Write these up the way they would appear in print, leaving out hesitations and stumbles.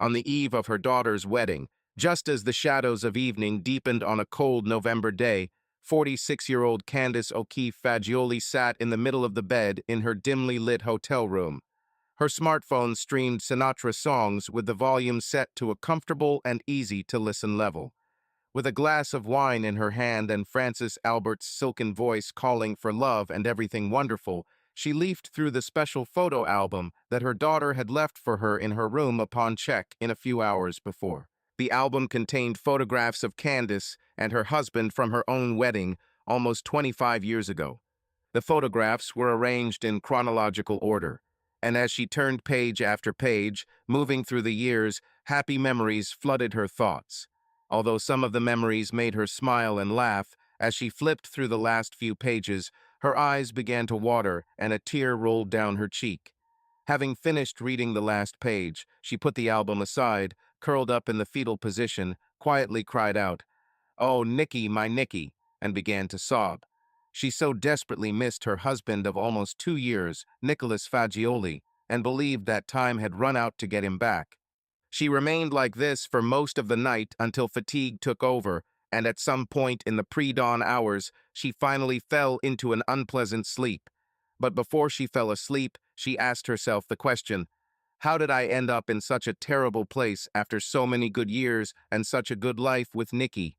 on the eve of her daughter's wedding, just as the shadows of evening deepened on a cold November day. 46-year-old Candace O'Keefe Fagioli sat in the middle of the bed in her dimly lit hotel room. Her smartphone streamed Sinatra songs with the volume set to a comfortable and easy-to-listen level. With a glass of wine in her hand and Francis Albert's silken voice calling for love and everything wonderful, she leafed through the special photo album that her daughter had left for her in her room upon check-in a few hours before. The album contained photographs of Candace and her husband from her own wedding almost 25 years ago. The photographs were arranged in chronological order, and as she turned page after page, moving through the years, happy memories flooded her thoughts. Although some of the memories made her smile and laugh, as she flipped through the last few pages, her eyes began to water and a tear rolled down her cheek. Having finished reading the last page, she put the album aside, curled up in the fetal position, quietly cried out, "Oh, Nicky, my Nicky," and began to sob. She so desperately missed her husband of almost 2 years, Nicholas Fagioli, and believed that time had run out to get him back. She remained like this for most of the night until fatigue took over, and at some point in the pre-dawn hours, she finally fell into an unpleasant sleep. But before she fell asleep, she asked herself the question, how did I end up in such a terrible place after so many good years and such a good life with Nicky?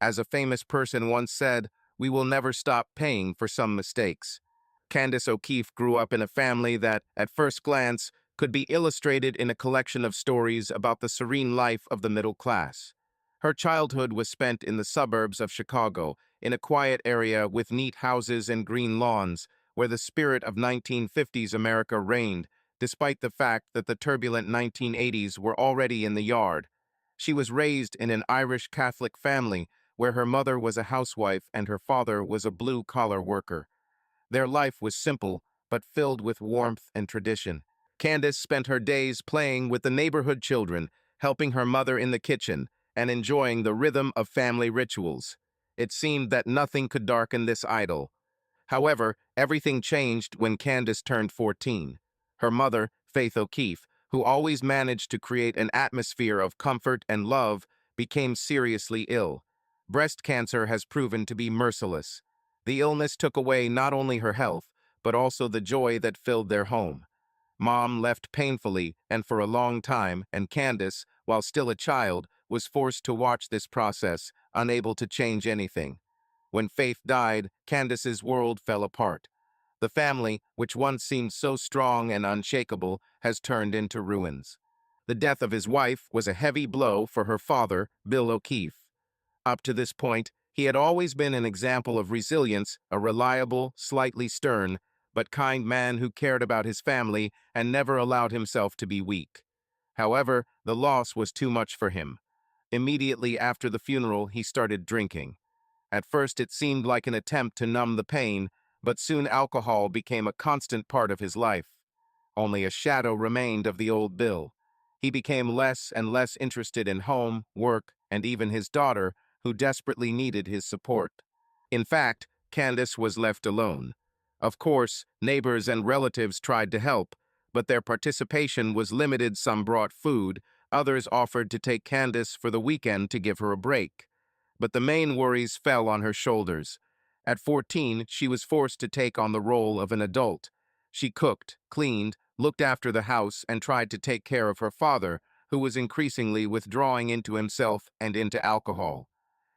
As a famous person once said, we will never stop paying for some mistakes. Candace O'Keefe grew up in a family that, at first glance, could be illustrated in a collection of stories about the serene life of the middle class. Her childhood was spent in the suburbs of Chicago, in a quiet area with neat houses and green lawns, where the spirit of 1950s America reigned, despite the fact that the turbulent 1980s were already in the yard. She was raised in an Irish Catholic family, where her mother was a housewife and her father was a blue-collar worker. Their life was simple, but filled with warmth and tradition. Candace spent her days playing with the neighborhood children, helping her mother in the kitchen, and enjoying the rhythm of family rituals. It seemed that nothing could darken this idyll. However, everything changed when Candace turned 14. Her mother, Faith O'Keefe, who always managed to create an atmosphere of comfort and love, became seriously ill. Breast cancer has proven to be merciless. The illness took away not only her health, but also the joy that filled their home. Mom left painfully and for a long time, and Candace, while still a child, was forced to watch this process, unable to change anything. When Faith died, Candace's world fell apart. The family, which once seemed so strong and unshakable, has turned into ruins. The death of his wife was a heavy blow for her father, Bill O'Keefe. Up to this point, he had always been an example of resilience, a reliable, slightly stern, but kind man who cared about his family and never allowed himself to be weak. However, the loss was too much for him. Immediately after the funeral, he started drinking. At first, it seemed like an attempt to numb the pain, but soon alcohol became a constant part of his life. Only a shadow remained of the old Bill. He became less and less interested in home, work, and even his daughter, who desperately needed his support. In fact, Candace was left alone. Of course, neighbors and relatives tried to help, but their participation was limited. Some brought food, others offered to take Candace for the weekend to give her a break. But the main worries fell on her shoulders. At 14, she was forced to take on the role of an adult. She cooked, cleaned, looked after the house, and tried to take care of her father, who was increasingly withdrawing into himself and into alcohol.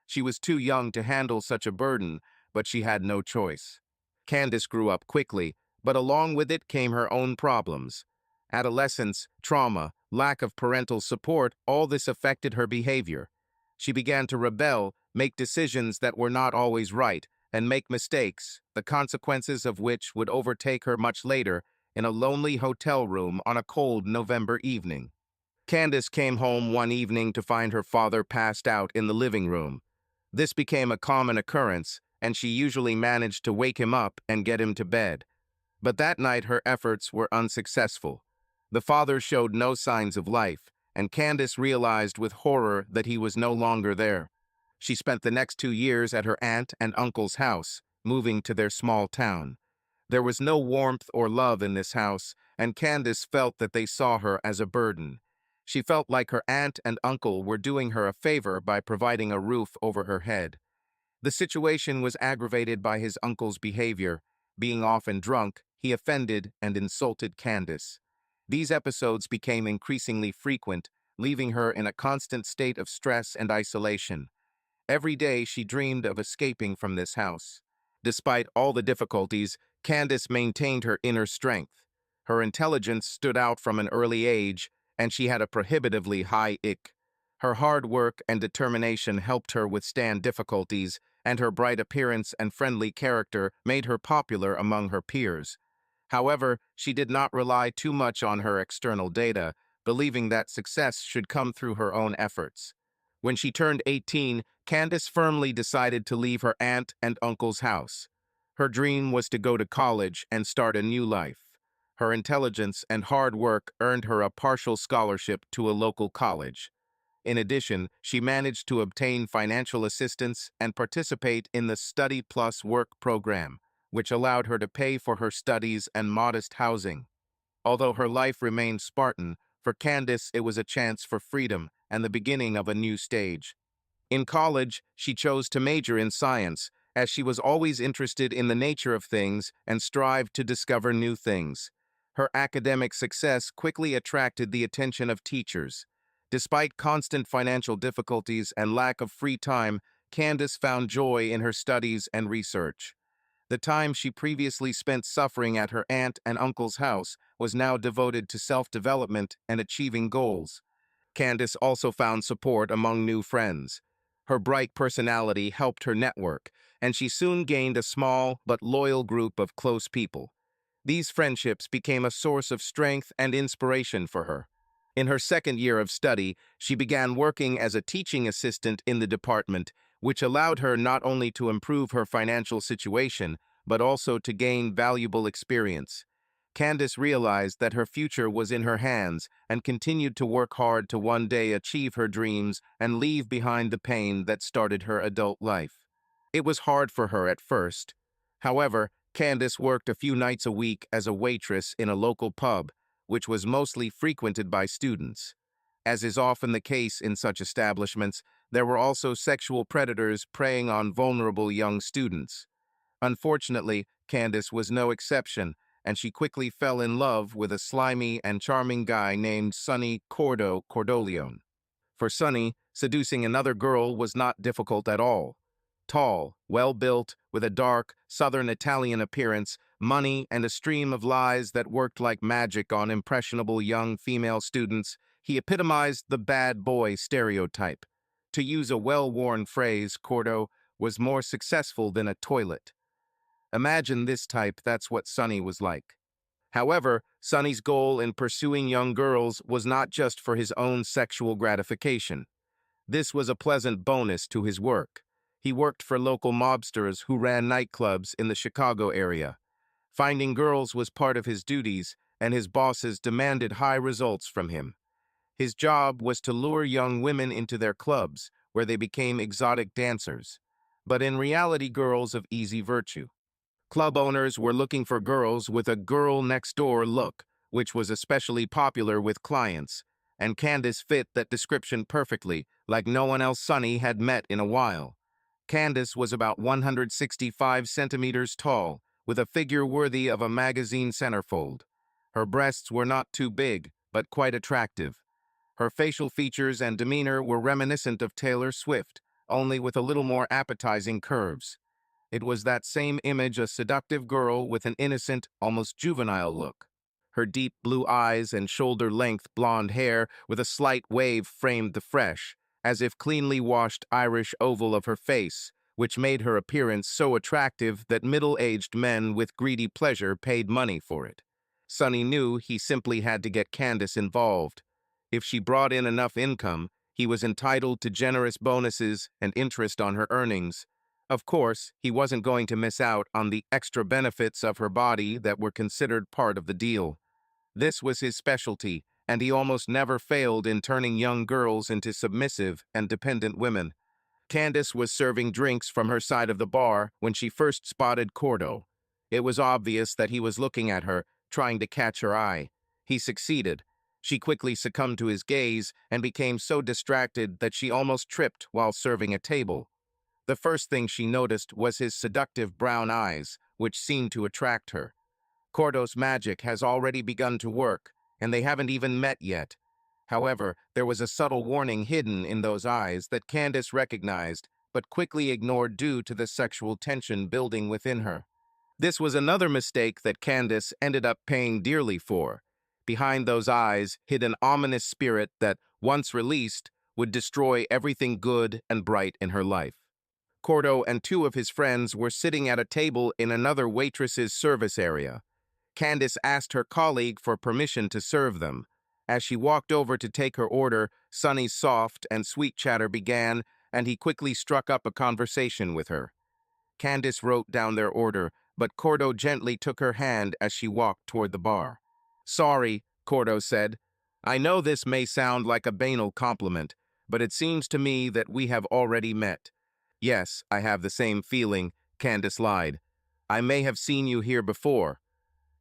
She was too young to handle such a burden, but she had no choice. Candace grew up quickly, but along with it came her own problems. Adolescence, trauma, lack of parental support, all this affected her behavior. She began to rebel, make decisions that were not always right, and make mistakes, the consequences of which would overtake her much later in a lonely hotel room on a cold November evening. Candace came home one evening to find her father passed out in the living room. This became a common occurrence, and she usually managed to wake him up and get him to bed. But that night her efforts were unsuccessful. The father showed no signs of life, and Candace realized with horror that he was no longer there. She spent the next 2 years at her aunt and uncle's house, moving to their small town. There was no warmth or love in this house, and Candace felt that they saw her as a burden. She felt like her aunt and uncle were doing her a favor by providing a roof over her head. The situation was aggravated by his uncle's behavior. Being often drunk, he offended and insulted Candace. These episodes became increasingly frequent, leaving her in a constant state of stress and isolation. Every day she dreamed of escaping from this house. Despite all the difficulties, Candace maintained her inner strength. Her intelligence stood out from an early age, and she had a prohibitively high IQ. Her hard work and determination helped her withstand difficulties, and her bright appearance and friendly character made her popular among her peers. However, she did not rely too much on her external data, believing that success should come through her own efforts. When she turned 18, Candace firmly decided to leave her aunt and uncle's house. Her dream was to go to college and start a new life. Her intelligence and hard work earned her a partial scholarship to a local college. In addition, she managed to obtain financial assistance and participate in the Study Plus Work program, which allowed her to pay for her studies and modest housing. Although her life remained Spartan, for Candace it was a chance for freedom and the beginning of a new stage. In college, she chose to major in science, as she was always interested in the nature of things and strived to discover new things. Her academic success quickly attracted the attention of teachers. Despite constant financial difficulties and lack of free time, Candace found joy in her studies and research. The time she previously spent suffering at her aunt and uncle's house was now devoted to self-development and achieving goals. Candace also found support among new friends. Her bright personality helped her network, and she soon gained a small but loyal group of close people. These friendships became a source of strength and inspiration for her. In her second year of study, she began working as a teaching assistant in the department, which allowed her not only to improve her financial situation, but also to gain valuable experience. Candace realized that her future was in her hands and continued to work hard to one day achieve her dreams and leave behind the pain that started her adult life. It was hard for her at first. However, Candace worked a few nights a week as a waitress in a local pub, which was mostly frequented by students. As is often the case in such establishments, there were also sexual predators preying on vulnerable young students. Unfortunately, Candace was no exception, and she quickly fell in love with a slimy and charming guy named Sonny Cordoleone. For Sonny, seducing another girl was not difficult at all. Tall, well-built, with a dark, southern Italian appearance, money, and a stream of lies that worked like magic on impressionable young female students, he epitomized the bad boy stereotype. To use a well-worn phrase, Cordo was more successful than a toilet. Imagine this type, that's what Sonny was like. However, Sonny's goal in pursuing young girls was not just for his own sexual gratification. This was a pleasant bonus to his work. He worked for local mobsters who ran nightclubs in the Chicago area. Finding girls was part of his duties, and his bosses demanded high results from him. His job was to lure young women into their clubs, where they became exotic dancers, but in reality girls of easy virtue. Club owners were looking for girls with a girl-next-door look, which was especially popular with clients, and Candace fit that description perfectly, like no one else Sonny had met in a while. Candace was about 165 centimeters tall, with a figure worthy of a magazine centerfold. Her breasts were not too big, but quite attractive. Her facial features and demeanor were reminiscent of Taylor Swift, only with a little more appetizing curves. It was that same image, a seductive girl with an innocent, almost juvenile look. Her deep blue eyes and shoulder-length blonde hair with a slight wave framed the fresh, as if cleanly washed Irish oval of her face, which made her appearance so attractive that middle-aged men with greedy pleasure paid money for it. Sonny knew he simply had to get Candace involved. If she brought in enough income, he was entitled to generous bonuses and interest on her earnings. Of course, he wasn't going to miss out on the extra benefits of her body that were considered part of the deal. This was his specialty, and he almost never failed in turning young girls into submissive and dependent women. Candace was serving drinks from her side of the bar when she first spotted Cordo. It was obvious that he was looking at her, trying to catch her eye. He succeeded. She quickly succumbed to his gaze and became so distracted that she almost tripped while serving a table. The first thing she noticed was his seductive brown eyes, which seemed to attract her. Cordo's magic has already begun to work, and they haven't even met yet. However, there was a subtle warning hidden in those eyes that Candace recognized, but quickly ignored due to the sexual tension building within her. This was another mistake that Candace ended up paying dearly for. Behind those eyes hid an ominous spirit that, once released, would destroy everything good and bright in her life. Cordo and two of his friends were sitting at a table in another waitress's service area. Candace asked her colleague for permission to serve them. As she walked over to take her order, Sonny's soft and sweet chatter began, and he quickly struck up a conversation with her. Candace wrote down their order, but Cordo gently took her hand as she walked toward the bar. "Sorry," Cordo said. "I know this may sound like a banal compliment, but it seems to me that we have already met." "Yes, I have the same feeling," Candace lied. "I may have seen you here before."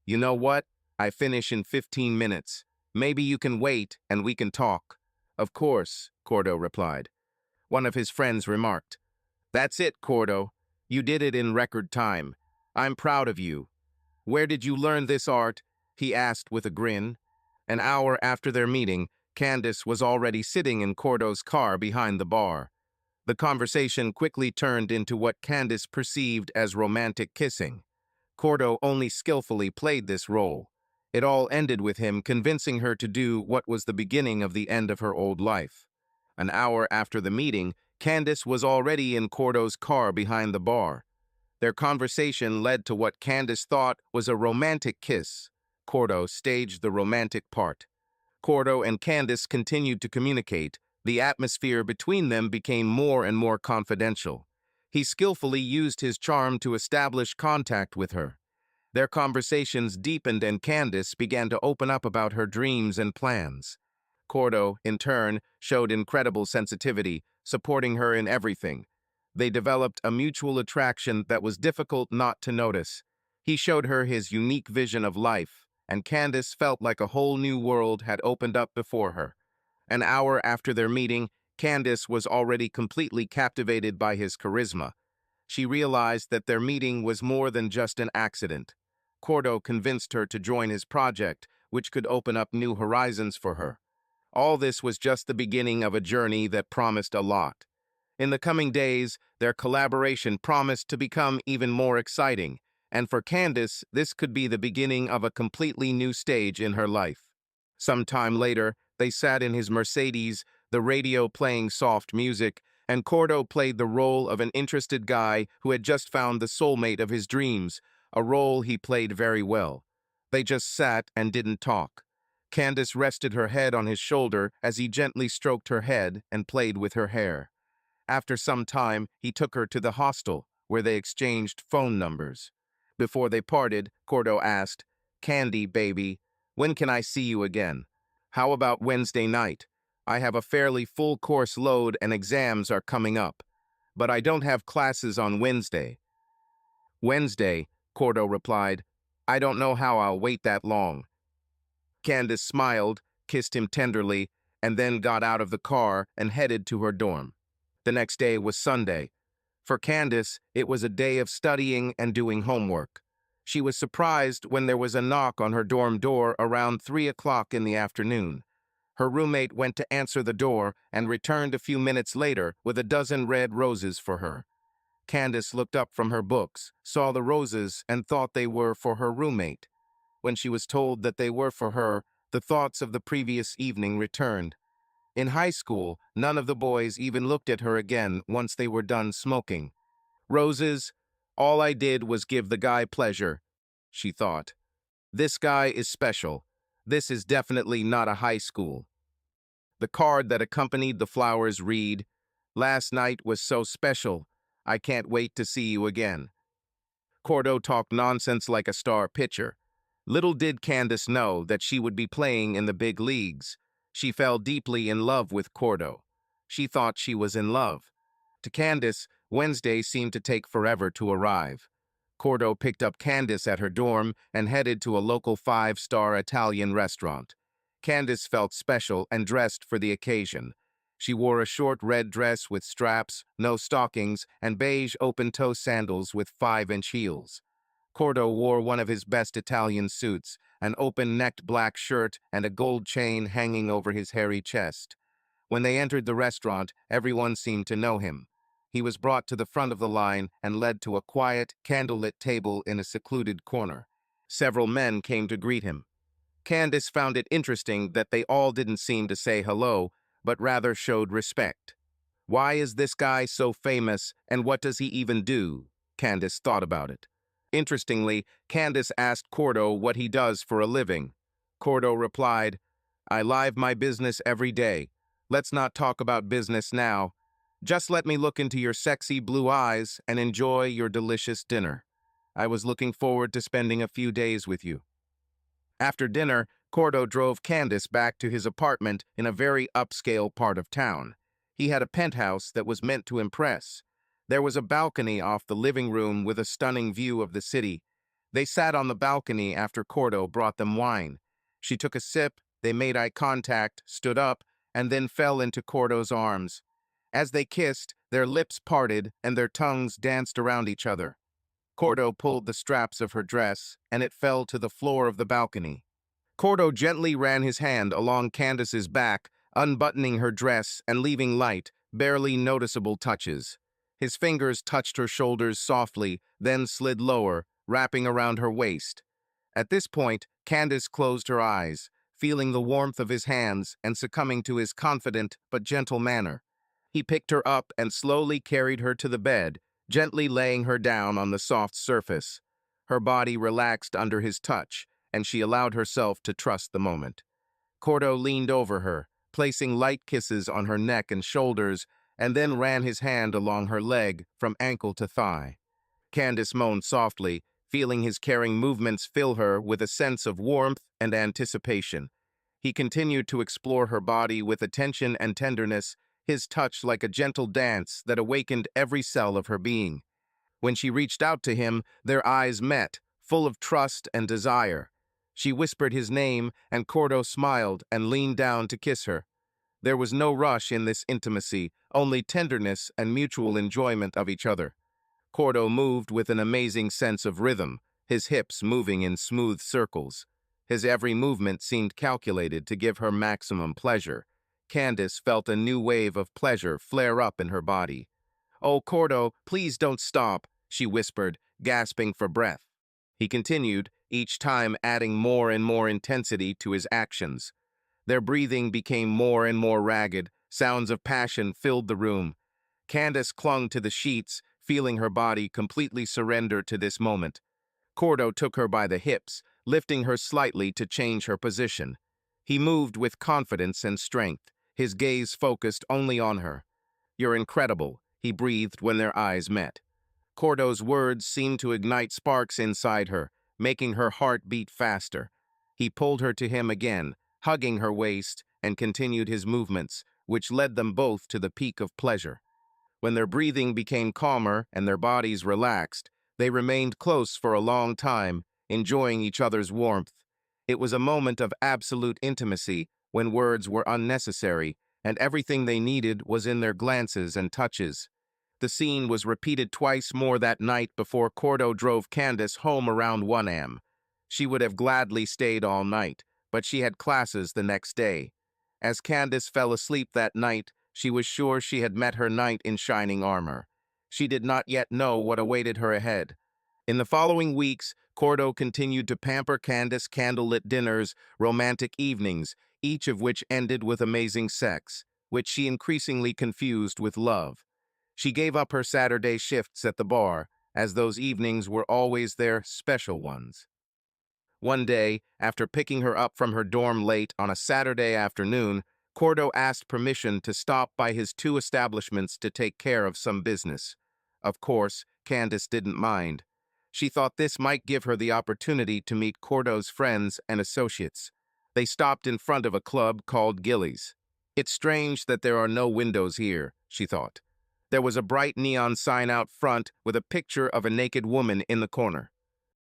"You know what? I finish in 15 minutes. Maybe you can wait and we can talk." "Of course," Cordo replied. One of his friends remarked, "That's it, Cordo. You did it in record time. I'm proud of you." "Where did you learn this art?" he asked with a grin. An hour after their meeting, Candace was already sitting in Cordo's car behind the bar. The conversation quickly turned into what Candace perceived as romantic kissing. Cordo only skillfully played this role. It all ended with him convincing her to do what was the beginning of the end of her old life. An hour after the meeting, Candace was already in Cordo's car behind the bar. Their conversation led to what Candace thought was a romantic kiss. Cordo staged the romantic part. Cordo and Candace continued to communicate. The atmosphere between them became more and more confidential. He skillfully used his charm to establish contact with her. Their conversations deepened and Candace began to open up about her dreams and plans. Cordo, in turn, showed incredible sensitivity, supporting her in everything. They developed a mutual attraction that was difficult not to notice. He showed her his unique vision of life, and Candace felt like a whole new world had opened up before her. An hour after their meeting, Candace was already completely captivated by his charisma. She realized that their meeting was more than just an accident. Cordo convinced her to join his project, which could open up new horizons for her. All this was just the beginning of a journey that promised a lot. In the coming days, their collaboration promised to become even more exciting, and for Candace, this could be the beginning of a completely new stage in her life. Some time later, they sat in his Mercedes, the radio playing soft music, and Cordo played the role of an interested guy who had just found the soulmate of his dreams, a role he played very well. They just sat and didn't talk. Candace rested her head on his shoulder as he gently stroked her head and played with her hair. After some time, he took her to the hostel, where they exchanged phone numbers. Before they parted, Cordo asked, "Candy, baby, when can I see you again? How about Wednesday night? I have a fairly full course load and exams are coming up, but I don't have classes on Wednesday." "Wednesday," Cordo replied. "I don't know how I'll wait that long." Candace smiled, kissed him tenderly, and then got out of the car and headed to her dorm. The next day was Sunday. For Candace, it was a day of studying and doing homework. She was surprised when there was a knock on her dorm door around 3 o'clock in the afternoon. Her roommate went to answer the door and returned a few minutes later with a dozen red roses for her. Candace looked up from her books, saw the roses, and thought they were for her roommate. When she was told that they were for her, the thoughts of the previous evening returned. In high school, none of the boys even looked at her again once they were done smoking. "Roses, all I did was give the guy pleasure," she thought. "This guy is special. This is definitely not a high school." The card that accompanied the flowers read, "Last night was so special. I can't wait to see you again." Cordo talked nonsense like a star pitcher. Little did Candace know that she would be playing in the big leagues. She fell deeply in love with Cordo. She thought she was in love. To Candace, Wednesday seemed to take forever to arrive. Cordo picked up Candace at her dorm and headed to a local 5-star Italian restaurant. Candace felt special and dressed for the occasion. She wore a short red dress with straps, no stockings, and beige open-toe sandals with 5-inch heels. Cordo wore one of his best Italian suits, an open-necked black shirt and a gold chain hanging over his hairy chest. When they entered the restaurant, everyone seemed to know him. He was brought to the front of the line and led to a quiet, candlelit table in a secluded corner. Several men came to greet him. Candace found it interesting that they all didn't seem to say hello, but rather showed respect. Why is this guy so famous, and what does he even do? Candace thought about it. Interestingly, Candace asked Cordo what he does for a living. Cordo replied, "I live my business every day. Let's not talk about business now. Just let me look into your sexy blue eyes and enjoy your delicious dinner. I was looking forward to spending a few days with you." After dinner, Cordo drove Candace back to his apartment in a very upscale part of town. He had a penthouse that was meant to impress. There was a balcony off the living room with a stunning view of the city. They sat on the balcony after Cordo brought them wine. She took a sip, they made eye contact, stood up, and then fell into Cordo's arms. As they kissed, their lips parted and their tongues danced around each other. Cordo pulled the straps of her dress, and it fell to the floor of the balcony. Cordo gently ran his hand along Candace's back, unbuttoning her dress and leaving light, barely noticeable touches. His fingers touched her shoulders softly, then slid lower, wrapping around her waist. At this point, Candace closed her eyes, feeling the warmth of his hands and succumbing to his confident but gentle manner. He picked her up and slowly carried her to the bed, gently laying her down on the soft surface. Her body relaxed under his touch, and she allowed herself to trust the moment. Cordo leaned over her, placing light kisses on her neck and shoulders, and then ran his hand along her leg from ankle to thigh. Candace moaned softly, feeling his caring movements fill her with a sense of warmth and anticipation. He continued to explore her body with attention and tenderness, his touch like a gentle dance that awakened every cell of her being. When she reached out to him, their eyes met, full of trust and desire. She whispered his name, and Cordo smiled and leaned down to kiss her. There was no rush in this intimacy, only tenderness and mutual enjoyment of each other. Cordo moved with an amazing sense of rhythm, his hips moving in smooth circles. His every movement seemed calculated to give her maximum pleasure. Candace felt a new wave of pleasure flare up in her body. "Oh, Cordo, please don't stop," she whispered, gasping for breath. He continued, each time adding more and more intensity to his actions. Their breathing became more and more ragged, sounds of passion filled the room. Candace clung to the sheets, feeling her body completely surrender to this moment. Cordo took her by the hips, lifting her slightly to change her position. He moved with confidence and strength, his gaze focused only on her. "You're incredible," he breathed when their eyes met. Cordo's words seemed to ignite sparks inside her, making her heart beat faster. He pulled her to him again, hugging her waist, and continued his movements, which led them both to the peak of pleasure. When their breathing became calmer and their bodies relaxed, they remained close for a long time, enjoying each other's warmth. It was a moment of absolute intimacy, when words were unnecessary, and everything they needed was in their glances and touches. The scene was repeated twice more that night before Cordo drove Candace home around 1 a.m. She would have gladly stayed all night, but she had classes the next day. As Candace fell asleep that night, she was sure she had met her knight in shining armor. She did not yet know what awaited her ahead. In the following weeks, Cordo continued to pamper Candace candlelit dinners, romantic evenings, each of which ended with amazing sex, which she increasingly confused with love. She gave up her Saturday shifts at the bar, as those evenings were always their special ones. One day, after picking her up from her dorm late on a Saturday afternoon, Cordo asked permission to stop by his 2 establishments to take care of some business. Of course, Candace didn't mind. She thought this might give her the opportunity to meet Cordo's friends and associates. They stopped in front of a club called Gillies. "It's strange that there are no windows here," she thought. There was a bright neon sign out front with a picture of a naked woman in the corner.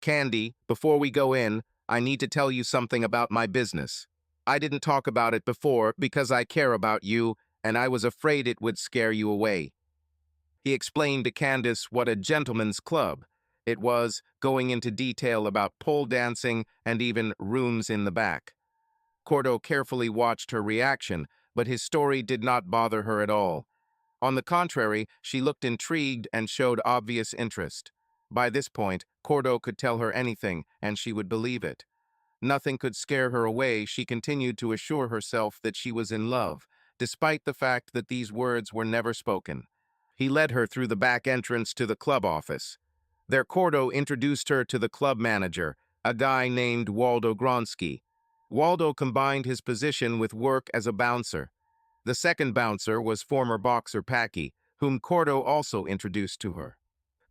"Candy, before we go in, I need to tell you something about my business." I didn't talk about it before because I care about you, and I was afraid it would scare you away. He explained to Candace what a gentleman's club it was, going into detail about pole dancing and even rooms in the back. Cordo carefully watched her reaction, but his story did not bother her at all. On the contrary, she looked intrigued and showed obvious interest. By this point, Cordo could tell her anything, and she would believe it. Nothing could scare her away. She continued to assure herself that she was in love, despite the fact that these words were never spoken. He led her through the back entrance to the club office. There, Cordo introduced her to the club manager, a guy named Waldo Gronsky. Waldo combined his position with work as a bouncer. The second bouncer was former boxer Packy, whom Cordo also introduced to her.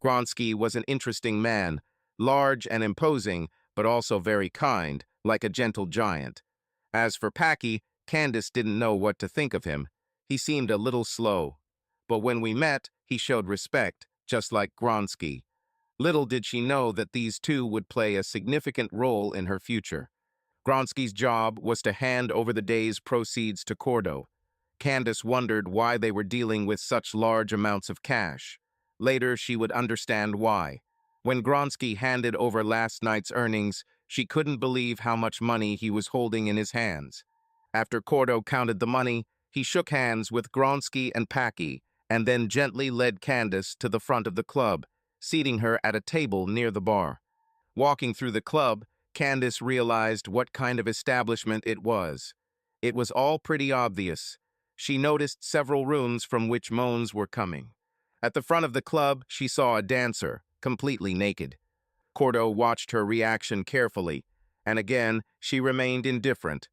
Gronsky was an interesting man, large and imposing, but also very kind, like a gentle giant. As for Packy, Candace didn't know what to think of him. He seemed a little slow. But when we met, he showed respect, just like Gronsky. Little did she know that these two would play a significant role in her future. Gronsky's job was to hand over the day's proceeds to Cordo. Candace wondered why they were dealing with such large amounts of cash. Later, she would understand why. When Gronsky handed over last night's earnings, she couldn't believe how much money he was holding in his hands. After Cordo counted the money, he shook hands with Gronsky and Packy, and then gently led Candace to the front of the club, seating her at a table near the bar. Walking through the club, Candace realized what kind of establishment it was. It was all pretty obvious. She noticed several rooms from which moans were coming. At the front of the club, she saw a dancer, completely naked. Cordo watched her reaction carefully, and again, she remained indifferent.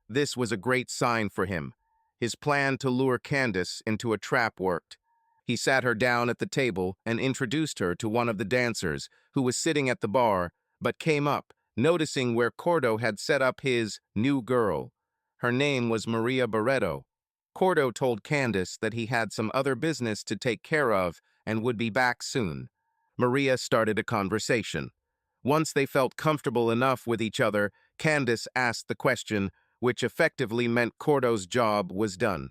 This was a great sign for him. His plan to lure Candace into a trap worked. He sat her down at the table and introduced her to one of the dancers, who was sitting at the bar, but came up, noticing where Cordo had set up his new girl. Her name was Maria Barreto. Cordo told Candace that he had some other business to take care of and would be back soon. Maria started a conversation. Once they felt comfortable enough with each other, Candace asked the question, which effectively meant Cordo's job was done.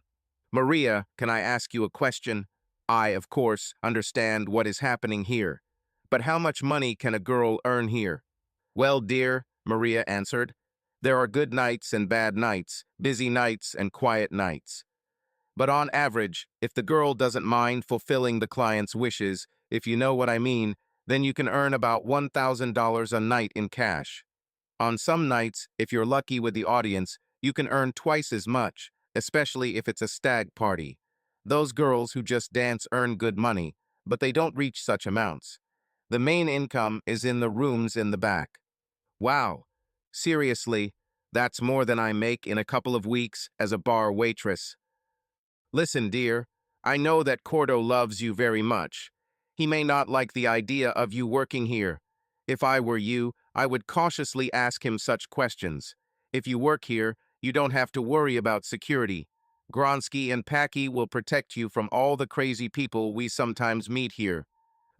"Maria, can I ask you a question? I, of course, understand what is happening here. But how much money can a girl earn here?" "Well, dear," Maria answered, "there are good nights and bad nights, busy nights and quiet nights. But on average, if the girl doesn't mind fulfilling the client's wishes, if you know what I mean, then you can earn about $1,000 a night in cash. On some nights, if you're lucky with the audience, you can earn twice as much, especially if it's a stag party. Those girls who just dance earn good money, but they don't reach such amounts. The main income is in the rooms in the back." "Wow, seriously, that's more than I make in a couple of weeks as a bar waitress." "Listen, dear, I know that Cordo loves you very much. He may not like the idea of you working here. If I were you, I would cautiously ask him such questions. If you work here, you don't have to worry about security. Gronsky and Packy will protect you from all the crazy people we sometimes meet here."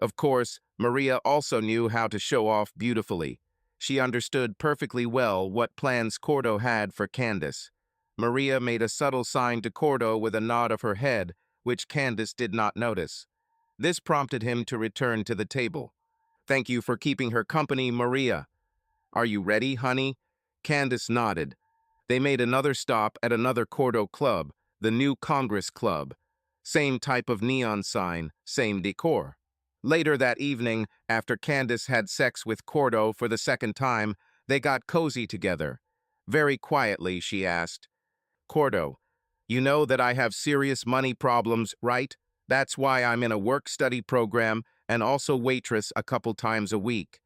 Of course, Maria also knew how to show off beautifully. She understood perfectly well what plans Cordo had for Candace. Maria made a subtle sign to Cordo with a nod of her head, which Candace did not notice. This prompted him to return to the table. "Thank you for keeping her company, Maria. Are you ready, honey?" Candace nodded. They made another stop at another Cordo club, the New Congress Club. Same type of neon sign, same decor. Later that evening, after Candace had sex with Cordo for the second time, they got cozy together. Very quietly, she asked, "Cordo, you know that I have serious money problems, right? That's why I'm in a work-study program and also waitress a couple times a week.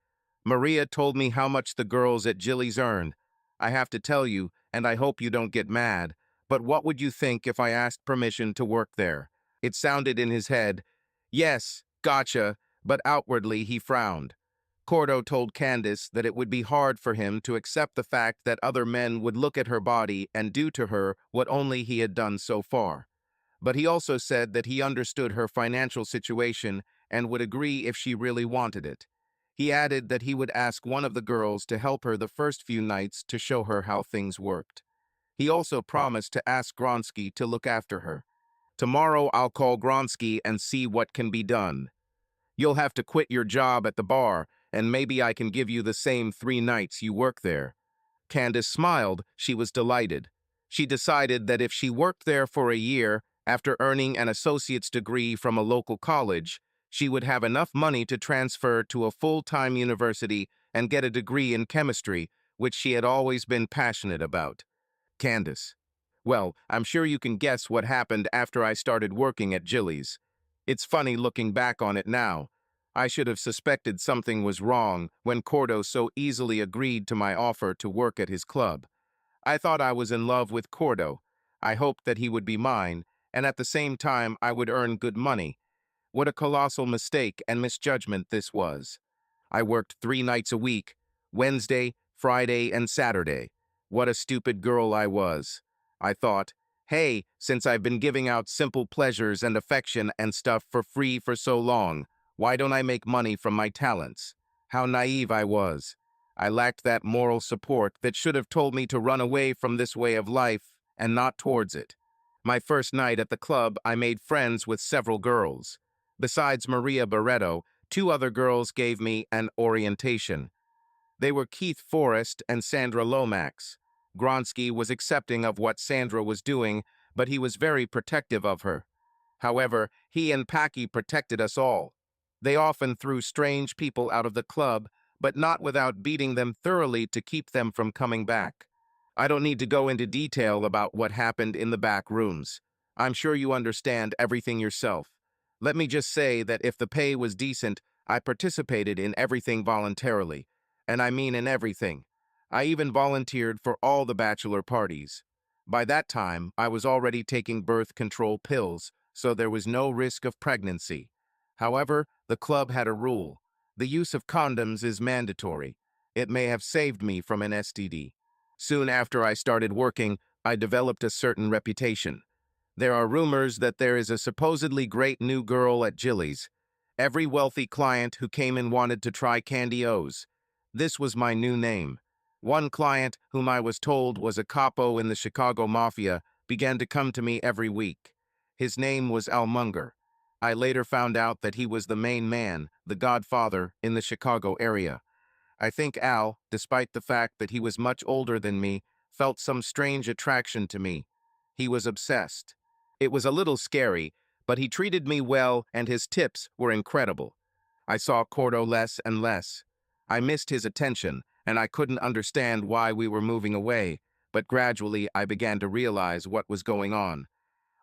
Maria told me how much the girls at Jilly's earn. I have to tell you, and I hope you don't get mad, but what would you think if I asked permission to work there?" It sounded in his head, "Yes, gotcha," but outwardly he frowned. Cordo told Candace that it would be hard for him to accept the fact that other men would look at her body and do to her what only he had done so far. But he also said that he understood her financial situation and would agree if she really wanted it. He added that he would ask one of the girls to help her the first few nights to show her how things worked. He also promised to ask Gronsky to look after her. Tomorrow I'll call Gronsky and see what can be done. You'll have to quit your job at the bar, and maybe I can give you the same 3 nights you work there. Candace smiled. She was delighted. She decided that if she worked there for a year, after earning an associate's degree from a local college, she would have enough money to transfer to a full-time university and get a degree in chemistry, which she had always been passionate about. Candace. Well, I'm sure you can guess what happened after I started working at Jilly's. It's funny looking back on it now. I should have suspected something was wrong when Cordo so easily agreed to my offer to work at his club. I thought I was in love with Cordo. I hoped that he would be mine, and at the same time I would earn good money. What a colossal mistake and misjudgment this was. I worked 3 nights a week, Wednesday, Friday, and Saturday. What a stupid girl I was. I thought, hey, since I've been giving out simple pleasures and affection and stuff for free for so long, why don't I make money from my talents? How naive I was. I lacked that moral support that should have told me to run away from this way of life and not towards it. My first night at the club, I made friends with several girls. Besides Maria Barreto, 2 other girls gave me an orientation. They were Keith Forrest and Sandra Lomax. Gronsky was accepting of what Sandra was doing, but he was very protective of her. However, he and Packy protected us all. They often threw strange people out of the club, but not without beating them thoroughly to keep them from coming back. I don't need to go into detail about what happened in the back rooms. I'm sure you understand everything yourself. Let me just say that if the pay was decent, I participated in everything voluntarily. And I mean in everything. I even volunteered for all the bachelor parties. By that time, I was already taking birth control pills, so there was no risk of pregnancy. However, the club had a rule. The use of condoms is mandatory. It may have saved me from an STD. Soon after I started working, I developed a certain reputation. There are rumors that there is a supposedly great new girl at Jilly's. Every wealthy client who came in wanted to try Candy O's. This was my new name. One client, whom I was told was a capo in the Chicago Mafia, began to come to me every week. His name was Al Munger. I later found out that he was the main man, the godfather, in the Chicago area. I think Al, despite the fact that he was much older than me, felt some strange attraction to me. He was obsessed. It was a little scary, but he treated me well and his tips were incredible. I saw Cordo less and less. I missed his attention, and I couldn't understand why we were moving away, but gradually I began to realize what was going on.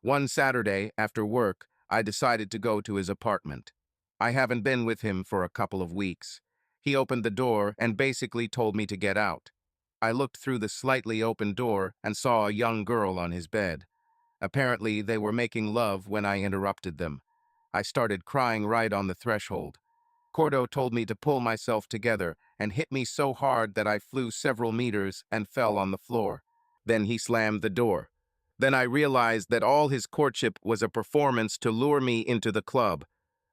One Saturday, after work, I decided to go to his apartment. I haven't been with him for a couple of weeks. He opened the door and basically told me to get out. I looked through the slightly open door and saw a young girl on his bed. Apparently, they were making love when I interrupted them. I started crying right on the threshold. Cordo told me to pull myself together and hit me so hard that I flew several meters and fell on the floor. Then he slammed the door. Then I realized that all his courtship was a performance to lure me into the club.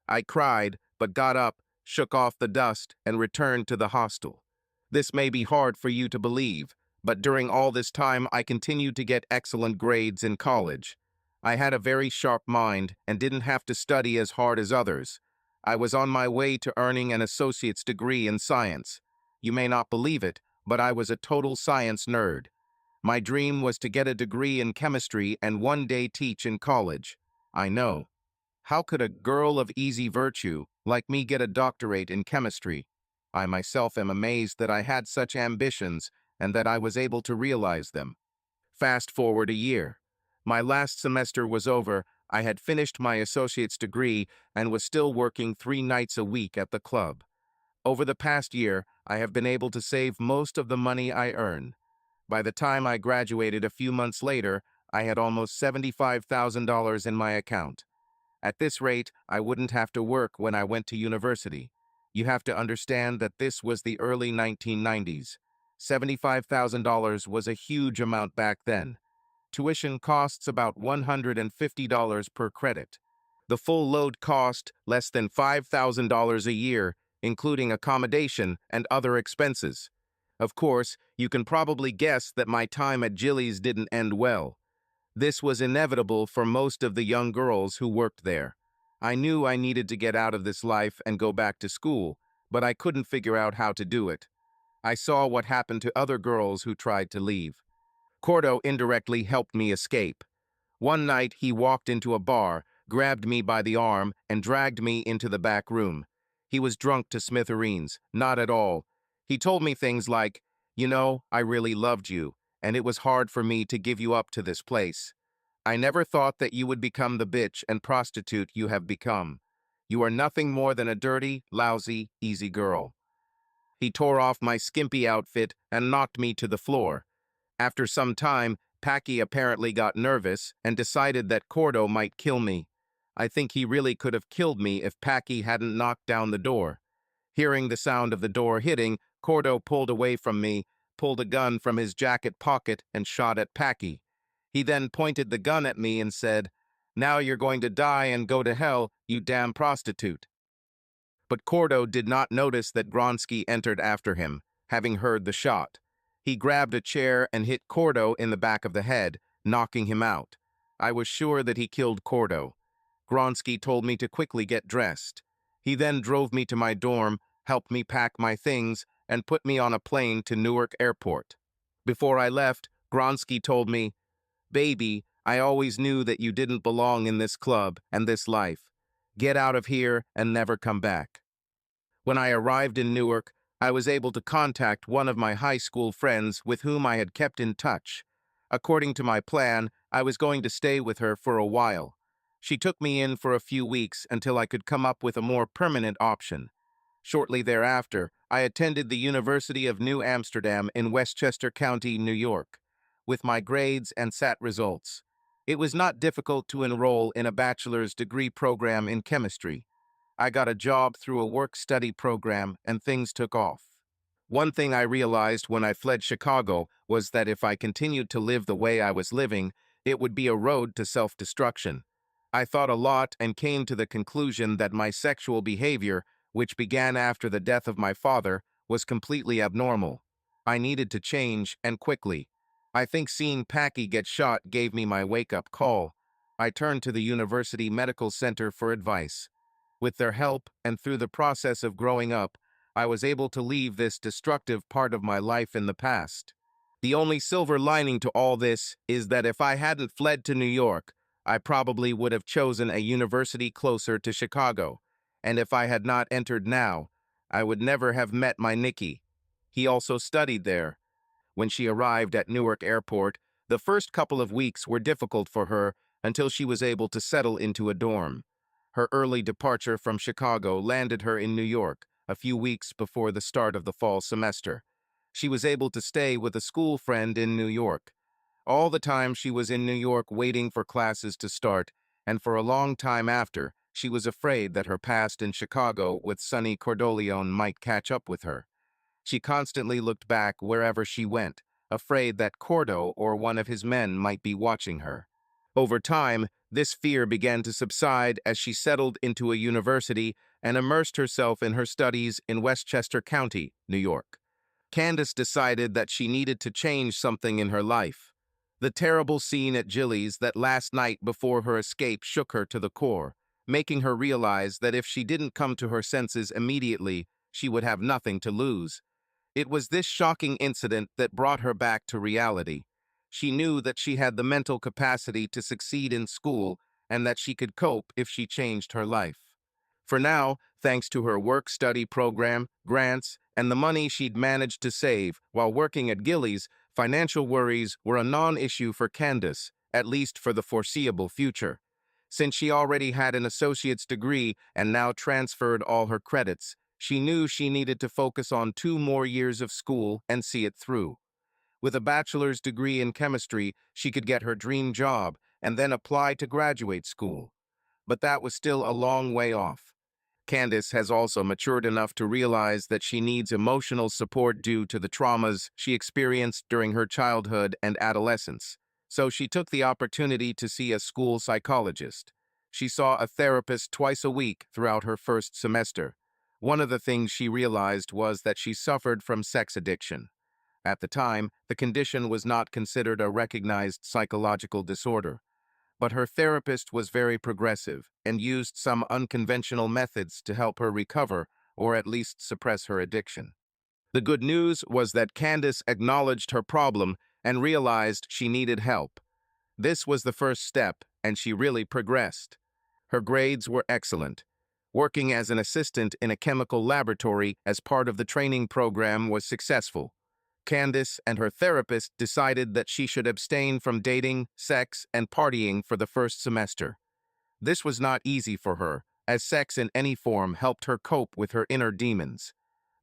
I cried, but got up, shook off the dust, and returned to the hostel. This may be hard for you to believe, but during all this time I continued to get excellent grades in college. I had a very sharp mind and didn't have to study as hard as others. I was on my way to earning an associate's degree in science. You may not believe it, but I was a total science nerd. My dream was to get a degree in chemistry and one day teach in college. I know. How could a girl of easy virtue like me get a doctorate in chemistry? I myself am amazed that I had such ambitions and that I was able to realize them. Fast forward a year. My last semester was over, I had finished my associate's degree and was still working 3 nights a week at the club. Over the past year, I have been able to save most of the money I earn. By the time I graduated a few months later, I had almost $75,000 in my account. At this rate, I wouldn't have to work when I went to university. You have to understand that this was the early 1990s. $75,000 was a huge amount back then. Tuition costs about $150 per credit. The full load cost less than $5,000 a year, including accommodation and other expenses. Of course, you can probably guess that my time at Jilly's didn't end well. This was inevitable for most of the young girls who worked there. I knew I needed to get out of this life and go back to school, but I couldn't figure out how to do it. I saw what happened to other girls who tried to leave. Cordo indirectly helped me escape. One night, he walked into a bar, grabbed me by the arm, and dragged me into the back room. He was drunk to smithereens, not at all. He told me things like, "You know, I really loved you, and it was hard for me to give you up to this place. I never thought that you would become the bitch and prostitute you have become. You are nothing more than a dirty, lousy, easy girl." He tore off my skimpy outfit and knocked me to the floor. After some time, Packy apparently got nervous and decided that Cordo might kill me. I think he really could have killed me if Packy hadn't knocked down the door. Hearing the sound of the door hitting, Cordo pulled away from me, pulled a gun from his jacket pocket, and shot at Packy. He then pointed the gun at me and said, "Now you're going to die and go to hell, you damn prostitute." But Cordo did not notice that Gronsky entered after him, having heard the shot. He grabbed a chair and hit Cordo in the back of the head, knocking him out. I was sure that he killed Cordo. Gronsky told me to quickly get dressed. He then drove me to my dorm, helped me pack my things, and put me on a plane to Newark Airport. Before I left, Gronsky told me, "Baby, I always knew that you didn't belong in this club and this life. Get out of here and never come back." When I arrived in Newark, I was able to contact one of my high school friends with whom I had kept in touch. According to my plan, I was going to stay with her for a while. She took me in for a few weeks until I could come up with a more permanent option. Shortly thereafter, I attended the University of New Amsterdam in Westchester County, New York, with my grades and SAT results. It was not difficult to enroll in a bachelor's degree program in chemistry. I got a job through a work-study program, and things took off. One thing I realized when I fled Chicago was that if I continued to live the way I was living, it would be a road to self-destruction. I thought a lot and came to the conclusion that my sexual behavior, which began after the death of my father, was completely abnormal. I needed to change, and quickly. I think seeing Packy get shot gave me my wake-up call. I turned to the University Medical Center for advice. With their help, and through the process of growing up, I was able to leave this destructive part of my life in the past. The only silver lining to all this is that if I hadn't fled to New York, I probably would have chosen a university closer to Chicago. And if I had not entered now, I would never have met my Nikki. He also studied there. When she arrived at Newark Airport, the first couple of weeks were difficult for her until she was able to settle into a dorm. Her early departure from Chicago landed her in New York a few weeks before the start of the fall semester. She was able to stay with a school friend in New York. All the time she was in New York waiting for classes to start, and for a long time after, she was afraid that her past in Chicago with Sonny Cordoleone might catch up with her. She constantly looked back wherever she went, afraid that Cordo or one of his men might be watching her. Over time, this fear began to subside as she settled into a university and immersed herself in her studies in Westchester County, New York. Candace decided that she needed to change something in her life. The terrible scene at Jilly's that last night before her escape shook her to the core, making her realize that if she didn't come to her senses immediately, she would have nothing to lose. It was this shocking incident that brought her back to reality. She knew that she had the mental capacity to succeed in school and that she could cope if she changed her life. For now, thanks to her work-study program, grants, and the money she'd managed to save while working at Gillies, financial worries were a non-issue for Candace, at least for the foreseeable future. Since she already had an associate's degree and now transferred all her credits, she knew she needed to focus on 2 more years of school and see it through. With a bachelor's degree in chemistry, she could get her dream job and then apply to graduate school. But that was still a long way off. Candace has also matured enough to realize that she needs emotional support due to the traumas she experienced during her childhood and adolescence. So she took the opportunity to see a school psychologist. She saw a therapist twice a week throughout her first semester. One of the things she realized was that she suffered from sex addiction. At the time, the condition was not considered a recognized psychological disorder, but her therapist was very progressive and used some unconventional methods to help her recover or at least suppress her addiction. The good news was that Candace acknowledged her problem and realized she needed help. This was the first step, and she really progressed. Her grades were excellent. Working as an assistant in a chemical laboratory as part of the training program was successful. Candace and her therapist decided that she should abstain from dating, sex, and partying for the first semester. This was not easy for her, as sex in any form helped her cope with her inner demons.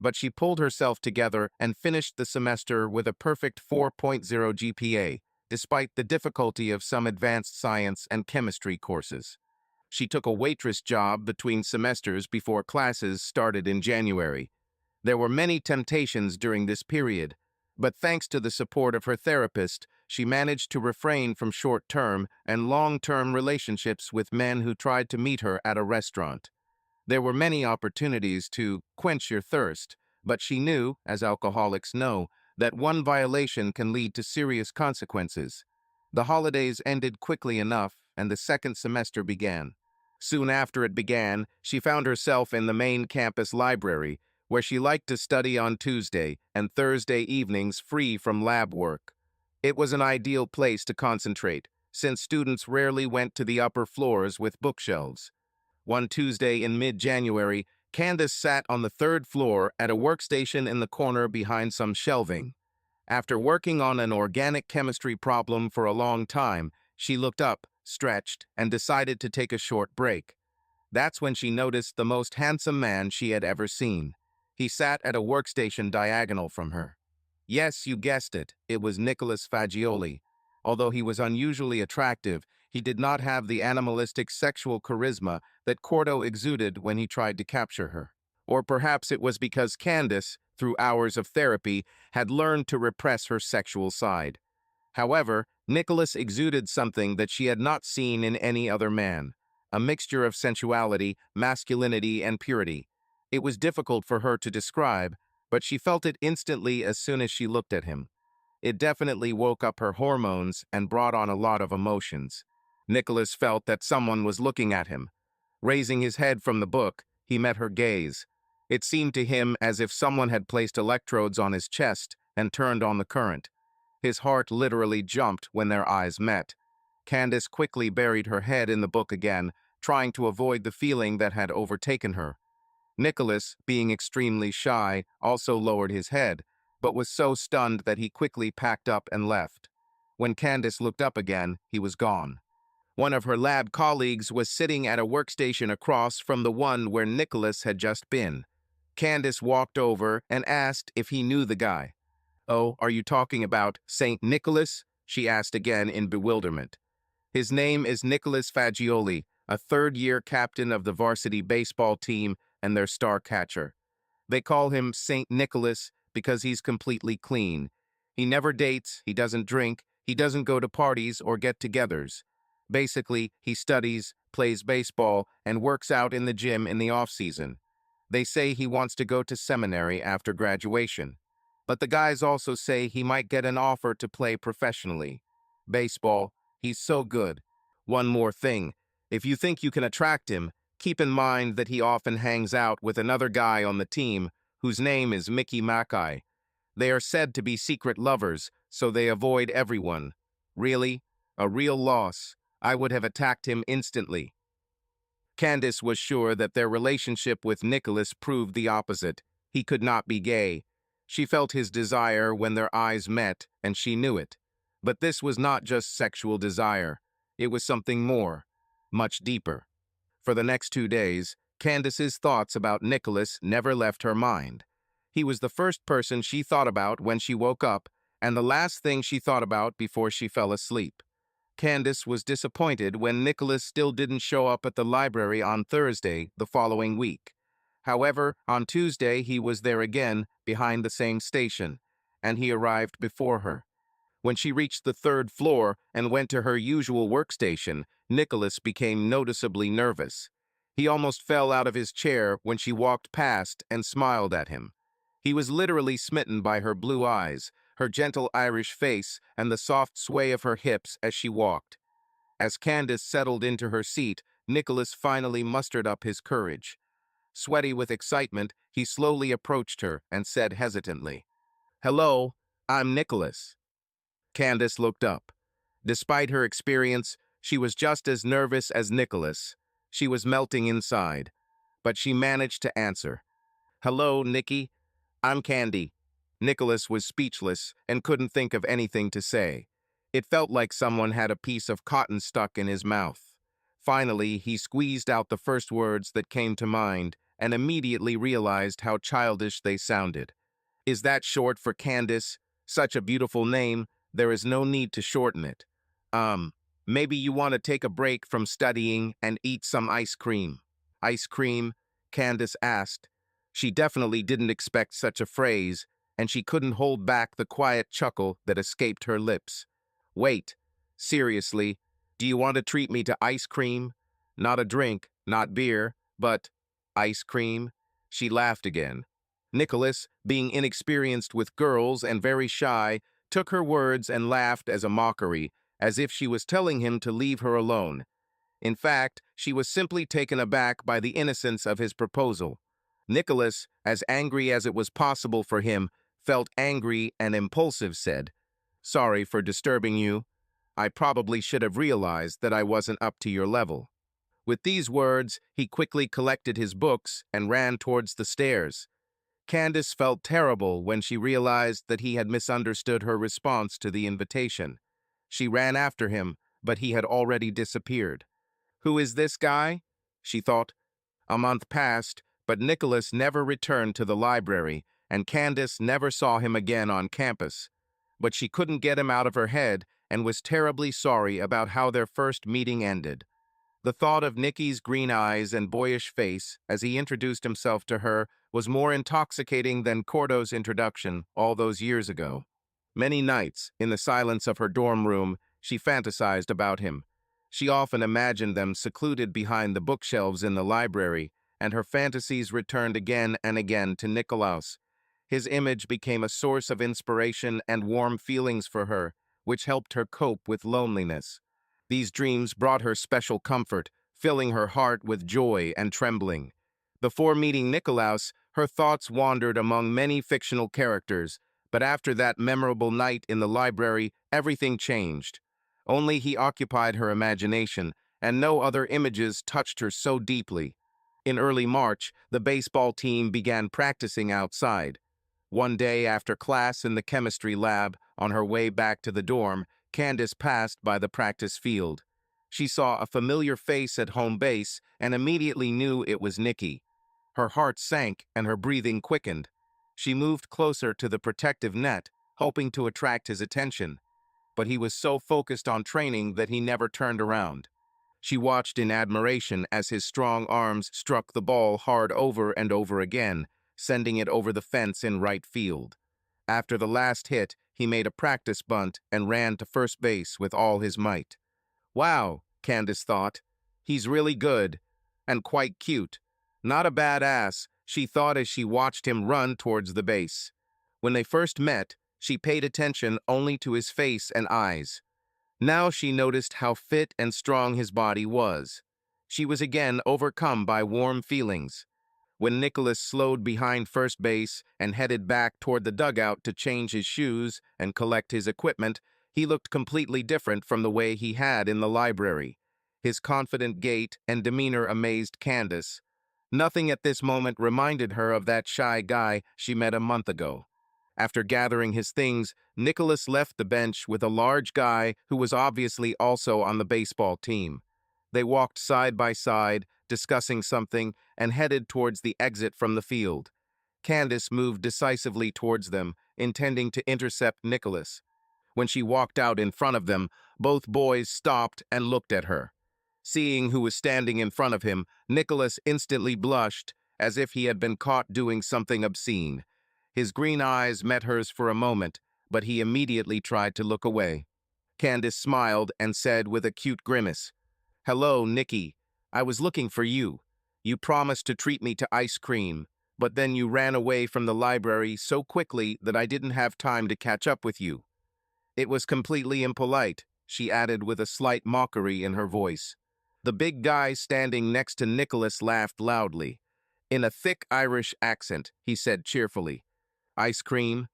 But she pulled herself together and finished the semester with a perfect 4.0 GPA, despite the difficulty of some advanced science and chemistry courses. She took a waitress job between semesters before classes started in January. There were many temptations during this period, but thanks to the support of her therapist, she managed to refrain from short-term and long-term relationships with men who tried to meet her at a restaurant. There were many opportunities to quench your thirst, but she knew, as alcoholics know, that one violation can lead to serious consequences. The holidays ended quickly enough, and the second semester began. Soon after it began, she found herself in the main campus library, where she liked to study on Tuesday and Thursday evenings free from lab work. It was an ideal place to concentrate, since students rarely went to the upper floors with bookshelves. One Tuesday in mid-January, Candace sat on the third floor at a workstation in the corner behind some shelving. After working on an organic chemistry problem for a long time, she looked up, stretched, and decided to take a short break. That's when she noticed the most handsome man she had ever seen. He sat at a workstation diagonal from her. Yes, you guessed it, it was Nicholas Fagioli. Although he was unusually attractive, he did not have the animalistic sexual charisma that Cordo exuded when he tried to capture her. Or perhaps it was because Candace, through hours of therapy, had learned to repress her sexual side. However, Nicholas exuded something that she had not seen in any other man, a mixture of sensuality, masculinity, and purity. It was difficult for her to describe, but she felt it instantly as soon as she looked at him. It definitely woke up her hormones and brought on a lot of emotions. Nicholas felt that someone was looking at him. Raising his head from the book, he met her gaze. It seemed to him as if someone had placed electrodes on his chest and turned on the current. His heart literally jumped when their eyes met. Candace quickly buried her head in the book again, trying to avoid the feeling that had overtaken her. Nicholas, being extremely shy, also lowered his head, but was so stunned that he quickly packed up and left. When Candace looked up again, he was gone. One of her lab colleagues was sitting at a workstation across from the one where Nicholas had just been. Candace walked over and asked if he knew the guy. "Oh, are you talking about St. Nicholas?" she asked again in bewilderment. "His name is Nicholas Fagioli, a third-year captain of the varsity baseball team and their star catcher. They call him St. Nicholas because he's completely clean. He never dates, he doesn't drink, he doesn't go to parties or get-togethers. Basically, he studies, plays baseball, and works out in the gym in the off-season. They say he wants to go to seminary after graduation. But the guys also say he might get an offer to play professionally. Baseball, he's so good. One more thing, if you think you can attract him, keep in mind that he often hangs out with another guy on the team whose name is Mickey Mackay. They are said to be secret lovers, so they avoid everyone. Really? A real loss. I would have attacked him instantly." Candace was sure that their relationship with Nicholas proved the opposite. He could not be gay. She felt his desire when their eyes met, and she knew it. But this was not just sexual desire. It was something more, much deeper. For the next 2 days, Candace's thoughts about Nicholas never left her mind. He was the first person she thought about when she woke up, and the last thing she thought about before she fell asleep. Candace was disappointed when Nicholas still didn't show up at the library on Thursday the following week. However, on Tuesday he was there again, behind the same station, and he arrived before her. When she reached the third floor and went to her usual workstation, Nicholas became noticeably nervous. He almost fell out of his chair when she walked past and smiled at him. He was literally smitten by her blue eyes, her gentle Irish face, and the soft sway of her hips as she walked. As Candace settled into her seat, Nicholas finally mustered up his courage. Sweaty with excitement, he slowly approached her and said hesitantly, "Hello, I'm Nicholas." Candace looked up. Despite her experience, she was just as nervous as Nicholas. She was melting inside, but she managed to answer. "Hello, Nikki. I'm Candy." Nicholas was speechless and couldn't think of anything to say. It felt like someone had a piece of cotton stuck in his mouth. Finally, he squeezed out the first words that came to mind and immediately realized how childish they sounded. "Is that short for Candace? Such a beautiful name. There is no need to shorten it. Um, Maybe you want to take a break from studying and eat some ice cream." "Ice cream?" Candace asked. She definitely didn't expect such a phrase, and she couldn't hold back the quiet chuckle that escaped her lips. "Wait, seriously, do you want to treat me to ice cream? Not a drink, not beer, but ice cream?" She laughed again. Nicholas, being inexperienced with girls and very shy, took her words and laughed as a mockery, as if she was telling him to leave her alone. In fact, she was simply taken aback by the innocence of his proposal. Nicholas, as angry as it was possible for him, felt angry and impulsive, said, "Sorry for disturbing you. I probably should have realized that I wasn't up to your level." With these words, he quickly collected his books and ran towards the stairs. Candace felt terrible when she realized that he had misunderstood her response to the invitation. She ran after him, but he had already disappeared. "Who is this guy?" she thought. A month passed, but Nicholas never returned to the library, and Candace never saw him again on campus. But she couldn't get him out of her head and was terribly sorry about how their first meeting ended. The thought of Nicky's green eyes and boyish face as he introduced himself to her was more intoxicating than Cordo's introduction all those years ago. Many nights, in the silence of her dorm room, she fantasized about him. She often imagined them secluded behind the bookshelves in the library, and her fantasies returned again and again to Nikolaus. His image became a source of inspiration and warm feelings for her, which helped her cope with loneliness. These dreams brought her special comfort, filling her heart with joy and trembling. Before meeting Nikolaus, her thoughts wandered among many fictional characters, but after that memorable night in the library, everything changed. Only he occupied her imagination, and no other images touched her so deeply. In early March, the baseball team began practicing outside. One day after class in the chemistry lab, on her way back to the dorm, Candace passed by the practice field. She saw a familiar face at home base and immediately knew it was Nicky. Her heart sank and her breathing quickened. She moved closer to the protective net, hoping to attract his attention. But he was so focused on training that he never turned around. She watched in admiration as his strong arms struck the ball hard over and over again, sending it over the fence in right field. After the last hit, he made a practice bunt and ran to first base with all his might. "Wow," Candace thought. "He's really good. And quite cute. Not a bad ass," she thought as she watched him run towards the base. When they first met, she paid attention only to his face and eyes. Now she noticed how fit and strong his body was. She was again overcome by warm feelings. When Nicholas slowed behind first base and headed back toward the dugout to change his shoes and collect his equipment, he looked completely different from the way he had in the library. His confident gait and demeanor amazed Candace. Nothing at this moment reminded her of that shy guy she met a month ago. After gathering his things, Nicholas left the bench with a large guy who was obviously also on the baseball team. They walked side by side, discussing something, and headed towards the exit from the field. Candace moved decisively towards them, intending to intercept Nicholas. When she walked out in front of them, both boys stopped and looked at her. Seeing who was standing in front of him, Nicholas instantly blushed, as if he had been caught doing something obscene. His green eyes met hers for a moment, but he immediately tried to look away. Candace smiled and said with a cute grimace, "Hello, Nicky. I was looking for you. You promised to treat me to ice cream, but then you ran away from the library so quickly that I didn't have time to catch up with you. It was completely impolite, she added with a slight mockery in her voice. The big guy standing next to Nicholas laughed loudly. In a thick Irish accent, he said cheerfully, "Ice cream?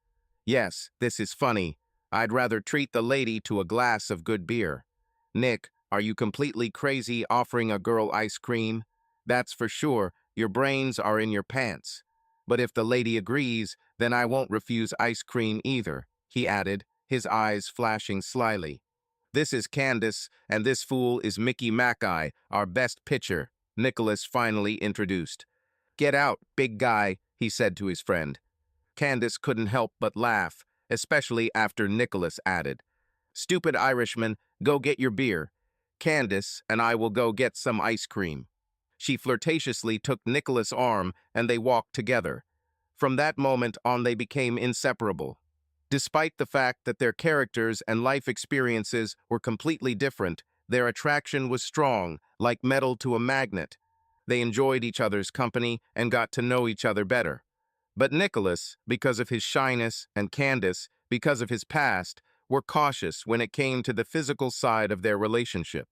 Yes, this is funny. I'd rather treat the lady to a glass of good beer." "Nick, are you completely crazy offering a girl ice cream? That's for sure. Your brains are in your pants. But if the lady agrees, then I won't refuse ice cream either," he added, his eyes flashing slyly. "This is Candace, and this fool is Mickey Mackay, our best pitcher," Nicholas finally introduced. "Get out, big guy," he said to his friend. Candace couldn't help but laugh, especially after Nicholas added, "Stupid Irishman, go get your beer. Candace and I will go get some ice cream." She flirtatiously took Nicholas' arm and they walked together. From that moment on, they became inseparable. Despite the fact that their characters and life experiences were completely different, their attraction was strong, like metal to a magnet. They enjoyed each other's company and got to know each other better. But Nicholas, because of his shyness, and Candace, because of his past, were cautious when it came to the physical side of their relationship.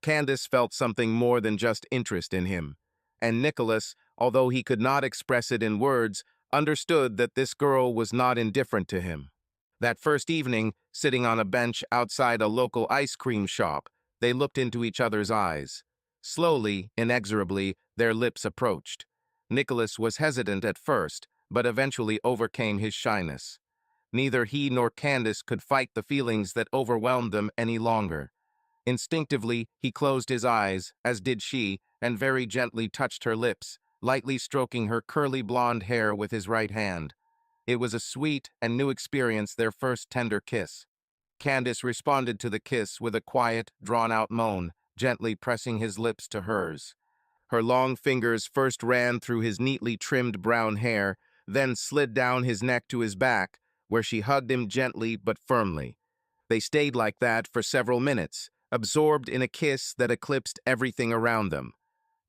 Candace felt something more than just interest in him, and Nicholas, although he could not express it in words, understood that this girl was not indifferent to him. That first evening, sitting on a bench outside a local ice cream shop, they looked into each other's eyes. Slowly, inexorably, their lips approached. Nicholas was hesitant at first, but eventually overcame his shyness. Neither he nor Candace could fight the feelings that overwhelmed them any longer. Instinctively, he closed his eyes, as did she, and very gently touched her lips, lightly stroking her curly blonde hair with his right hand. It was a sweet and new experience, their first tender kiss. Candace responded to the kiss with a quiet, drawn-out moan, gently pressing his lips to hers. Her long fingers first ran through his neatly trimmed brown hair, then slid down his neck to his back, where she hugged him gently but firmly. They stayed like that for several minutes, absorbed in a kiss that eclipsed everything around them.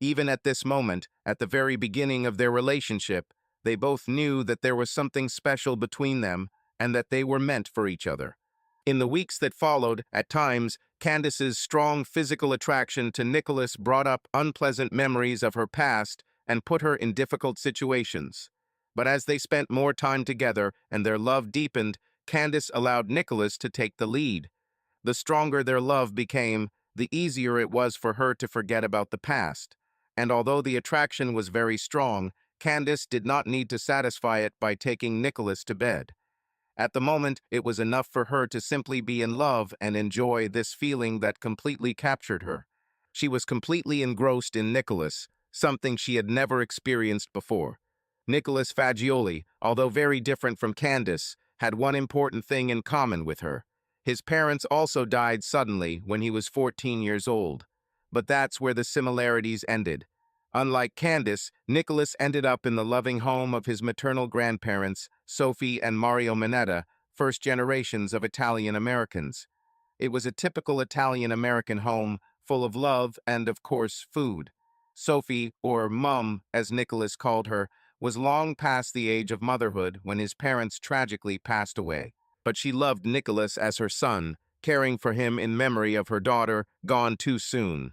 Even at this moment, at the very beginning of their relationship, they both knew that there was something special between them and that they were meant for each other. In the weeks that followed, at times, Candace's strong physical attraction to Nicholas brought up unpleasant memories of her past and put her in difficult situations. But as they spent more time together and their love deepened, Candace allowed Nicholas to take the lead. The stronger their love became, the easier it was for her to forget about the past. And although the attraction was very strong, Candace did not need to satisfy it by taking Nicholas to bed. At the moment, it was enough for her to simply be in love and enjoy this feeling that completely captured her. She was completely engrossed in Nicholas, something she had never experienced before. Nicholas Fagioli, although very different from Candace, had one important thing in common with her. His parents also died suddenly when he was 14 years old. But that's where the similarities ended. Unlike Candace, Nicholas ended up in the loving home of his maternal grandparents, Sophie and Mario Mineta, first generations of Italian Americans. It was a typical Italian-American home, full of love and, of course, food. Sophie, or Mum, as Nicholas called her, was long past the age of motherhood when his parents tragically passed away. But she loved Nicholas as her son, caring for him in memory of her daughter, gone too soon.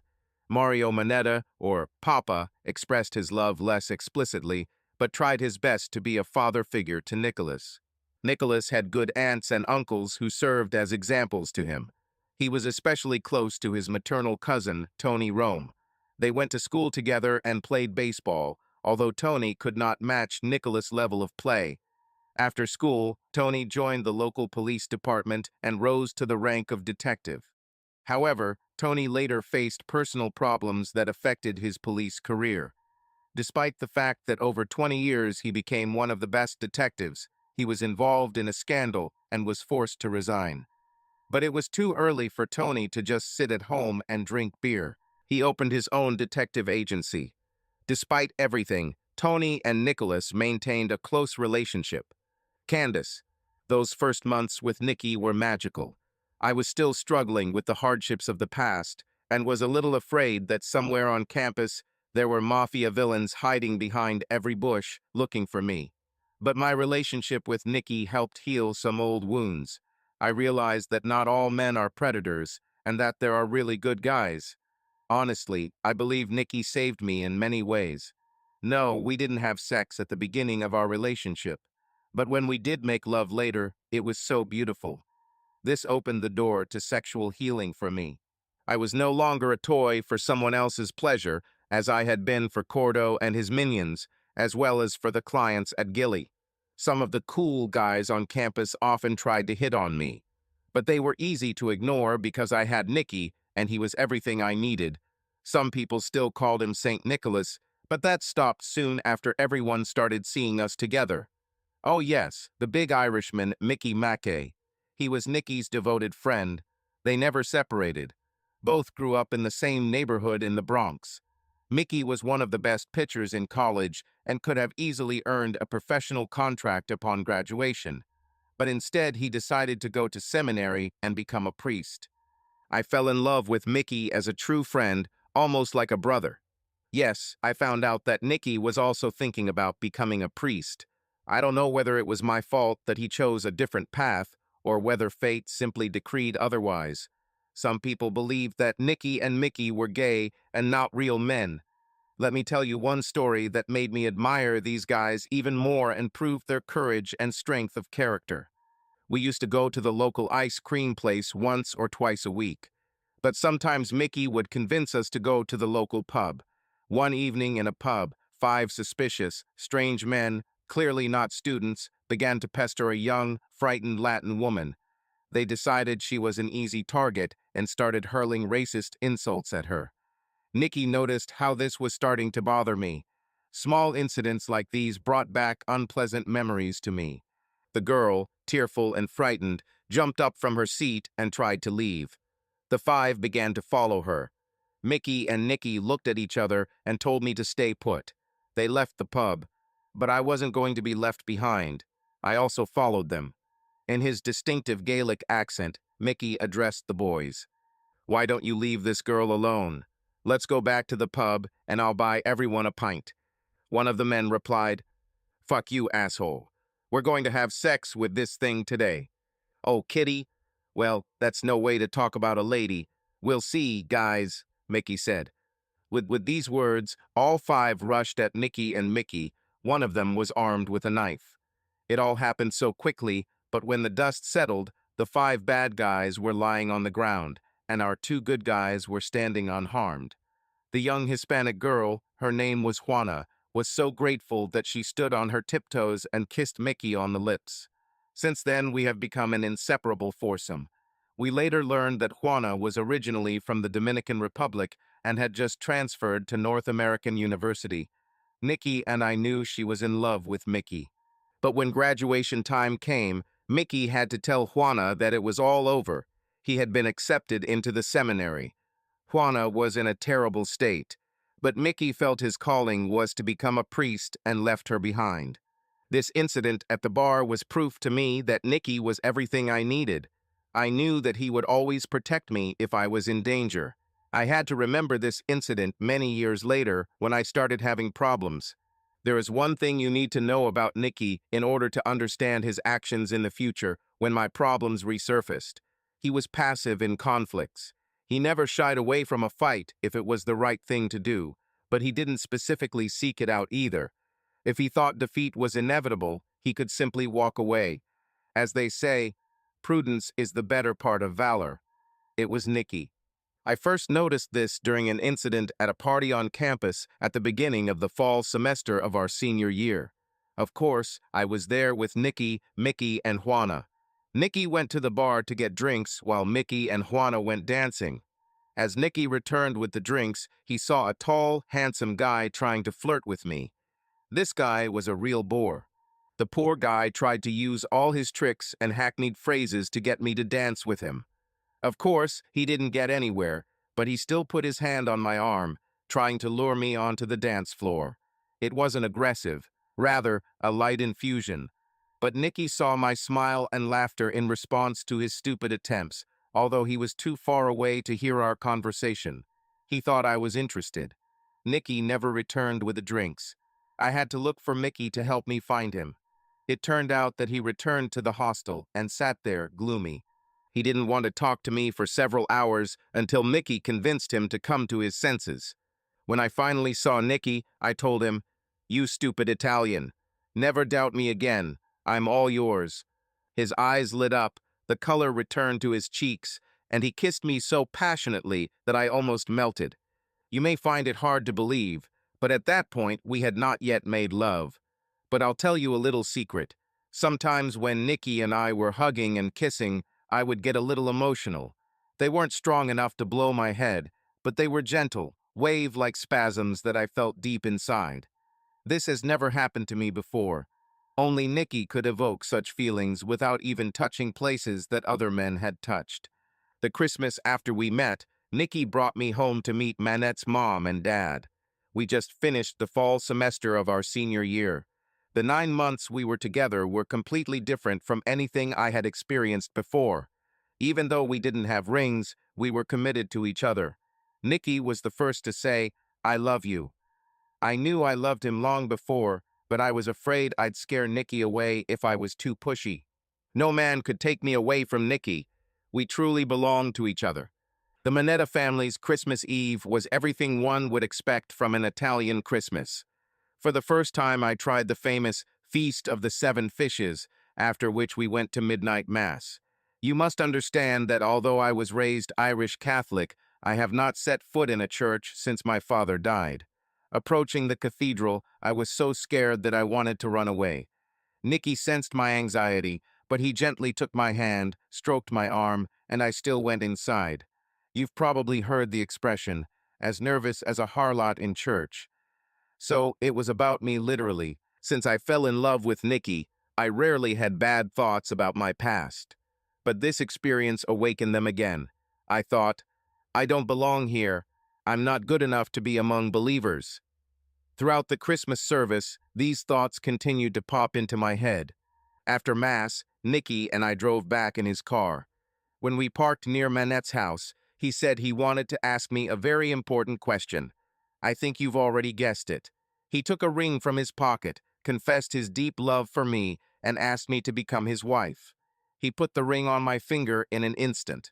Mario Mineta, or Papa, expressed his love less explicitly, but tried his best to be a father figure to Nicholas. Nicholas had good aunts and uncles who served as examples to him. He was especially close to his maternal cousin, Tony Rome. They went to school together and played baseball, although Tony could not match Nicholas' level of play. After school, Tony joined the local police department and rose to the rank of detective. However, Tony later faced personal problems that affected his police career. Despite the fact that over 20 years he became one of the best detectives, he was involved in a scandal and was forced to resign. But it was too early for Tony to just sit at home and drink beer. He opened his own detective agency. Despite everything, Tony and Nicholas maintained a close relationship. Candace, those first months with Nikki were magical. I was still struggling with the hardships of the past and was a little afraid that somewhere on campus There were mafia villains hiding behind every bush, looking for me. But my relationship with Nikki helped heal some old wounds. I realized that not all men are predators, and that there are really good guys. Honestly, I believe Nikki saved me in many ways. No, we didn't have sex at the beginning of our relationship. But when we did make love later, it was so beautiful. This opened the door to sexual healing for me. I was no longer a toy for someone else's pleasure, as I had been for Cordo and his minions, as well as for the clients at Gilly. Some of the cool guys on campus often tried to hit on me, but they were easy to ignore because I had Nicky and he was everything I needed. Some people still called him St. Nicholas, but that stopped soon after everyone started seeing us together. Oh yes, the big Irishman, Mickey Mackay. He was Nicky's devoted friend. They never separated. Both grew up in the same neighborhood in the Bronx. Mickey was one of the best pitchers in college and could have easily earned a professional contract upon graduation. But instead he decided to go to seminary and become a priest. I fell in love with Mickey as a true friend, almost like a brother. Yes, I found out that Nicky was also thinking about becoming a priest. I don't know whether it was my fault that he chose a different path, or whether fate simply decreed otherwise. Some people believed that Nicky and Mickey were gay and not real men. Let me tell you one story that made me admire these guys even more and prove their courage and strength of character. We used to go to the local ice cream place once or twice a week. But sometimes Mickey would convince us to go to the local pub. One evening in a pub, 5 suspicious, strange men, clearly not students, began to pester a young, frightened Latin woman. They decided she was an easy target and started hurling racist insults at her. Nicky noticed how this was starting to bother me. Small incidents like these brought back unpleasant memories to me. The girl, tearful and frightened, jumped up from her seat and tried to leave. The 5 began to follow her. Mickey and Nicky looked at each other and told me to stay put. They left the pub, but I wasn't going to be left behind. I also followed them. In his distinctive Gaelic accent, Mickey addressed the boys. "Why don't you leave this girl alone? Let's go back to the pub and I'll buy everyone a pint." One of the men replied, "Fuck you, asshole. We're going to have sex with this thing today." "Oh, kitty? Well, that's no way to talk about a lady. We'll see, guys," Mickey said. With these words, all 5 rushed at Nicky and Mickey. One of them was armed with a knife. It all happened so quickly, but when the dust settled, the 5 bad guys were lying on the ground, and our 2 good guys were standing unharmed. The young Hispanic girl, her name was Juana, was so grateful that she stood on her tiptoes and kissed Mickey on the lips. Since then, we have become an inseparable foursome. We later learned that Juana was originally from the Dominican Republic and had just transferred to North American University. Nicky and I knew she was in love with Mickey. But when graduation time came, Mickey had to tell Juana that it was all over. He had been accepted into the seminary. Juana was in a terrible state, but Mickey felt his calling was to become a priest and left her behind. This incident at the bar was proof to me that Nicky was everything I needed. I knew that he would always protect me if I was in danger. I had to remember this incident many years later when I started having problems. There is one thing you need to know about Nicky in order to understand his actions in the future when my problems resurfaced. He was passive in conflicts. He never shied away from a fight if it was the right thing to do, but he didn't specifically seek it out either. If he thought defeat was inevitable, he could simply walk away. As they say, prudence is the better part of valor. It was Nicky. I first noticed this during an incident at a party on campus at the beginning of the fall semester of our senior year. Of course, I was there with Nicky, Mickey, and Juana. Nicky went to the bar to get drinks while Mickey and Juana went dancing. As Nicky returned with the drinks, he saw a tall, handsome guy trying to flirt with me. This guy was a real bore. The poor guy tried to use all his tricks and hackneyed phrases to get me to dance with him. Of course, he didn't get anywhere, but he still put his hand on my arm, trying to lure me onto the dance floor. It wasn't aggressive, rather a light infusion. But Nicky saw my smile and laughter in response to his stupid attempts, although he was too far away to hear our conversation. He thought I was interested. Nikki never returned with the drinks. I had to look for Mickey to help me find him. It turned out that he returned to the hostel and sat there, gloomy. He didn't want to talk to me for several hours until Mickey convinced him to come to his senses. When I finally saw Nicky, I told him, "You stupid Italian. Never doubt me again. I'm all yours." His eyes lit up, the color returned to his cheeks, and he kissed me so passionately that I almost melted. You may find it hard to believe, but at that point we had not yet made love. But I'll tell you a little secret. Sometimes when Nicky and I were hugging and kissing, I would get a little emotional. They weren't strong enough to blow my head, but they were gentle, wave-like spasms that I felt deep inside. This has never happened to me before. Only Nicky could evoke such feelings without even touching places that other men had touched. The Christmas after we met, Nicky brought me home to meet Manette's mom and dad. We just finished the fall semester of our senior year. The 9 months we were together were completely different from anything I had experienced before. Even though we didn't have rings, we were committed to each other. Nicky was the first to say, "I love you." I knew I loved him long before, but I was afraid I'd scare Nicky away if I was too pushy. No man could take me away from Nicky. We truly belonged to each other. The Manetta family's Christmas Eve was everything one would expect from an Italian Christmas. For the first time, I tried the famous Feast of the Seven Fishes, after which we went to midnight mass. You must understand that although I was raised Irish Catholic, I have not set foot in a church since my father died. Approaching the cathedral, I was so scared that I wanted to run away. Nicky sensed my anxiety, but he gently took my hand, stroked my arm, and I still went inside. You've probably heard the expression, "as nervous as a harlot in church." So it was about me literally. Since I fell in love with Nicky, I rarely had bad thoughts about my past. But this experience awakened them again. I thought, I don't belong here. I'm not good enough to be among believers. Throughout the Christmas service, these thoughts continued to pop into my head. After Mass, Nicky and I drove back in his car. When we parked near Manette's house, he said he wanted to ask me a very important question. I think you've already guessed it. He took a ring from his pocket, confessed his deep love for me, and asked me to become his wife. He put the ring on my finger in an instant.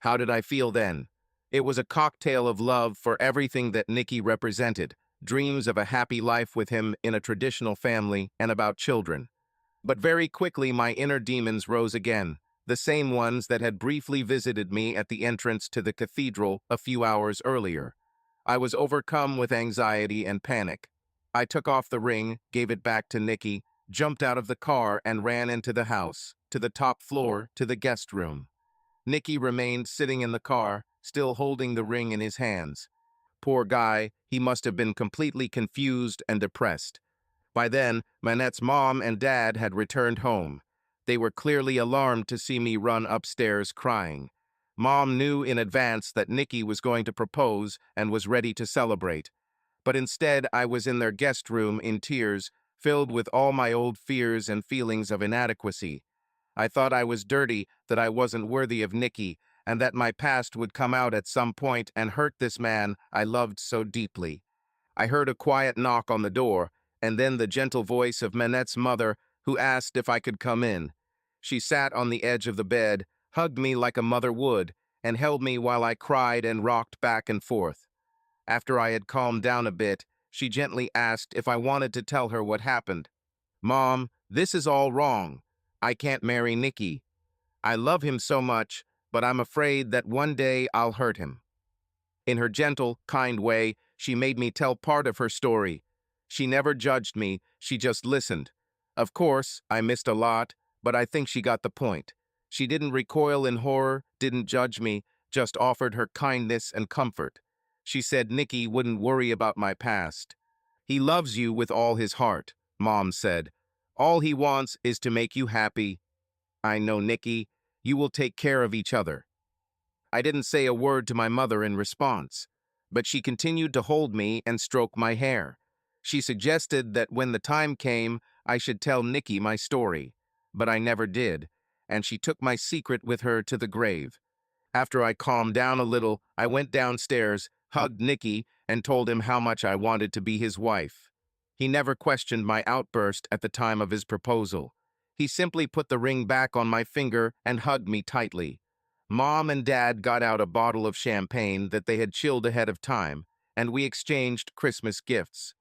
How did I feel then? It was a cocktail of love for everything that Nicky represented, dreams of a happy life with him in a traditional family and about children. But very quickly my inner demons rose again, the same ones that had briefly visited me at the entrance to the cathedral a few hours earlier. I was overcome with anxiety and panic. I took off the ring, gave it back to Nicky, jumped out of the car and ran into the house, to the top floor, to the guest room. Nicky remained sitting in the car, still holding the ring in his hands. Poor guy, he must have been completely confused and depressed. By then, Manette's mom and dad had returned home. They were clearly alarmed to see me run upstairs crying. Mom knew in advance that Nicky was going to propose and was ready to celebrate. But instead, I was in their guest room in tears, filled with all my old fears and feelings of inadequacy. I thought I was dirty, that I wasn't worthy of Nicky, and that my past would come out at some point and hurt this man I loved so deeply. I heard a quiet knock on the door, and then the gentle voice of Manette's mother, who asked if I could come in. She sat on the edge of the bed, hugged me like a mother would, and held me while I cried and rocked back and forth. After I had calmed down a bit, she gently asked if I wanted to tell her what happened. "Mom, this is all wrong. I can't marry Nicky. I love him so much, but I'm afraid that one day I'll hurt him." In her gentle, kind way, she made me tell part of her story. She never judged me, she just listened. Of course, I missed a lot, but I think she got the point. She didn't recoil in horror, didn't judge me, just offered her kindness and comfort. She said Nicky wouldn't worry about my past. "He loves you with all his heart," Mom said. "All he wants is to make you happy. I know, Nicky, you will take care of each other." I didn't say a word to my mother in response, but she continued to hold me and stroke my hair. She suggested that when the time came, I should tell Nicky my story, but I never did, and she took my secret with her to the grave. After I calmed down a little, I went downstairs, hugged Nikki, and told him how much I wanted to be his wife. He never questioned my outburst at the time of his proposal. He simply put the ring back on my finger and hugged me tightly. Mom and Dad got out a bottle of champagne that they had chilled ahead of time, and we exchanged Christmas gifts.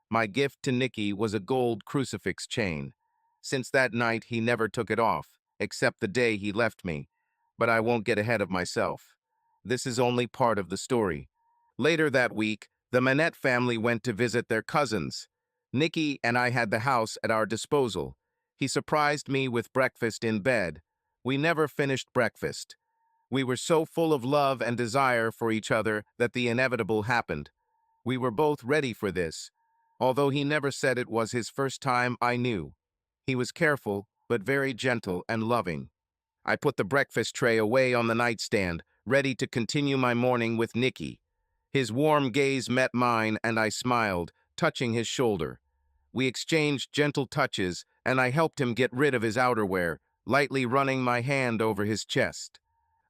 My gift to Nicky was a gold crucifix chain. Since that night, he never took it off, except the day he left me. But I won't get ahead of myself. This is only part of the story. Later that week, the Manette family went to visit their cousins. Nicky and I had the house at our disposal. He surprised me with breakfast in bed. We never finished breakfast. We were so full of love and desire for each other that the inevitable happened. We were both ready for this. Although he never said it was his first time, I knew. He was careful, but very gentle and loving. I put the breakfast tray away on the nightstand, ready to continue my morning with Nicky. His warm gaze met mine, and I smiled, touching his shoulder. We exchanged gentle touches, and I helped him get rid of his outerwear, lightly running my hand over his chest.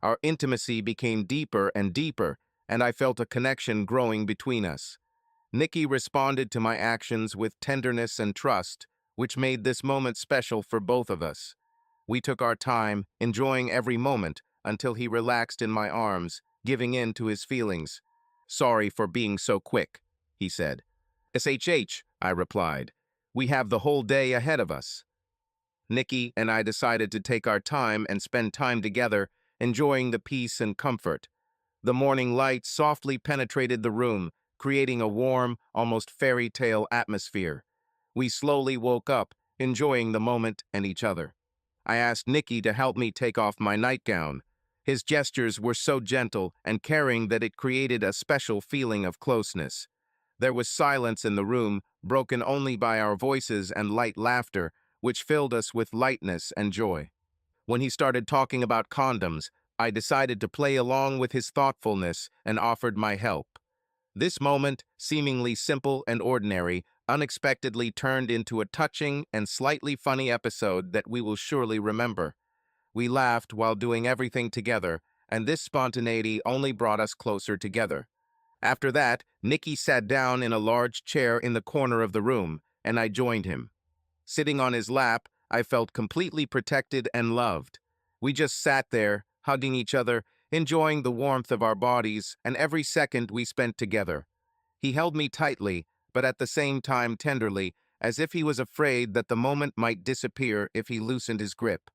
Our intimacy became deeper and deeper, and I felt a connection growing between us. Nicky responded to my actions with tenderness and trust, which made this moment special for both of us. We took our time, enjoying every moment, until he relaxed in my arms, giving in to his feelings. "Sorry for being so quick," he said. "SHH," I replied. "We have the whole day ahead of us." Nicky and I decided to take our time and spend time together, enjoying the peace and comfort. The morning light softly penetrated the room, creating a warm, almost fairy tale atmosphere. We slowly woke up, enjoying the moment and each other. I asked Nicky to help me take off my nightgown. His gestures were so gentle and caring that it created a special feeling of closeness. There was silence in the room, broken only by our voices and light laughter, which filled us with lightness and joy. When he started talking about condoms, I decided to play along with his thoughtfulness and offered my help. This moment, seemingly simple and ordinary, unexpectedly turned into a touching and slightly funny episode that we will surely remember. We laughed while doing everything together, and this spontaneity only brought us closer together. After that, Nicky sat down in a large chair in the corner of the room, and I joined him. Sitting on his lap, I felt completely protected and loved. We just sat there, hugging each other, enjoying the warmth of our bodies and every second we spent together. He held me tightly, but at the same time tenderly, as if he was afraid that the moment might disappear if he loosened his grip.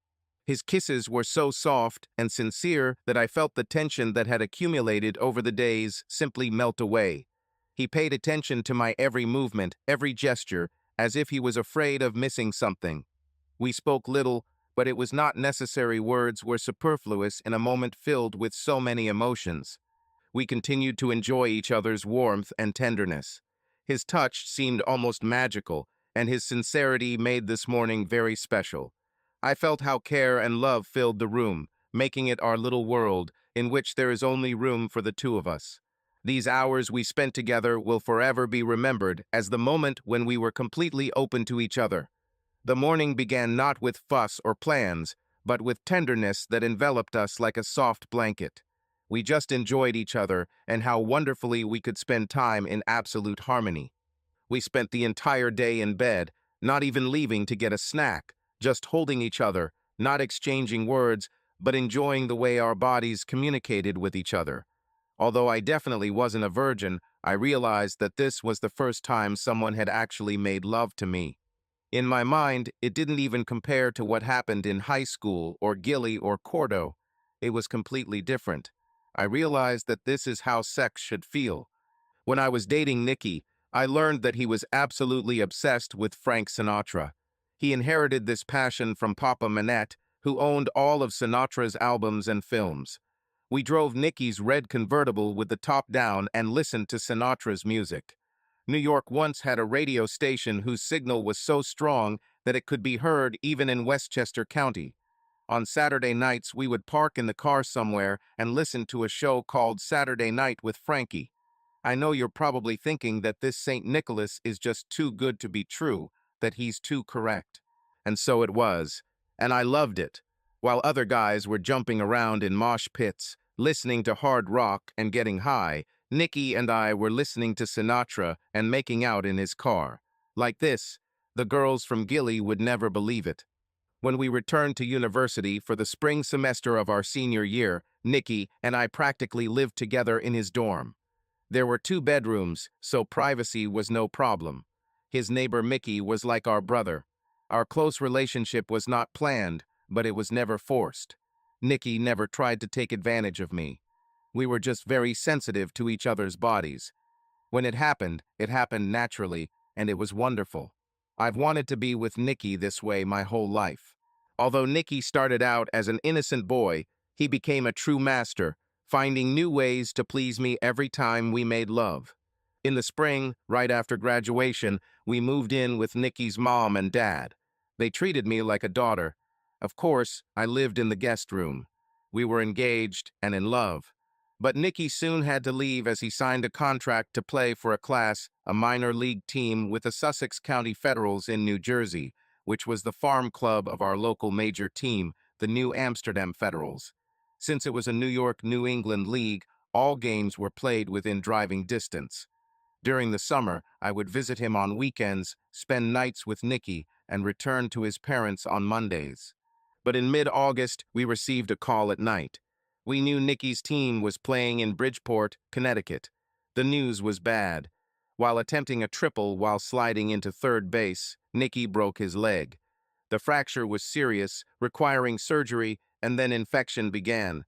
His kisses were so soft and sincere that I felt the tension that had accumulated over the days simply melt away. He paid attention to my every movement, every gesture, as if he was afraid of missing something. We spoke little, but it was not necessary. Words were superfluous in a moment filled with so many emotions. We continued to enjoy each other's warmth and tenderness. His touch seemed almost magical, and his sincerity made this morning very special. I felt how care and love filled the room, making it our little world, in which there is only room for the two of us. These hours we spent together will forever be remembered as the moment when we were completely open to each other. The morning began not with fuss or plans, but with tenderness that enveloped us like a soft blanket. We just enjoyed each other and how wonderfully we could spend time in absolute harmony. We spent the entire day in bed, not even leaving to get a snack, just holding each other, not exchanging words, but enjoying the way our bodies communicated with each other. Although I definitely wasn't a virgin, I realized that this was the first time someone had actually made love to me. In my mind, it didn't even compare to what happened in high school or Gilly or Cordo. It was completely different. I realized that this is how sex should feel. When I was dating Nicky, I learned that he was absolutely obsessed with Frank Sinatra. He inherited this passion from Papa Manette, who owned all of Sinatra's albums and films. We drove Nicky's red convertible with the top down and listened to Sinatra's music. New York once had a radio station whose signal was so strong that it could be heard even in Westchester County. On Saturday nights, we would park in the car somewhere and listen to a show called Saturday Night with Frankie. I know you're probably thinking that this St. Nicholas is just too good to be true, that he's too correct. And so it was, and I loved it. While other guys were jumping around in mosh pits, listening to hard rock and getting high, Nikki and I were listening to Sinatra and making out in his car. Like this, the girls from Gilly would never believe it. When we returned to university for the spring semester of our senior year, Nikki and I practically lived together in his dorm. There were 2 bedrooms, so privacy was no problem. His neighbor Mickey was like our brother. Our close relationship was not planned, but it was never forced. Nikki never tried to take advantage of me. We were just very sensitive to each other's bodies. When it happened naturally, and it was wonderful. I've wanted to be with Nikki this way my whole life. Although Nikki started out as an innocent boy, he became a true master, finding new ways to please me every time we made love. In the spring, right after graduation, we moved in with Nikki's mom and dad. They treated me like a daughter. Of course, I lived in the guest room. We were engaged and in love. But Nikki soon had to leave as he signed a contract to play for a minor league team with the Sussex County Federals in New Jersey, which was the farm club of our local major team, the New Amsterdam Federals. Since it was a New York-New England league, all games were played within driving distance. During the summer, I would visit him on weekends, spend nights with Nikki, and return to his parents on Mondays. But in mid-August, we received a call at night. We knew Nikki's team was playing in Bridgeport, Connecticut. The news was bad. While attempting a triple while sliding into third base, Nikki broke his leg. The fracture was serious, requiring surgery, and then infection began.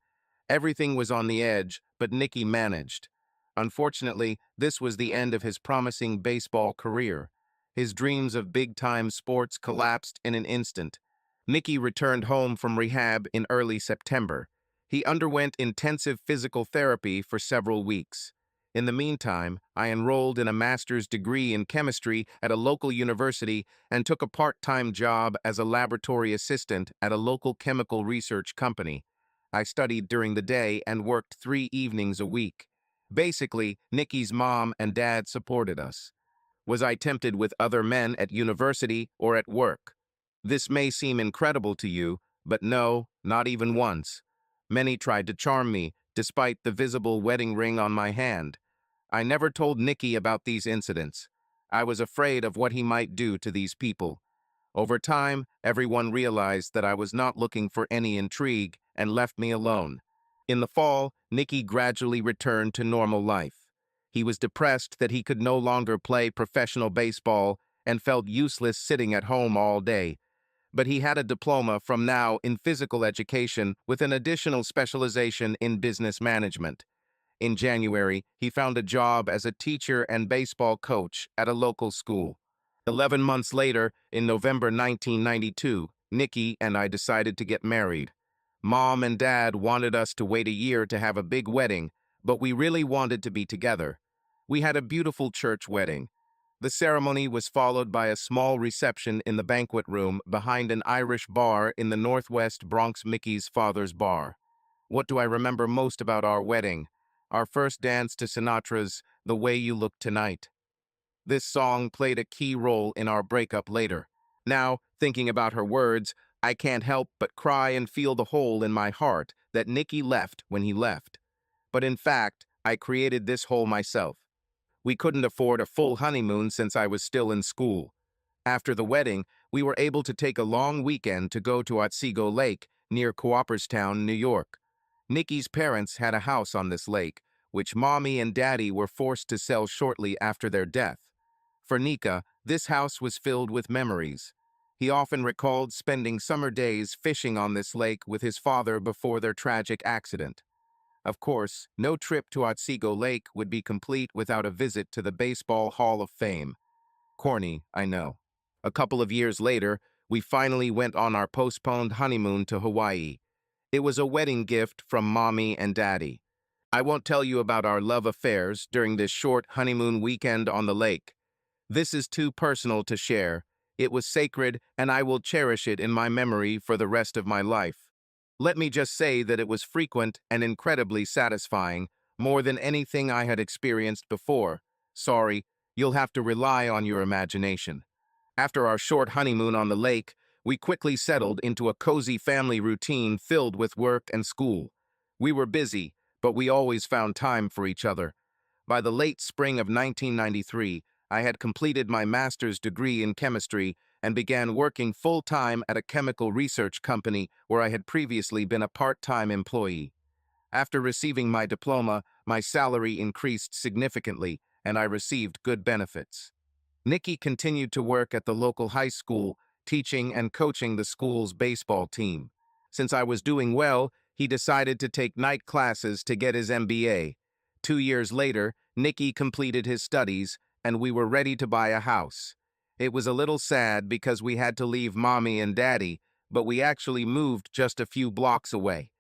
Everything was on the edge, but Nikki managed. Unfortunately, this was the end of his promising baseball career. His dreams of big-time sports collapsed in an instant. Nikki returned home from rehab in early September. He underwent intensive physical therapy for several weeks. In the meantime, I enrolled in a master's degree in chemistry at a local university and took a part-time job as a laboratory assistant at a local chemical research company. I studied during the day and worked 3 evenings a week. Basically, Nikki's mom and dad supported us. Was I tempted with other men at university or at work? This may seem incredible to you, but no, not even once. Many tried to charm me, despite the visible wedding ring on my hand. I never told Nikki about these incidents. I was afraid of what he might do to these people. Over time, everyone realized that I was not looking for any intrigue and left me alone. In the fall, Nikki gradually returned to normal life. He was depressed that he could no longer play professional baseball and felt useless sitting at home all day. But he had a diploma from now in physical education with an additional specialization in business management. In January, he found a job as a teacher and baseball coach at a local school. 11 months later, in November 1992, Nikki and I decided to get married. Mom and Dad wanted us to wait a year to have a big wedding, but we really wanted to be together. We had a beautiful church wedding. The ceremony was followed by a small reception in the banquet room behind an Irish bar in the Northwest Bronx. Mickey's father's bar. What do I remember most about our wedding? Our first dance to Sinatra's "The Way You Look Tonight." This song played a key role in our breakup later. Now, thinking about her words, I can't help but cry and feel the hole in my heart that Nikki left when he left. But in fact, I created this hole myself. We couldn't afford a full honeymoon since I was still in school. After the wedding, we were able to take a long weekend to go to Otsego Lake near Cooperstown, New York. Nikki's parents had a house on this lake, which Mommy and Daddy were forced to sell shortly after their death. For Nika, this house was filled with memories. He often recalled spending summer days fishing on this lake with his father before their tragic accident. Of course, no trip to Otsego Lake would be complete without a visit to the Baseball Hall of Fame. Corny, I know. A couple of years later, we finally went on our postponed honeymoon to Hawaii. It was a wedding gift from Mommy and Daddy. I won't tell you about our love affairs during this short honeymoon weekend on the lake. This is too personal to share. It was sacred, and I will cherish it in my memory for the rest of my life. Let me just say that it was frequent and incredibly satisfying, more than anything I had experienced before. Sorry, you'll have to rely on your imagination. After our short honeymoon on the lake, we quickly settled into a cozy family routine filled with work and school. We were busy, but we always found time for each other. By the late spring of 1993, I had completed my master's degree in chemistry and began working full-time at a chemical research company where I had previously been a part-time employee. After receiving my diploma, my salary increased significantly, and I received good benefits. Nikki continued to work at the local high school, teaching and coaching the school's baseball team. Since I was doing well, he decided to take night classes to get his MBA. 2 years later, Nikki completed his studies, and we were ready to buy a house. It was a little sad because we had to leave Mommy and Daddy, but we actually moved just a few blocks away.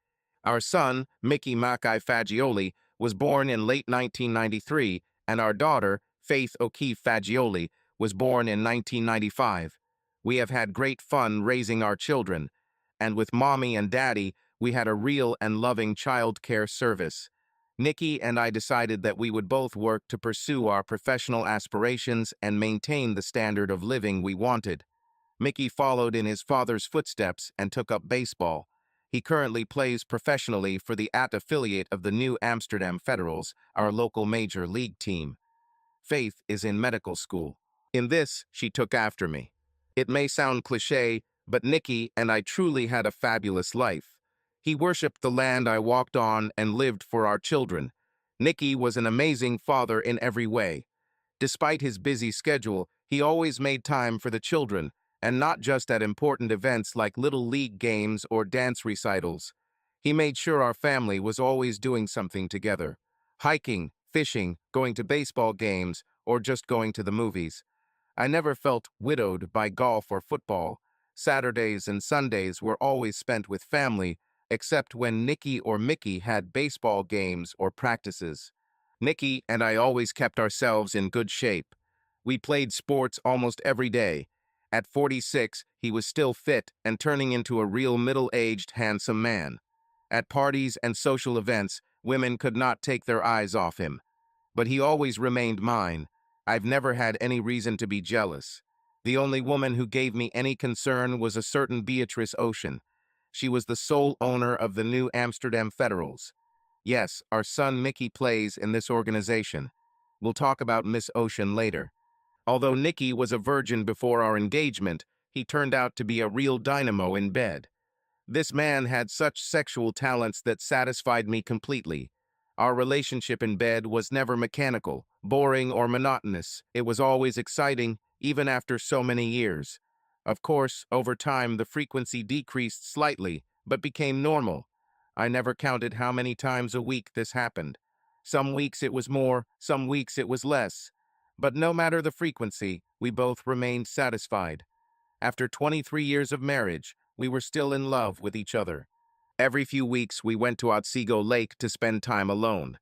Our son, Mickey Mackay Fagioli, was born in late 1993, and our daughter, Faith O'Keefe Fagioli, was born in 1995. We have had great fun raising our children, and with Mommy and Daddy, we had a real and loving child care service. Nikki and I decided that we would both work to pursue our professional aspirations and maintain the standard of living we wanted. Mickey followed in his father's footsteps and took up baseball. He currently plays professionally for the affiliate of the New Amsterdam Federals, our local major league team. Faith is in medical school. In this, she took after me. It may sound cliché, but Nikki and I truly had a fabulous life. He worshipped the land I walked on and lived for our children. Nikki was an amazing father in every way. Despite his busy schedule, he always made time for the children, and not just at important events like little league games or dance recitals. He made sure our family was always doing something together. Hiking, fishing, going to baseball games, or just going to the movies. I never felt widowed by golf or football. Saturdays and Sundays were always spent with family, except when Nikki or Mickey had baseball games or practices. Nikki and I always kept ourselves in good shape. We played sports almost every day. At 46, he was still fit and turning into a real middle-aged, handsome man. At parties and social events, women could not take their eyes off him. But he always remained mine. I've never had any reason to be jealous. The only woman who gave me any concern was a certain Beatrice Ocean. She was the sole owner of the New Amsterdam Federals. Yes, our son Mickey plays in this organization. We'll talk about Miss Ocean later. Although Nikki was a virgin before our engagement, he turned out to be a real dynamo in bed. This man had such sexual talents that satisfied me completely. Our relationship in bed was never mechanical, boring, or monotonous. It was always exciting, even after so many years. Of course, over time, the frequency decreased slightly, but became normal. I never counted how many times a week this happened. Some weeks it was more, some weeks it was less. But no matter the frequency, we both remained satisfied. After 23 years of marriage, we were still in love with each other. Every few weeks, we went to Otsego Lake to spend time alone.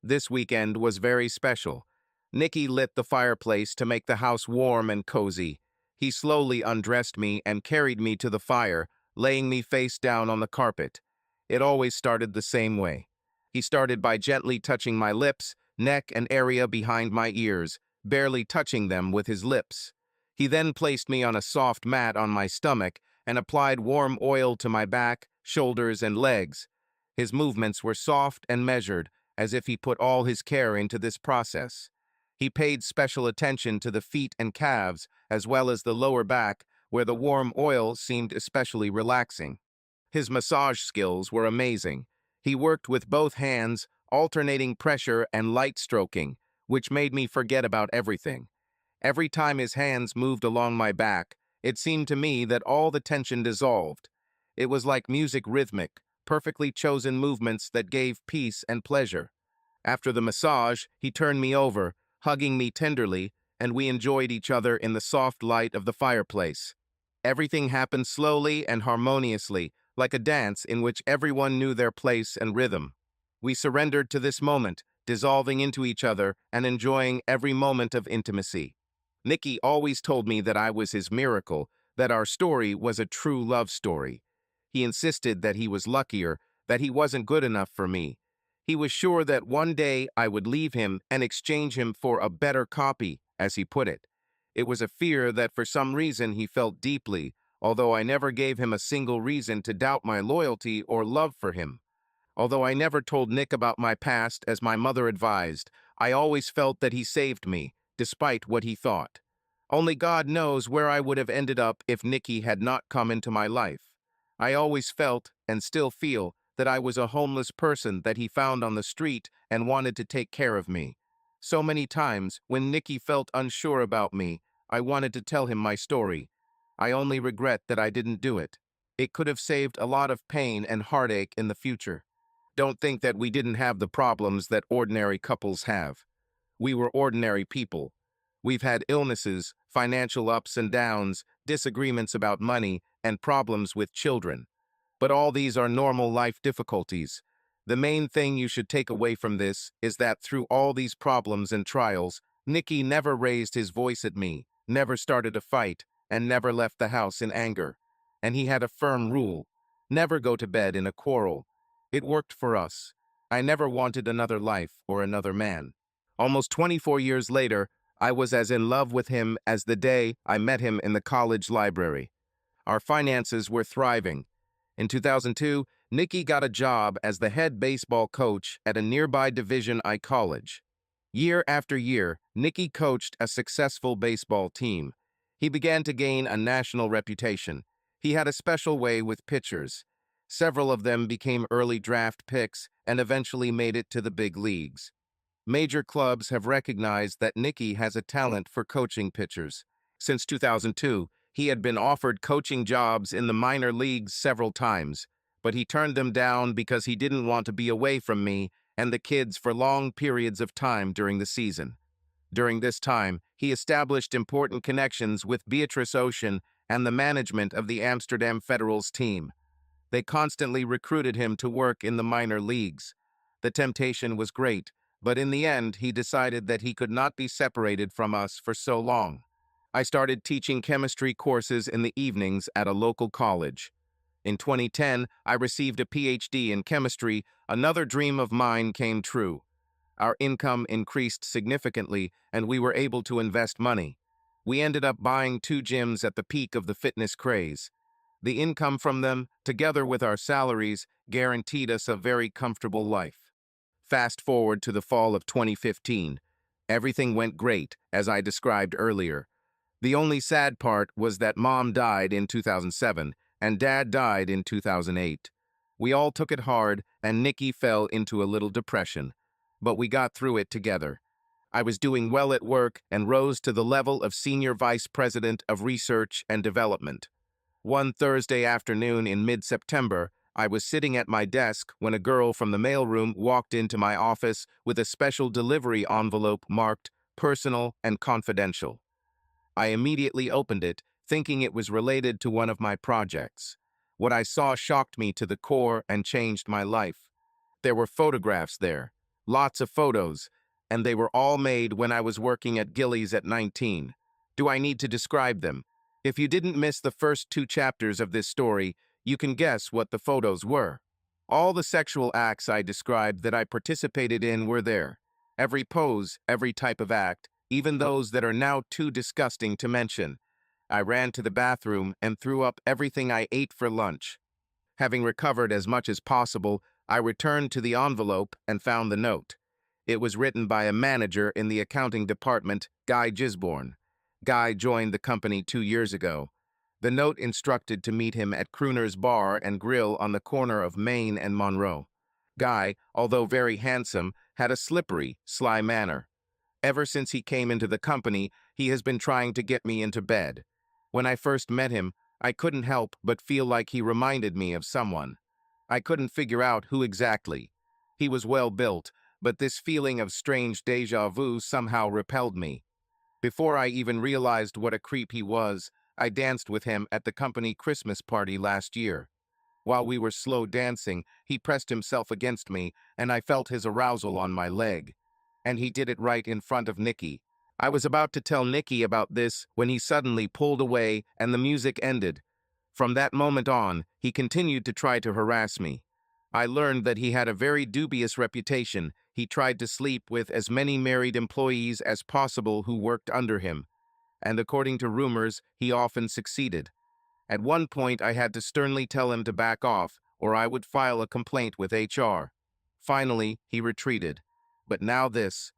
This weekend was very special. Nikki lit the fireplace to make the house warm and cozy. He slowly undressed me and carried me to the fire, laying me face down on the carpet. It always started the same way. He started by gently touching my lips, neck, and area behind my ears, barely touching them with his lips. He then placed me on a soft mat on my stomach and applied warm oil to my back, shoulders, and legs. His movements were soft and measured, as if he put all his care into this process. He paid special attention to the feet and calves, as well as the lower back, where the warm oil seemed especially relaxing. His massage skills were amazing. He worked with both hands, alternating pressure and light stroking, which made me forget about everything. Every time his hands moved along my back, it seemed to me that all the tension dissolved. It was like music rhythmic, perfectly chosen movements that gave peace and pleasure. After the massage, he turned me over, hugging me tenderly, and we enjoyed each other in the soft light of the fireplace. Everything happened slowly and harmoniously, like a dance in which everyone knew their place and rhythm. We surrendered to this moment, dissolving into each other and enjoying every moment of intimacy. Nikki always told me that I was his miracle, that our story was a true love story. He insisted that he was luckier, that he wasn't good enough for me. He was sure that one day I would leave him and exchange him for a better copy, as he put it. It was a fear that for some reason he felt deeply, although I never gave him a single reason to doubt my loyalty or love for him. Although I never told Nick about my past as my mother advised, I always felt that he saved me, despite what he thought. Only God knows where I would have ended up if Nikki had not come into my life. I always felt, and still feel, that I was a homeless person that he found on the street and wanted to take care of me. So many times, when Nikki felt unsure about me, I wanted to tell him my story. I only regret that I didn't do it. It could have saved a lot of pain and heartache in the future. Don't think that we didn't have the problems that ordinary couples have. We were ordinary people. We've had illnesses, financial ups and downs, disagreements about money, and problems with children. But all these are normal life difficulties. The main thing you should take away from this is that through all these problems and trials, Nicky never raised his voice at me, never started a fight, and never left the house in anger. And he had a firm rule: never go to bed in a quarrel. It worked for us. I never wanted another life or another man. Almost 24 years later, I was as in love with him as the day I met him in the college library. Our finances were thriving. In 2002, Nicky got a job as the head baseball coach at a nearby Division I college. Year after year, Nicky coached a successful baseball team. He began to gain a national reputation. He had a special way with pitchers. Several of them became early draft picks and eventually made it to the big leagues. Major clubs have recognized that Nicky has a talent for coaching pitchers. Since 2002, he had been offered coaching jobs in the minor leagues several times, but he turned them down because he didn't want to be away from me and the kids for long periods of time during the season. During this time, he established important connections with Beatrice Ocean and the management of the Amsterdam Federals team. They constantly recruited him to work in the minor leagues. The temptation was great, but in the end, he decided that he could not be separated from us for so long. I started teaching chemistry courses in the evenings at a local college. In 2010, I received a PhD in chemistry. Another dream of mine came true. Our income increased significantly, and we were able to invest money. We ended up buying 2 gyms at the peak of the fitness craze. The income from them, together with our salaries, guaranteed us a very comfortable life. Fast forward to the fall of 2015. Everything went great, as I described earlier. The only sad part was that Mom died in 2007 and Dad died in 2008. We all took it hard, and Nicky fell into a little depression. But we got through it together. I was doing well at work and rose to the level of Senior Vice President of Research and Development. One Thursday afternoon in mid-September, I was sitting at my desk when a girl from the mailroom walked into my office with a special delivery envelope marked "Personal and Confidential." I immediately opened it, thinking it was related to one of my projects. What I saw shocked me to the core and changed my life. There were photographs there, lots of photos, and they were all made when I was working at Gillies at 19. Do I need to describe them? If you didn't miss the first 2 chapters of this story, you can guess what the photos were. All the sexual acts I described that I participated in were there. Every pose, every type of act, even those that are now too disgusting to mention. I ran to the bathroom and threw up everything I ate for lunch. Having recovered as much as possible, I returned to the envelope and found the note. It was written by a manager in the accounting department, Guy Gisborne. Guy joined the company 2 years ago. The note instructed to meet him at Crooner's Bar and Grill on the corner of Main and Monroe. Guy, although very handsome, had a slippery, sly manner. Ever since he came into the company, he has been trying to get me into bed. When I first met him, I couldn't help but feel like he reminded me of someone. I couldn't figure out who exactly. He was well built, but this feeling of strange déjà vu somehow repelled me. Before I even realized what a creep he was, I danced with him at the company Christmas party last year. While we were slow dancing, he pressed himself against me, and I felt his arousal on my leg. And he did it right in front of Nicky. I was about to tell Nicky about this when he suddenly pulled away and the music ended. From that moment on, he continued to try to harass me. I learned that he had a very dubious reputation. He tried to sleep with as many married employees as possible who worked under him. And according to rumors, he often succeeded. At one point, I had to sternly tell him to back off, or I would file a complaint with HR. Finally, he retreated. But now this.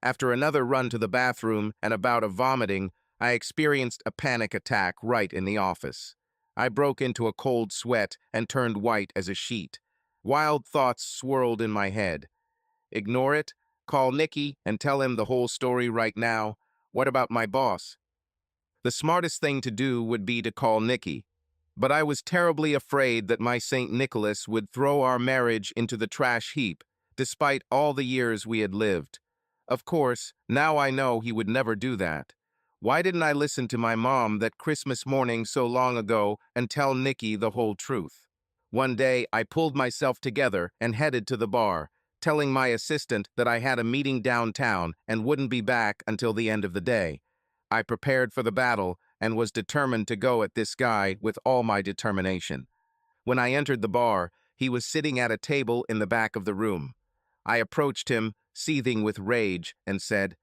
After another run to the bathroom and a bout of vomiting, I experienced a panic attack right in the office. I broke into a cold sweat and turned white as a sheet. Wild thoughts swirled in my head. Ignore it? Call Nicky and tell him the whole story right now? What about my boss? The smartest thing to do would be to call Nicky. But I was terribly afraid that my St. Nicholas would throw our marriage into the trash heap, despite all the years we had lived. Of course, now I know he would never do that. Why didn't I listen to my mom that Christmas morning so long ago and tell Nicky the whole truth? One day, I pulled myself together and headed to the bar, telling my assistant that I had a meeting downtown and wouldn't be back until the end of the day. I prepared for the battle and was determined to go at this guy with all my determination. When I entered the bar, he was sitting at a table in the back of the room. I approached him, seething with rage, and said,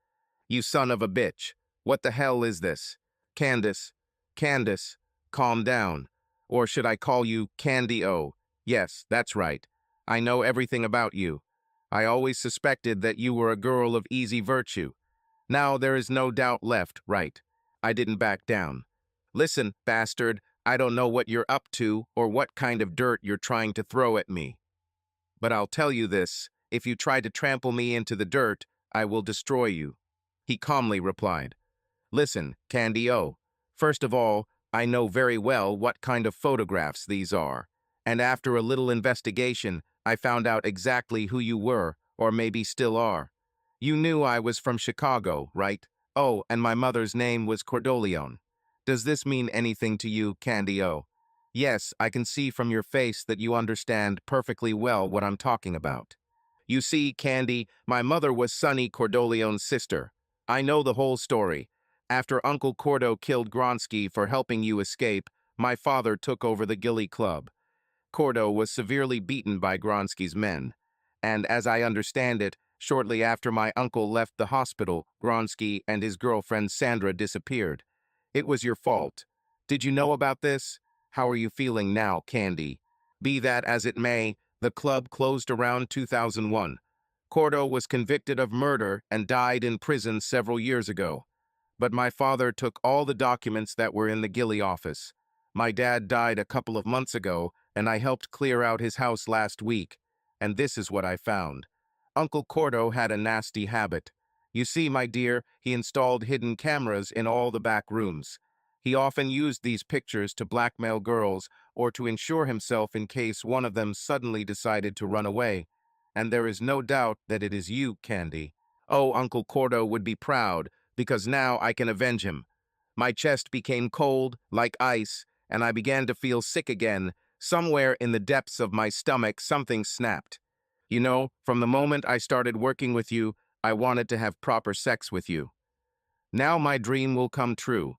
"You son of a bitch, what the hell is this? Candace, calm down. Or should I call you Candy O? Yes, that's right. I know everything about you. I always suspected that you were a girl of easy virtue. Now there is no doubt left, right? I didn't back down. Listen, bastard, I don't know what you're up to or what kind of dirt you're trying to throw at me. But I'll tell you this, if you try to trample me into the dirt, I will destroy you." He calmly replied, "Listen, Candy O, first of all, I know very well what kind of photographs these are, and after a little investigation, I found out exactly who you were, or maybe still are. You knew I was from Chicago, right? Oh, and my mother's name was Cordoleone. Does this mean anything to you, Candy O? Yes, I can see from your face that you understand perfectly well what I'm talking about. You see, Candy, my mother was Sonny Cordoleone's sister. I know the whole story. After Uncle Cordo killed Gronsky for helping you escape, my father took over the Gilly Club. Cordo was severely beaten by Gronsky's men. And as I understand it, shortly after my uncle left the hospital, Gronsky and his girlfriend Sandra disappeared. It was your fault. Did you know about this? How are you feeling now, Candy? Be that as it may, the club closed around 2001. Cordo was convicted of murder and died in prison several years ago. But my father took all the documents that were in the Gilly office. My dad died a couple of months ago, and I helped clear out his house last week. And this is what I found. Uncle Cordo had a nasty habit. You see, my dear, he installed hidden cameras in all the back rooms. He often used these pictures to blackmail girls or to ensure himself in case one of them suddenly decided to run away. And there is no doubt that it is you, Candy. Oh, Uncle Cordo would be proud, because now I can avenge him. My chest became cold, like ice, and I began to feel sick again. Somewhere in the depths of my stomach, something snapped. You know, from the moment I started working with you, I wanted to have proper sex with you. Now my dream will come true.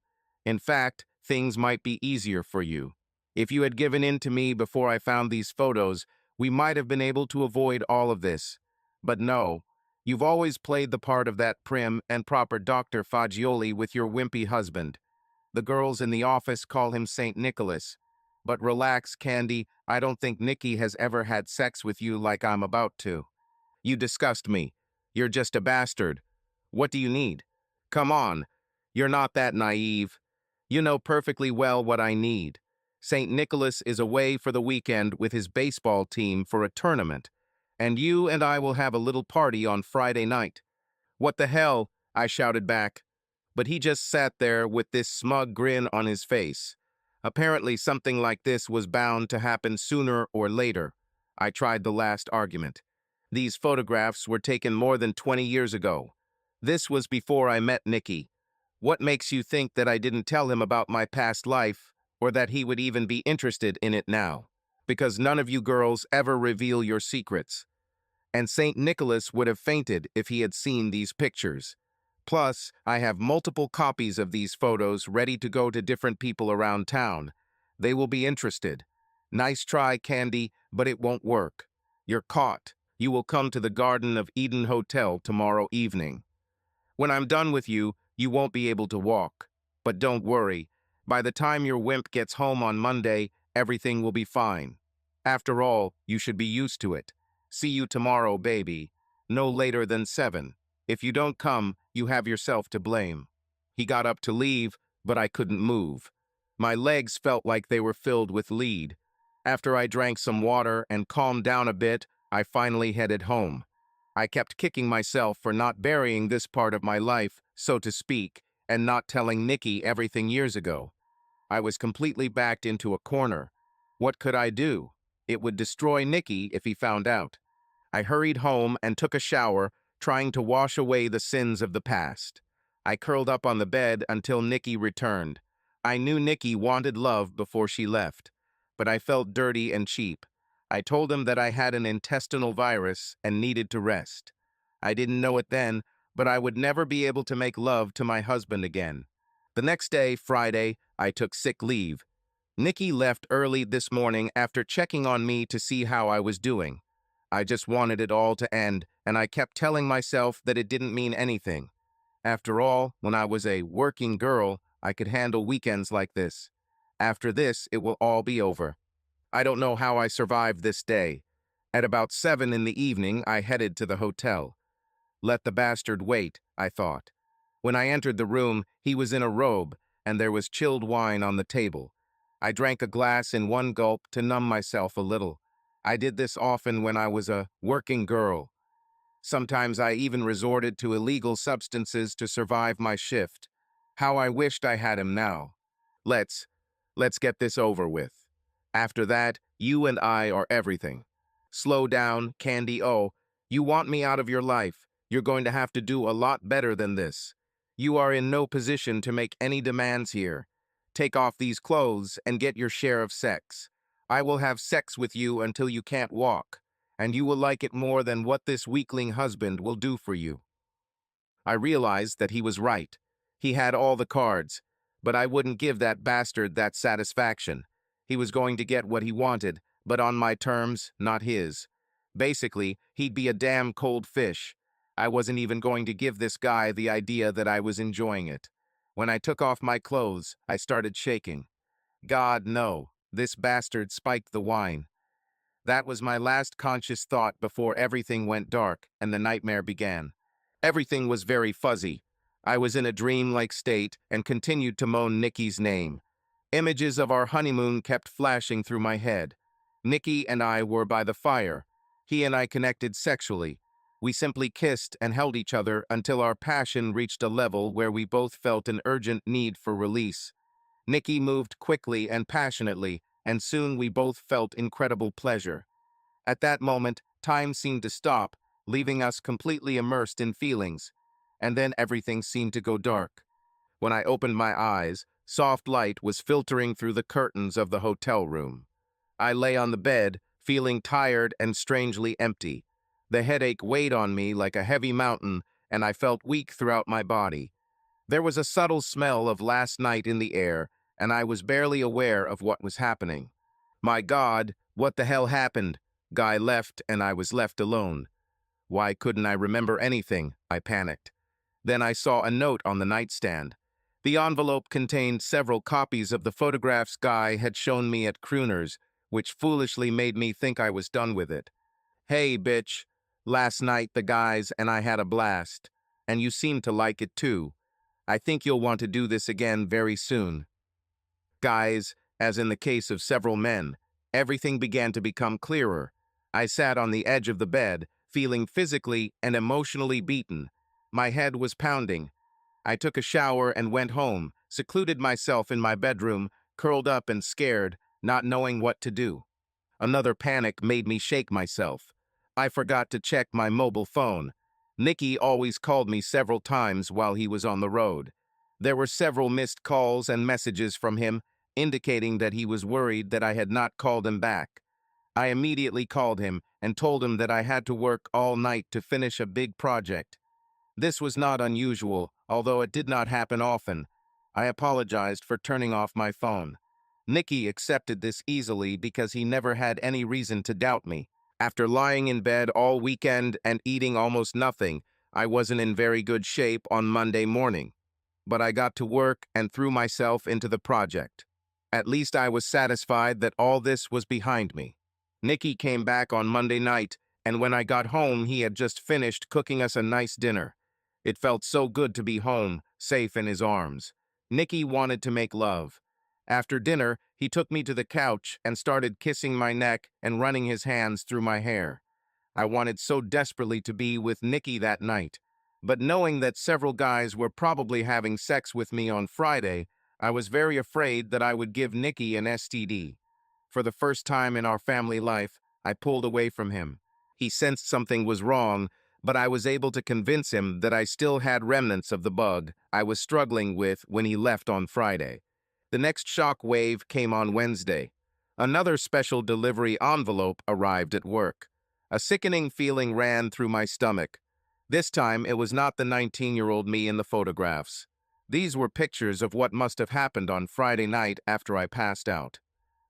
In fact, things might be easier for you. If you had given in to me before I found these photos, we might have been able to avoid all of this. But no, you've always played the part of that prim and proper Dr. Fagioli with your wimpy husband. The girls in the office call him St. Nicholas. But relax, Candy, I don't think Nicky has ever had sex with you like I'm about to. You disgust me. You're just a bastard. What do you need? Come on. You're not that naive. You know perfectly well what I need. St. Nicholas is away for the weekend with his baseball team for a tournament, and you and I will have a little party on Friday night. What the hell? I shouted back. But he just sat there with this smug grin on his face. Apparently something like this was bound to happen sooner or later. I tried the last argument. These photographs were taken more than 20 years ago. This was before I met Nicky. What makes you think that I didn't tell him about my past life, or that he would even be interested in it now? Because none of you girls ever reveal your secrets. And St. Nicholas would have fainted if he had seen these pictures. Plus, I have multiple copies of these photos ready to go to different people around town. They will be interested. Nice try, Candy, but it won't work. You're caught. You will come to the Garden of Eden Hotel tomorrow evening. When I'm done with you, you won't be able to walk. But don't worry. By the time your wimp gets home on Monday, everything will be fine. After all, you should be used to it. See you tomorrow, baby. No later than 7. If you don't come, you have yourself to blame. He got up to leave, but I couldn't move. My legs felt like they were filled with lead. After I drank some water and calmed down a bit, I finally headed home. I kept kicking myself for not burying this part of my life, so to speak, and not telling Nikki everything years ago. I was completely backed into a corner. What could I do? It would destroy Nikki if he found out. I hurried home and took a shower, trying to wash away the sins of the past. I curled up on the bed until Nikki returned. I knew Nikki wanted love before she left, but I felt dirty and cheap. I told him that I had an intestinal virus and needed to rest. I didn't know it then, but I would never be able to make love to my husband again. The next day, Friday, I took sick leave. Nikki left early this morning after checking on me to see how I was doing. I just wanted it all to end, and I kept telling myself that it didn't mean anything. After all, when I was a working girl, I could handle weekends like this. After this, it will all be over. I don't know how I survived this day. At about 7 in the evening, I headed to the hotel. Let the bastard wait, I thought. When I entered the room, he was in a robe, and there was chilled wine on the table. I drank a glass in one gulp to numb myself a little. I did this often when I was a working girl. Sometimes I even resorted to illegal substances to survive my shift. How I wished I had him now. Let's get this over with. After that, you and I are everything. Slow down, Candy O. You want me out of your life. You're going to have to do a lot better than this. You are in no position to make any demands here. Take off these clothes and get your share of sex. I will have sex with you until you can't walk, and you will like it more than what this weakling husband will do for you. I realized that he was right. He had all the cards, but I wouldn't give that bastard that satisfaction. He was going to get what he wanted, but on my terms, not his. Basically, he'd be a damn cold fish. I wasn't even going to give this guy the idea that I was enjoying it. When I took off my clothes, I started shaking. God, no, this bastard spiked the wine. That was my last conscious thought before everything went dark and the nightmare began. Everything was very fuzzy. I was in a dreamlike state and continued to moan Nikki's name. Images of our honeymoon kept flashing through my head. Nikki and I were by the fire. He and I connected sexually. We simply kissed and held each other until our passion reached a level where we both felt an urgent need for release. Nikki moved quickly and passionately, and soon we both felt incredible pleasure. At that moment, time seemed to stop, leaving us completely immersed in feelings, and then everything seemed to go dark. When I opened my eyes, soft light was filtering through the curtains of the hotel room. I lay on the bed, feeling tired and strangely empty. The headache weighed on me like a heavy mountain, and I felt weak throughout my body. There was a subtle smell of last night in the air, and I was barely aware of what was happening. My God, what the hell happened? Guy left, and I was left alone. Why couldn't I remember anything? I panicked. Then I saw a note on the nightstand. The envelope contained several copies of the photographs Guy had shown me at Crooner's, which foolishly made me think I was done with it. Hey, bitch. Last night the guys and I had a blast, and you seemed to like it too. I think you'll want to do this again very soon. Guys, as in the case of several men, everything began to become clearer. I sat on the edge of the bed, feeling physically and emotionally beaten. My head was pounding. I took a shower and went home, secluded myself in my bedroom, curled up and scared, not knowing what to do. Another panic made me shake myself. I forgot to check my mobile phone. Nicky always called me several times while he was on the road. There were several missed calls and messages from him, indicating that he was worried that I had not called him back. I immediately called him and told him that I had to work all night to finish a big project. This was not unusual, although it did not happen often. I apologized for turning off my phone. Nicky accepted this easily because he never had any reason to doubt me. After lying in bed all weekend and eating almost nothing, I wasn't in very good shape on Monday morning. But I got to work and threw myself into the project. At least I was satisfied that all this was behind me. Nicky came back on Monday night, and when I got home he had just finished cooking us a nice dinner. It felt so good to be home, safe in his arms. Nicky wanted to make love. After dinner, he took me to the couch and started kissing my neck and running his hands through my hair. I wanted so desperately to be with Nicky that night. But knowing that several guys were probably having sex with me on Friday, I was very afraid that I would give Nicky an STD. For the first time in our family life, I pulled away from him. He sensed something was wrong, but I was able to convince him that I still had remnants of the bug I was struggling with when he left on Friday. The next shock wave came on Wednesday. Another special delivery envelope arrived at work. A sickening feeling ran through my stomach. This time, it was not the 19-year-old me in the photographs. These were pictures of what must have happened on Friday night after I passed out.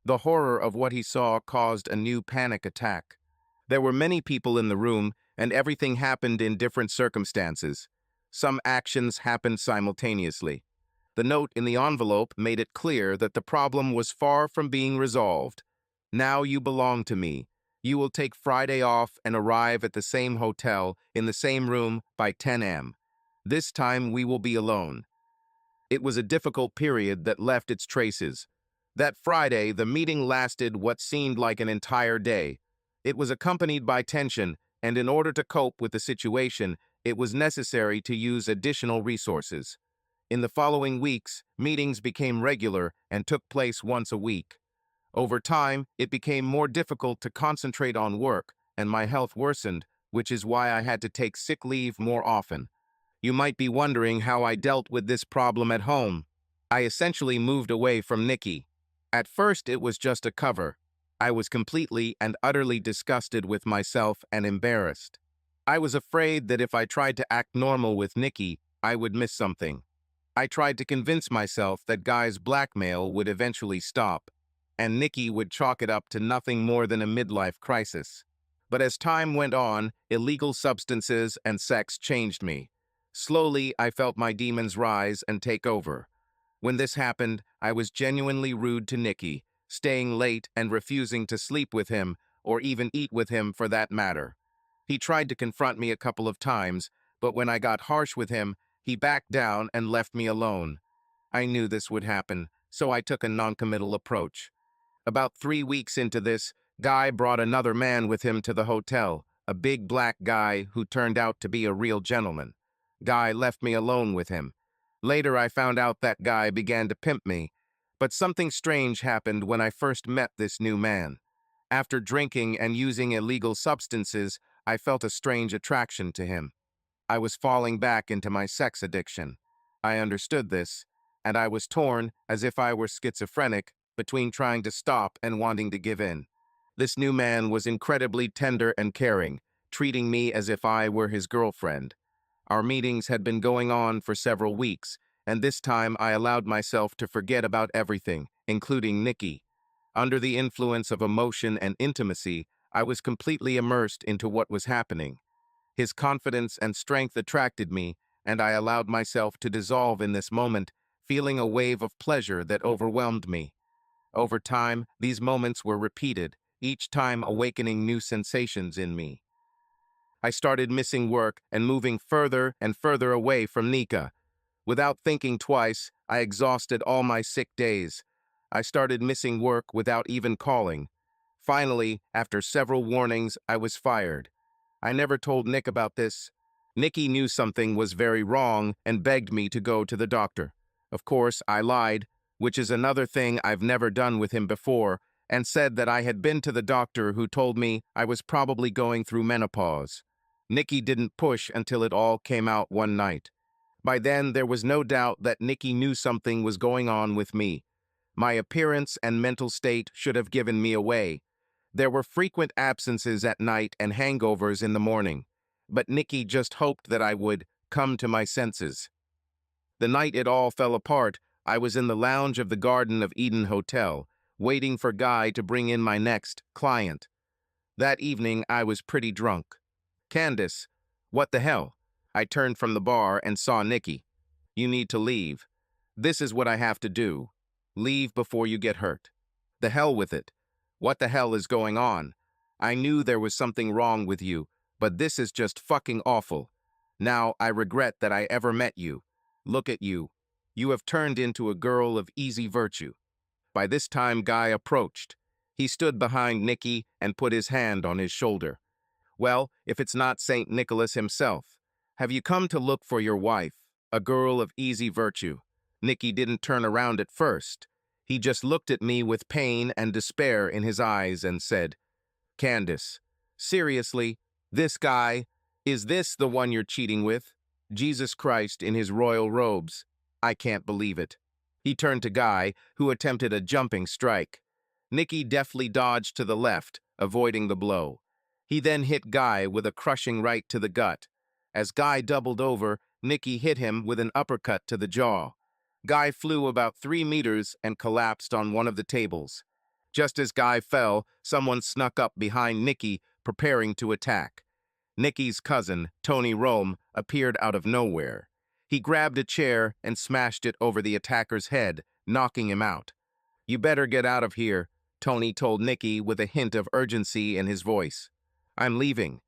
The horror of what he saw caused a new panic attack. There were many people in the room, and everything happened in different circumstances. Some actions happened simultaneously. The note in the envelope made it clear that the problem was far from being resolved. Now you belong to me. You will take Friday off and arrive at the same hotel in the same room by 10 a.m. This time we will be alone. It was a difficult period that left its traces. That Friday, the meeting lasted what seemed like an entire day. It was accompanied by tension, and in order to cope with the situation, it was necessary to use additional resources. In the following weeks, meetings became regular and took place once a week. Over time, it became more difficult to concentrate on work, and my health worsened, which is why I had to take sick leave more often. You might be wondering how I dealt with this problem at home. I essentially moved away from Nicky. At first, it was just a cover. I was completely and utterly disgusted with myself and embarrassed. I was afraid that if I tried to act normal with Nicky, I would miss something. I tried to convince myself that guys' blackmail would eventually stop, and Nicky would chalk it up to nothing more than a midlife crisis. But as time went on, illegal substances and sex changed me. Slowly, I felt my demons rise and take over. When this happened, I was genuinely rude to Nicky, staying late and refusing to sleep with him, or even eat with him for that matter. He tried to confront me a couple of times, but when I got harsh with him, he backed down and left me alone. I knew this would happen, so I took a noncommittal approach. About 3 weeks into this, Guy brought another man with him to the hotel, a big black guy who turned out to be a real gentleman. Guy left me alone with him. Later, I found out that Guy began to pimp me, but something strange happened when I first met this new man. After drinking and using illegal substances, I felt a strange attraction to him. I was falling back into my sex addiction. I understood this, and I was torn, as if I were schizophrenic, between trying to stop and wanting to give in. This new man was incredibly tender and caring, treating me as if I were his girlfriend. Our meetings had been going on for several weeks, and this time I allowed myself to forget about everything, including Nicky. Under the influence of emotion and intimacy, I was completely immersed into what was happening. His confidence and strength attracted me, and I allowed myself to dissolve in this moment, feeling a wave of pleasure that overwhelmed me. Over time, these moments were repeated, each time awakening new sensations in me. I started missing work and moving further and further away from Nika. Without thinking twice, I exhausted all my sick days. I started missing work without even calling. Finally, after several warnings, I was fired. I never told Nick about this. Nicky knew something was very wrong and begged me to go to the doctor. Of course, I lied, which is another thing I've never done with him before, and said that I had been to the doctor who told me I was probably going through menopause. Nicky didn't push until it all came out one night. By then, there was no doubt that Nicky knew something was going on with me. My appearance and mental state should have given me away. There were frequent absences at night and hangovers in the morning, but Nicky just hoped that I would come to my senses. The night it all fell apart, I was in the lounge of the Garden of Eden Hotel, waiting for Guy to bring in my next client. That evening, I was pretty drunk. Candace, what the hell? I turned from the bar and saw Nicky. You need to leave. This is what I have to do. Leave before you get hurt. The hell with it. What the hell is going on? I knew there was something wrong with you, but this is just fucking awful. Now I regret that I ever met you. Look at you. You have turned into a girl of easy virtue." By this time, Guy approached. He stood behind Nikki and put his hand on his shoulder. "Well, if it's not St. Nicholas himself, have you come to look for your wife, a girl of easy virtue?" Nikki didn't turn around at first. He just looked at me with pain and despair in his eyes and said, "Candace, seriously, this guy, is this the one you're cheating with? Jesus Christ in his royal robes. I can't believe it." He turned to Guy, who attempted a jumping strike. Nikki deftly dodged to the left, avoiding the blow. He then hit Guy with a crushing right to the gut. As Guy doubled over, Nikki hit him with an uppercut to the jaw. Guy flew about 3 meters and collapsed on one of the tables. Just as Guy fell, someone snuck up behind Nikki, preparing to attack. Nikki's cousin, Tony Rome, appeared out of nowhere. He grabbed a chair and smashed it over the attacker's head, knocking him out. "You better get out of here," Tony told Nikki with a hint of urgency in his voice. "I'm leaving.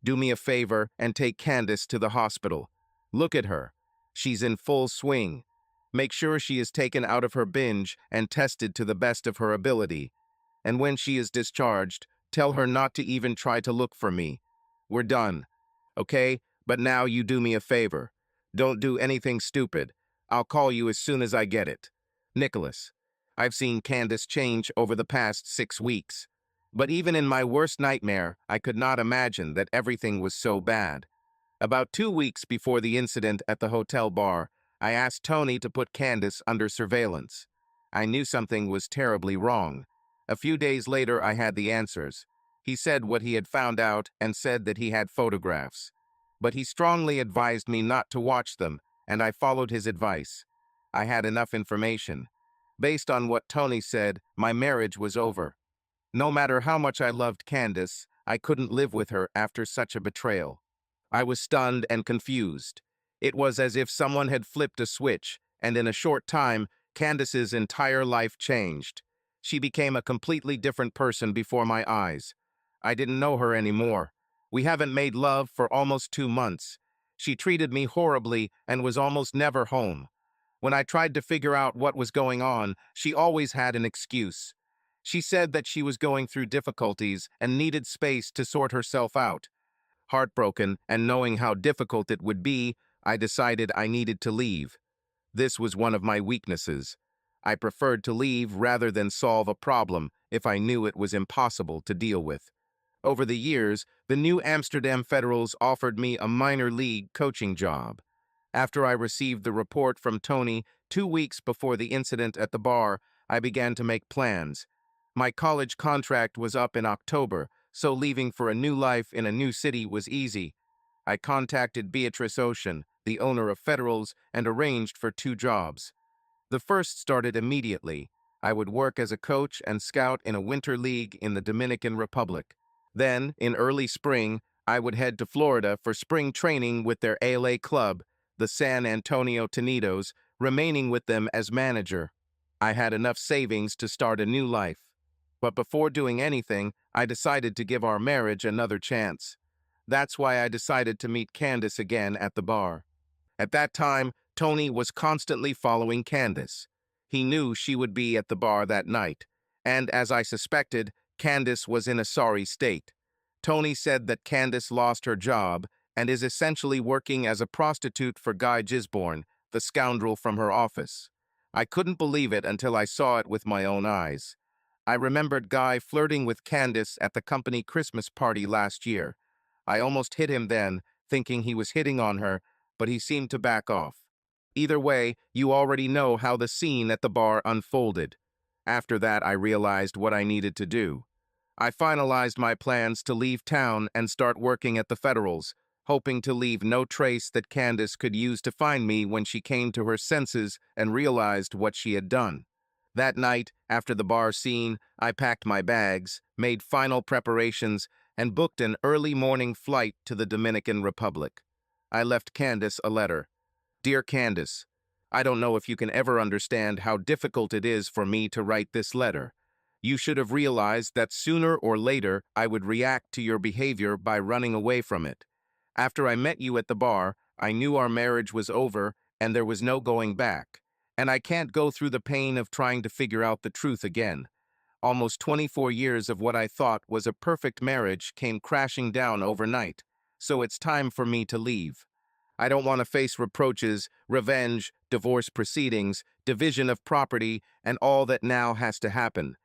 Do me a favor and take Candace to the hospital. Look at her. She's in full swing. Make sure she is taken out of her binge and tested to the best of her ability. And when she is discharged, tell her not to even try to look for me. We're done. Okay? But now you do me a favor. Don't do anything stupid. I'll call you as soon as I get it. Nicholas." I've seen Candace change over the past 6 weeks. But even in my worst nightmare, I could not imagine that everything was so bad. About 2 weeks before the incident at the hotel bar, I asked Tony to put Candace under surveillance. I knew something was terribly wrong. A few days later, I had the answers. He said what he had found out and said that he had photographs. But he strongly advised me not to watch them, and I followed his advice. I had enough information. Based on what Tony said, my marriage was over. No matter how much I loved Candace, I couldn't live with her after such a betrayal. I was stunned and confused. It was as if someone had flipped a switch, and in a short time, Candace's entire life changed. She became a completely different person before my eyes. I didn't know her anymore. We haven't made love for almost 2 months. She treated me horribly and was almost never home. When I tried to figure out what was going on, she always had an excuse. She said that she was going through difficulties and needed space to sort herself out. Heartbroken and knowing how difficult it would be, I decided I needed to leave. This was one of my weaknesses. I preferred to leave rather than solve a problem if I knew it was impossible to deal with. Over the years, the New Amsterdam Federals offered me a minor league coaching job. After I received the report from Tony 2 weeks before the incident at the bar, I began to make plans. My college contract was up in October, so leaving for a new life in a new city was easy. I contacted Beatrice Ocean, the owner of Federals, and arranged for 2 jobs. The first started immediately. I would work as a coach and scout in a winter league in the Dominican Republic. Then, in early spring, I would head to Florida for spring training with their ALA club, the San Antonio Tenidos, remaining with them as manager. I had enough savings to start a new life. But before doing anything, I decided to give our marriage another chance. That's why I decided to meet Candace again at the bar. At that time, Tony was constantly following Candace. He knew she would be at the bar that night, and as I suspected, Candace was in a sorry state. Tony said that Candace lost her job and is essentially working as a prostitute for Guy Gisborne, the scoundrel from her office. I couldn't believe it until I saw it with my own eyes. I remembered Guy flirting with Candace at the company Christmas party last year. I almost hit him then, thinking he was hitting on her, but he seemed to back off. Either way, you already know how the scene at the bar unfolded. After that, I realized what I needed to do. I finalized my plans to leave town and start working at the Federals, hoping to leave no trace that Candace could use to find me when she came to her senses and realized what she had done. That night, after the bar scene, I packed my bags, made final preparations, and booked an early morning flight to the Dominican Republic. I left Candace a letter. Dear Candace, I don't know if you can ever understand how difficult it is for me to write this letter. You should have realized that sooner or later I would react to your behavior by running away from it. After I met you at the bar, I knew our marriage was over and there was no going back. And I can't go through the pain of trying to figure out the truth again. Almost 24 years of what I thought was a perfect marriage came crashing down overnight. So it's time for me to leave. I don't want to face reproaches, revenge, divorce proceedings, division of property, and all that now has to happen.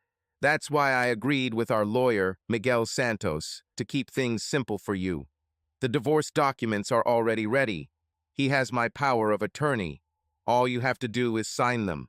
That's why I agreed with our lawyer, Miguel Santos, to keep things simple for you. The divorce documents are already ready. He has my power of attorney. All you have to do is sign them.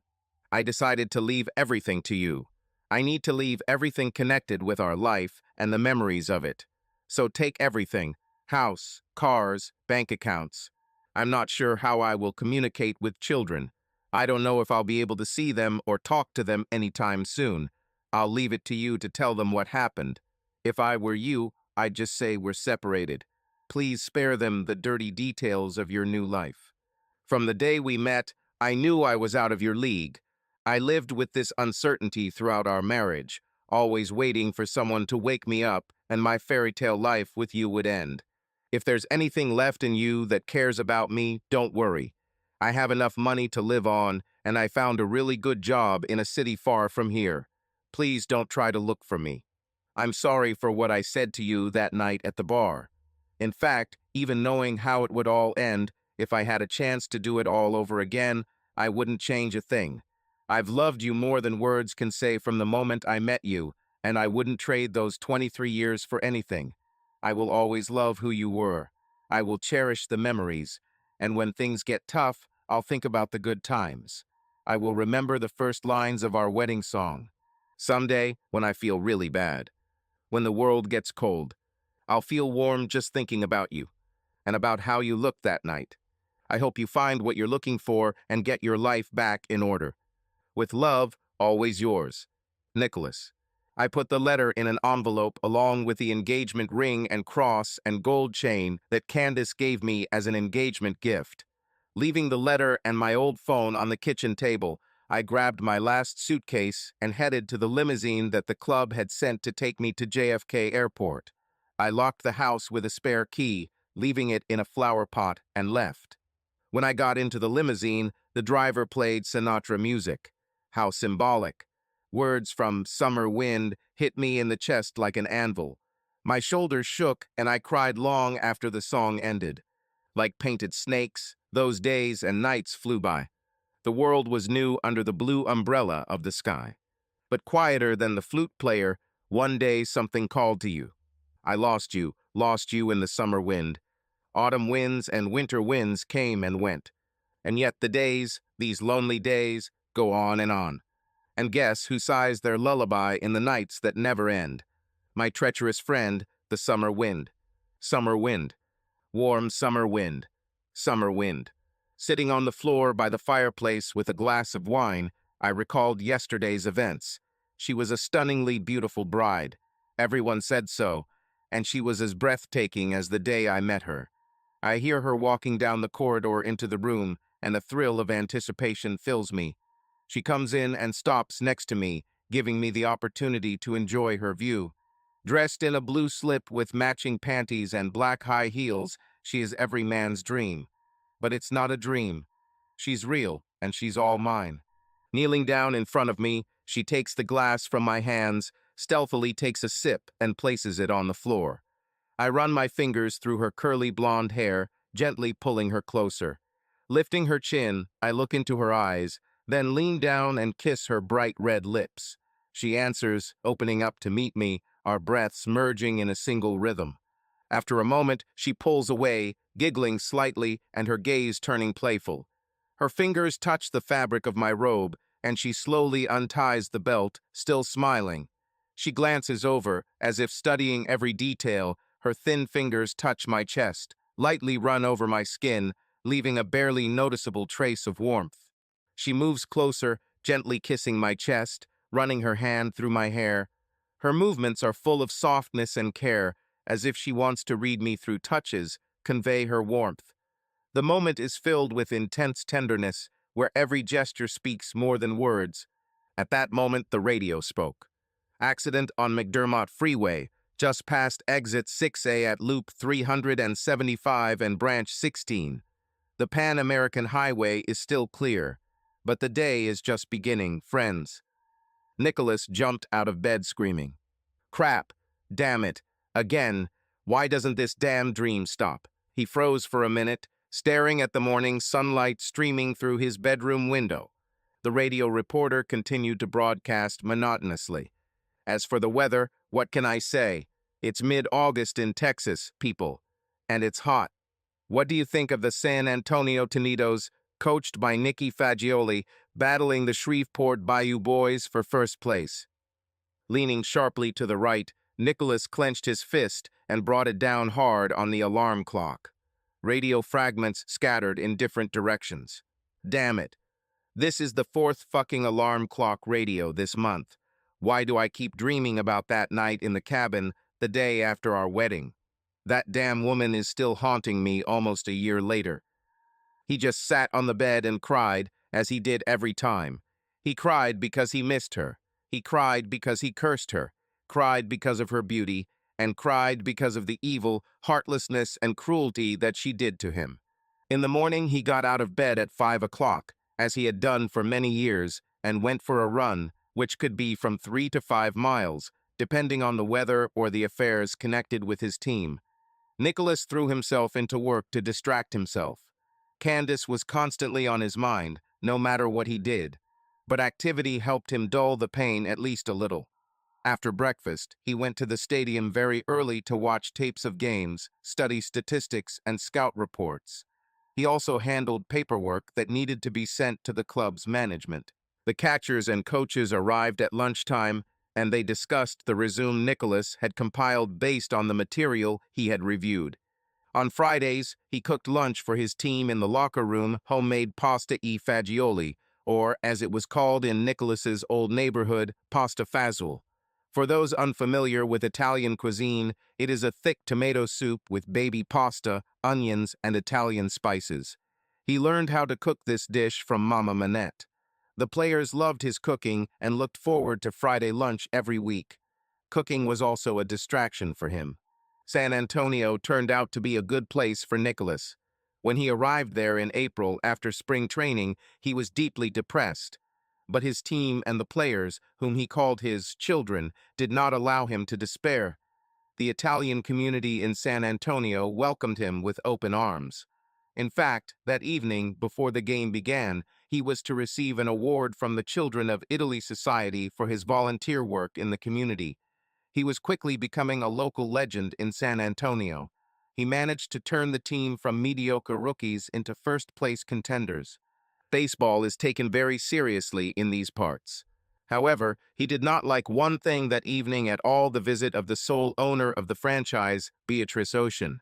I decided to leave everything to you. I need to leave everything connected with our life and the memories of it. So take everything: house, cars, bank accounts. I'm not sure how I will communicate with children. I don't know if I'll be able to see them or talk to them anytime soon. I'll leave it to you to tell them what happened. If I were you, I'd just say we're separated. Please spare them the dirty details of your new life. From the day we met, I knew I was out of your league. I lived with this uncertainty throughout our marriage, always waiting for someone to wake me up and my fairy tale life with you would end. If there's anything left in you that cares about me, don't worry. I have enough money to live on, and I found a really good job in a city far from here. Please don't try to look for me. I'm sorry for what I said to you that night at the bar. In fact, even knowing how it would all end, if I had a chance to do it all over again, I wouldn't change a thing. I've loved you more than words can say from the moment I met you, and I wouldn't trade those 23 years for anything. I will always love who you were. I will cherish the memories, and when things get tough, I'll think about the good times. I will remember the first lines of our wedding song. Someday, when I feel really bad, when the world gets cold, I'll feel warm just thinking about you, and about how you looked that night. I hope you find what you're looking for and get your life back in order. With love, always yours, Nicholas. I put the letter in an envelope along with the engagement ring and cross and gold chain that Candace gave me as an engagement gift. Leaving the letter and my old phone on the kitchen table, I grabbed my last suitcase and headed to the limousine that the club had sent to take me to JFK Airport. I locked the house with a spare key, leaving it in a flower pot, and left. When I got into the limousine, the driver played Sinatra music. How symbolic. Words from Summer Wind hit me in the chest like an anvil. My shoulders shook and I cried long after the song ended. Like painted snakes, those days and nights flew by. The world was new under the blue umbrella of the sky. But quieter than the flute player, one day something called to you. I lost you in the summer wind. Autumn winds and winter winds came and went. And yet the days, these lonely days, go on and on. And guess who sighs their lullaby in the nights that never end? My treacherous friend, the summer wind. Summer wind. Warm summer wind. Summer wind. Sitting on the floor by the fireplace with a glass of wine, I recalled yesterday's events. She was a stunningly beautiful bride. Everyone said so, and she was as breathtaking as the day I met her. I hear her walking down the corridor into the room, and a thrill of anticipation fills me. She comes in and stops next to me, giving me the opportunity to enjoy her view. Dressed in a blue slip with matching panties and black high heels, she is every man's dream. But it's not a dream. She's real, and she's all mine. Kneeling down in front of me, she takes the glass from my hands, stealthily takes a sip, and places it on the floor. I run my fingers through her curly blonde hair, gently pulling her closer. Lifting her chin, I look into her eyes, then lean down and kiss her bright red lips. She answers, opening up to meet me, our breaths merging in a single rhythm. After a moment, she pulls away, giggling slightly and her gaze turning playful. Her fingers touch the fabric of my robe, and she slowly unties the belt, still smiling. She glances over, as if studying every detail. Her thin fingers touch my chest, lightly run over my skin, leaving a barely noticeable trace of warmth. She moves closer, gently kissing my chest, running her hand through my hair. Her movements are full of softness and care, as if she wants to read me through touches, convey her warmth. The moment is filled with intense tenderness, where every gesture speaks more than words. At that moment, the radio spoke. Accident on McDermott Freeway. just past exit 6A at loop 375 and branch 16. The Pan-American Highway is still clear, but the day is just beginning, friends. Nicholas jumped out of bed screaming. Crap, damn it, again, why doesn't this damn dream stop? He froze for a minute, staring at the morning sunlight streaming through his bedroom window. The radio reporter continued to broadcast monotonously. As for the weather, what can I say? It's mid-August in Texas, people, and it's hot. What do you think of the San Antonio Tornadoes, coached by Nicky Fagioli, battling the Shreveport Bayou Boys for first place? Leaning sharply to the right, Nicholas clenched his fist and brought it down hard on the alarm clock. Radio fragments scattered in different directions. Damn it. This is the fourth fucking alarm clock radio this month. Why do I keep dreaming about that night in the cabin the day after our wedding? That damn woman is still haunting me almost a year later. He just sat on the bed and cried, as he did every time. He cried because he missed her. He cried because he cursed her, cried because of her beauty, and cried because of the evil, heartlessness, and cruelty that she did to him. In the morning, he got out of bed at 5 o'clock, as he had done for many years, and went for a run, which could be from 3 to 5 miles, depending on the weather or the affairs connected with his team. Nicholas threw himself into work to distract himself. Candace was constantly on his mind, no matter what he did. But activity helped him dull the pain at least a little. After breakfast, he went to the stadium very early to watch tapes of games, study statistics, and scout reports. He also handled paperwork that needed to be sent to the club's management. The catchers and coaches arrived at lunchtime, and they discussed the resume Nicholas had compiled based on the material he had reviewed. On Fridays, he cooked lunch for his team in the locker room, homemade pasta e fagioli, or, as it was called in Nicholas's old neighborhood, pasta fazool. For those unfamiliar with Italian cuisine, it is a thick tomato soup with baby pasta, onions, and Italian spices. He learned how to cook this dish from Mama Manette. The players loved his cooking and looked forward to Friday lunch every week. Cooking was also a distraction for him. San Antonio turned out to be a good place for Nicholas. When he arrived there in April after spring training, he was deeply depressed. But his team and the players, whom he called his children, did not allow him to despair. The Italian community in San Antonio welcomed him with open arms. In fact, that evening, before the game began, he was to receive an award from the Children of Italy Society for his volunteer work in the community. He was quickly becoming a local legend in San Antonio. He managed to turn the team from mediocre rookies into first-place contenders. Baseball is taken very seriously in these parts. However, he did not like one thing that evening at all: the visit of the sole owner of the franchise, Beatrice Ocean.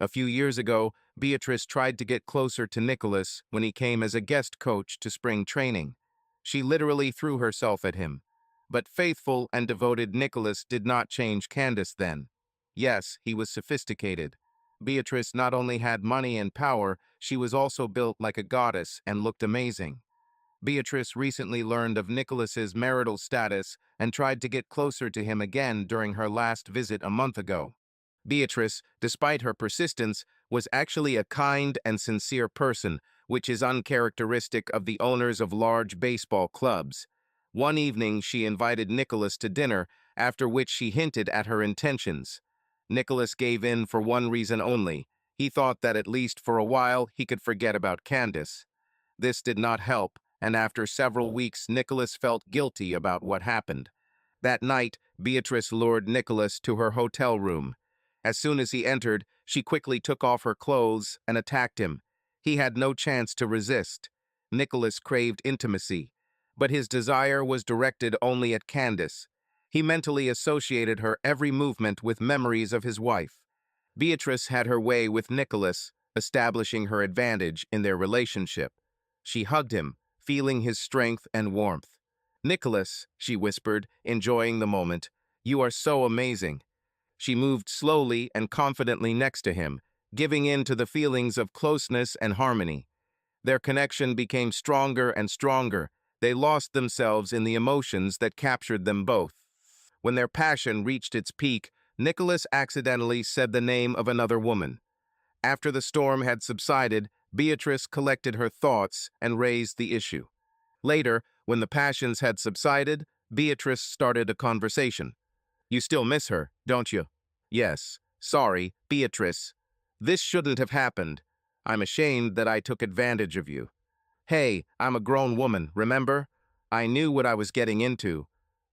A few years ago, Beatrice tried to get closer to Nicholas when he came as a guest coach to spring training. She literally threw herself at him. But faithful and devoted Nicholas did not change Candace then. Yes, he was sophisticated. Beatrice not only had money and power, she was also built like a goddess and looked amazing. Beatrice recently learned of Nicholas's marital status and tried to get closer to him again during her last visit a month ago. Beatrice, despite her persistence, was actually a kind and sincere person, which is uncharacteristic of the owners of large baseball clubs. One evening, she invited Nicholas to dinner, after which she hinted at her intentions. Nicholas gave in for one reason only. He thought that at least for a while he could forget about Candace. This did not help, and after several weeks, Nicholas felt guilty about what happened. That night, Beatrice lured Nicholas to her hotel room. As soon as he entered, she quickly took off her clothes and attacked him. He had no chance to resist. Nicholas craved intimacy, but his desire was directed only at Candace. He mentally associated her every movement with memories of his wife. Beatrice had her way with Nicholas, establishing her advantage in their relationship. She hugged him, feeling his strength and warmth. "Nicholas," she whispered, enjoying the moment, "you are so amazing." She moved slowly and confidently next to him, giving in to the feelings of closeness and harmony. Their connection became stronger and stronger. They lost themselves in the emotions that captured them both. When their passion reached its peak, Nicholas accidentally said the name of another woman. After the storm had subsided, Beatrice collected her thoughts and raised the issue. Later, when the passions had subsided, Beatrice started a conversation. You still miss her, don't you? Yes. Sorry, Beatrice. This shouldn't have happened. I'm ashamed that I took advantage of you. Hey, I'm a grown woman, remember? I knew what I was getting into.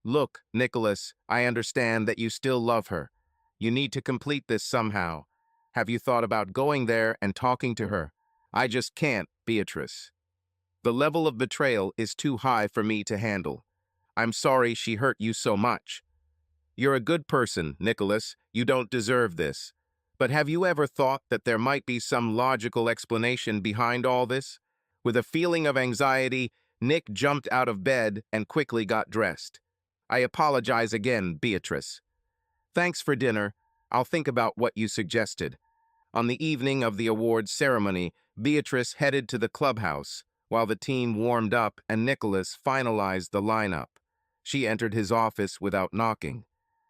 Look, Nicholas, I understand that you still love her. You need to complete this somehow. Have you thought about going there and talking to her? I just can't, Beatrice. The level of betrayal is too high for me to handle. I'm sorry she hurt you so much. You're a good person, Nicholas. You don't deserve this. But have you ever thought that there might be some logical explanation behind all this? With a feeling of anxiety, Nick jumped out of bed and quickly got dressed. I apologize again, Beatrice. Thanks for dinner. I'll think about what you suggested. On the evening of the awards ceremony, Beatrice headed to the clubhouse, while the team warmed up and Nicholas finalized the lineup. She entered his office without knocking.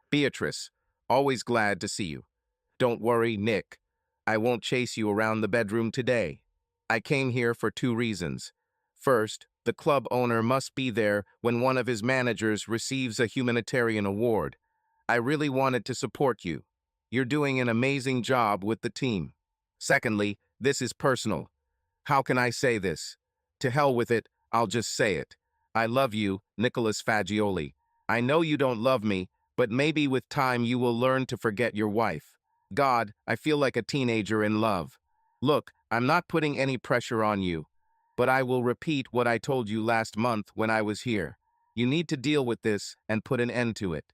Beatrice, always glad to see you. Don't worry, Nick. I won't chase you around the bedroom today. I came here for two reasons. First, the club owner must be there when one of his managers receives a humanitarian award. I really wanted to support you. You're doing an amazing job with the team. Secondly, this is personal. How can I say this? To hell with it, I'll just say it. I love you, Nicholas Fagioli. I know you don't love me, but maybe with time you will learn to forget your wife. God, I feel like a teenager in love. Look, I'm not putting any pressure on you, but I will repeat what I told you last month when I was here. You need to deal with this and put an end to it.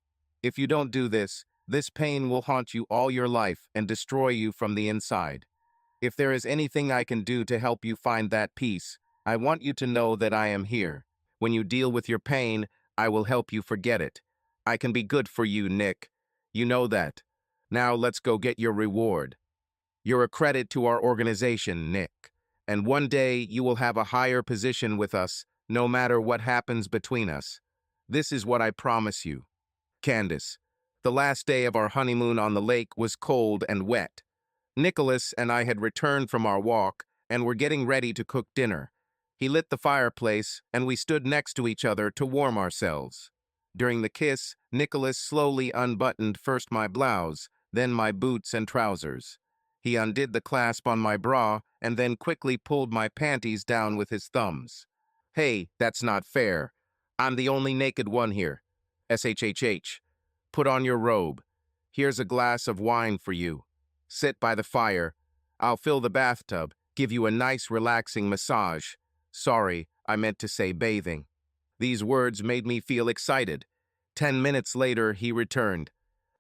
If you don't do this, this pain will haunt you all your life and destroy you from the inside. If there is anything I can do to help you find that peace, I want you to know that I am here. When you deal with your pain, I will help you forget it. I can be good for you, Nick. You know that. Now let's go get your reward. You're a credit to our organization, Nick. And one day you will have a higher position with us, no matter what happens between us. This is what I promise you. Candace. The last day of our honeymoon on the lake was cold and wet. Nicholas and I had returned from our walk and were getting ready to cook dinner. He lit the fireplace and we stood next to each other to warm ourselves. During the kiss, Nicholas slowly unbuttoned first my blouse, then my boots and trousers. He undid the clasp on my bra and then quickly pulled my panties down with his thumbs. Hey, that's not fair. I'm the only naked one here. SHHH. Put on your robe. Here's a glass of wine for you. Sit by the fire. I'll fill the bathtub, give you a nice relaxing massage. Sorry, I meant to say bathing. These words made me feel excited. 10 minutes later, he returned.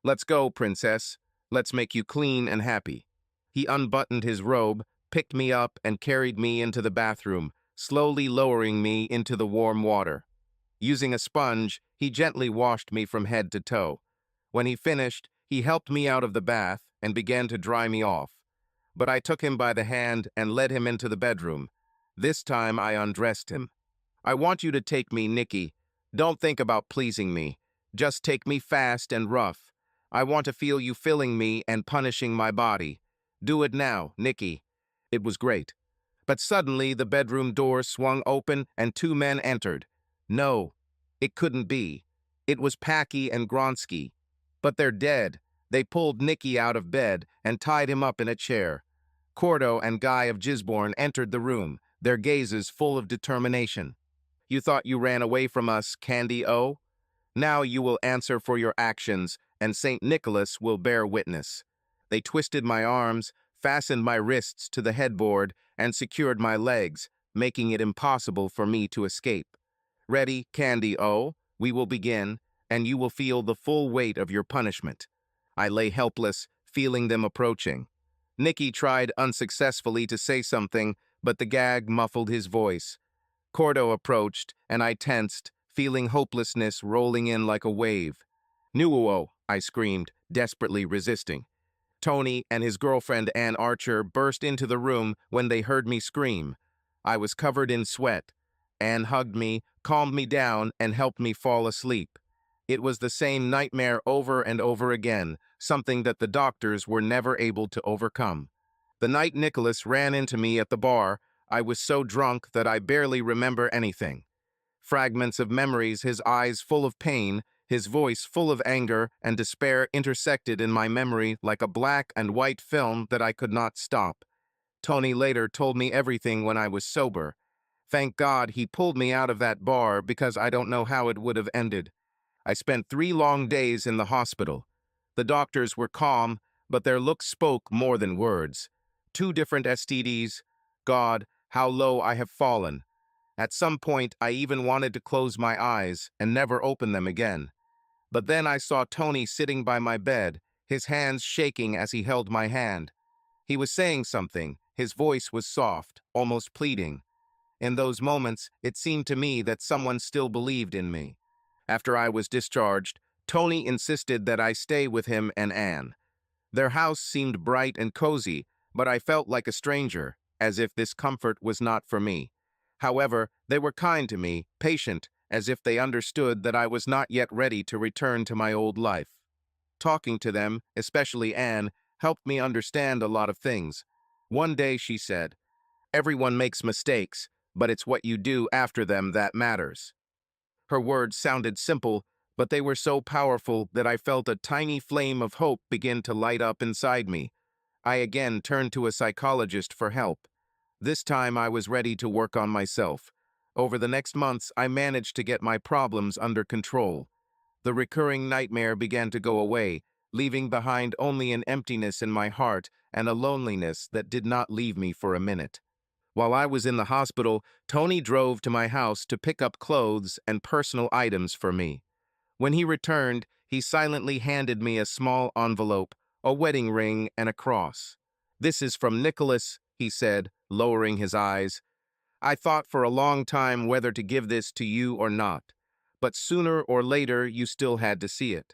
Let's go, princess. Let's make you clean and happy. He unbuttoned his robe, picked me up, and carried me into the bathroom, slowly lowering me into the warm water. Using a sponge, he gently washed me from head to toe. When he finished, he helped me out of the bath and began to dry me off. But I took him by the hand and led him into the bedroom. This time I undressed him. I want you to take me, Nicky. Don't think about pleasing me. Just take me fast and rough. I want to feel you filling me and punishing my body. Do it now, Nicky. It was great. But suddenly the bedroom door swung open and two men entered. No, it couldn't be. It was Packy and Gronsky. But they're dead. They pulled Nicky out of bed and tied him up in a chair. Cordo and Guy of Gisborne entered the room, their gazes full of determination. You thought you ran away from us, Candy O? Now you will answer for your actions, and St. Nicholas will bear witness. They twisted my arms, fastened my wrists to the headboard, and secured my legs, making it impossible for me to escape. Ready, Candy O? We will begin, and you will feel the full weight of your punishment. I lay helpless, feeling them approaching. Nicky tried unsuccessfully to say something, but the gag muffled his voice. Cordo approached, and I tensed, feeling hopelessness rolling in like a wave. Nuo, I screamed, desperately resisting. Tony and his girlfriend Ann Archer burst into the room when they heard me scream. I was covered in sweat. Ann hugged me, calmed me down, and helped me fall asleep. It was the same nightmare over and over again, something that the doctors were never able to overcome. The night Nicholas ran into me at the bar, I was so drunk that I barely remember anything. Fragments of memories, his eyes full of pain, his voice full of anger and despair intersected in my memory like a black and white film that I could not stop. Tony later told me everything when I was sober. Thank God he pulled me out of that bar because I don't know how it would have ended. I spent 3 long days in the hospital. The doctors were calm, but their looks spoke more than words. 2 different STDs. God, how low I have fallen. At some point, I even wanted to close my eyes and never open them again. But then I saw Tony sitting by my bed, his hands shaking as he held my hand. He was saying something. His voice was soft, almost pleading. In those moments, it seemed to me that someone still believed in me. After I was discharged, Tony insisted that I stay with him and Anne. Their house seemed bright and cozy, but I felt like a stranger, as if this comfort was not for me. However, they were kind to me, patient, as if they understood that I was not yet ready to return to my old life. Talking to them, especially Anne, helped me understand a lot of things. One day she said, "Everyone makes mistakes, but it's what you do after them that matters." Her words sounded simple, but they were so powerful that I felt a tiny flame of hope begin to light up inside me. I again turned to a psychologist for help. This time I was ready to work on myself. Over the next months, I managed to get my problems under control. The recurring nightmare began to go away, leaving behind only an emptiness in my heart and a loneliness that did not leave me for a minute. While I was in the hospital, Tony drove to my house to pick up clothes and personal items for me. When he returned, he silently handed me a small envelope, a wedding ring, and a cross. "This is from Nicholas," he said, lowering his eyes. "I thought for a long time whether to give this to you or not, but sooner or later you still had to see it."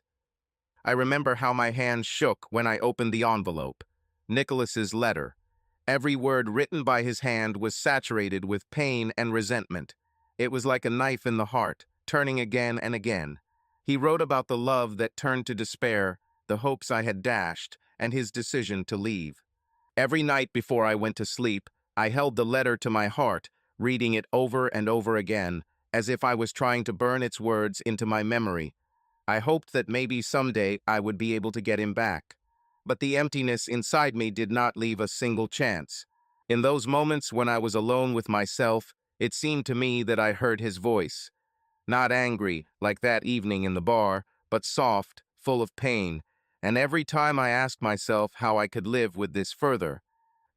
I remember how my hands shook when I opened the envelope. Nicholas's letter. Every word written by his hand was saturated with pain and resentment. It was like a knife in the heart, turning again and again. He wrote about the love that turned to despair, the hopes I had dashed, and his decision to leave. Every night before I went to sleep, I held the letter to my heart, reading it over and over again, as if I was trying to burn its words into my memory. I hoped that maybe someday I would be able to get him back. But the emptiness inside me did not leave a single chance. In those moments when I was alone with myself, it seemed to me that I heard his voice. Not angry, like that evening in the bar, but soft, full of pain. And every time I asked myself how I could live with this further.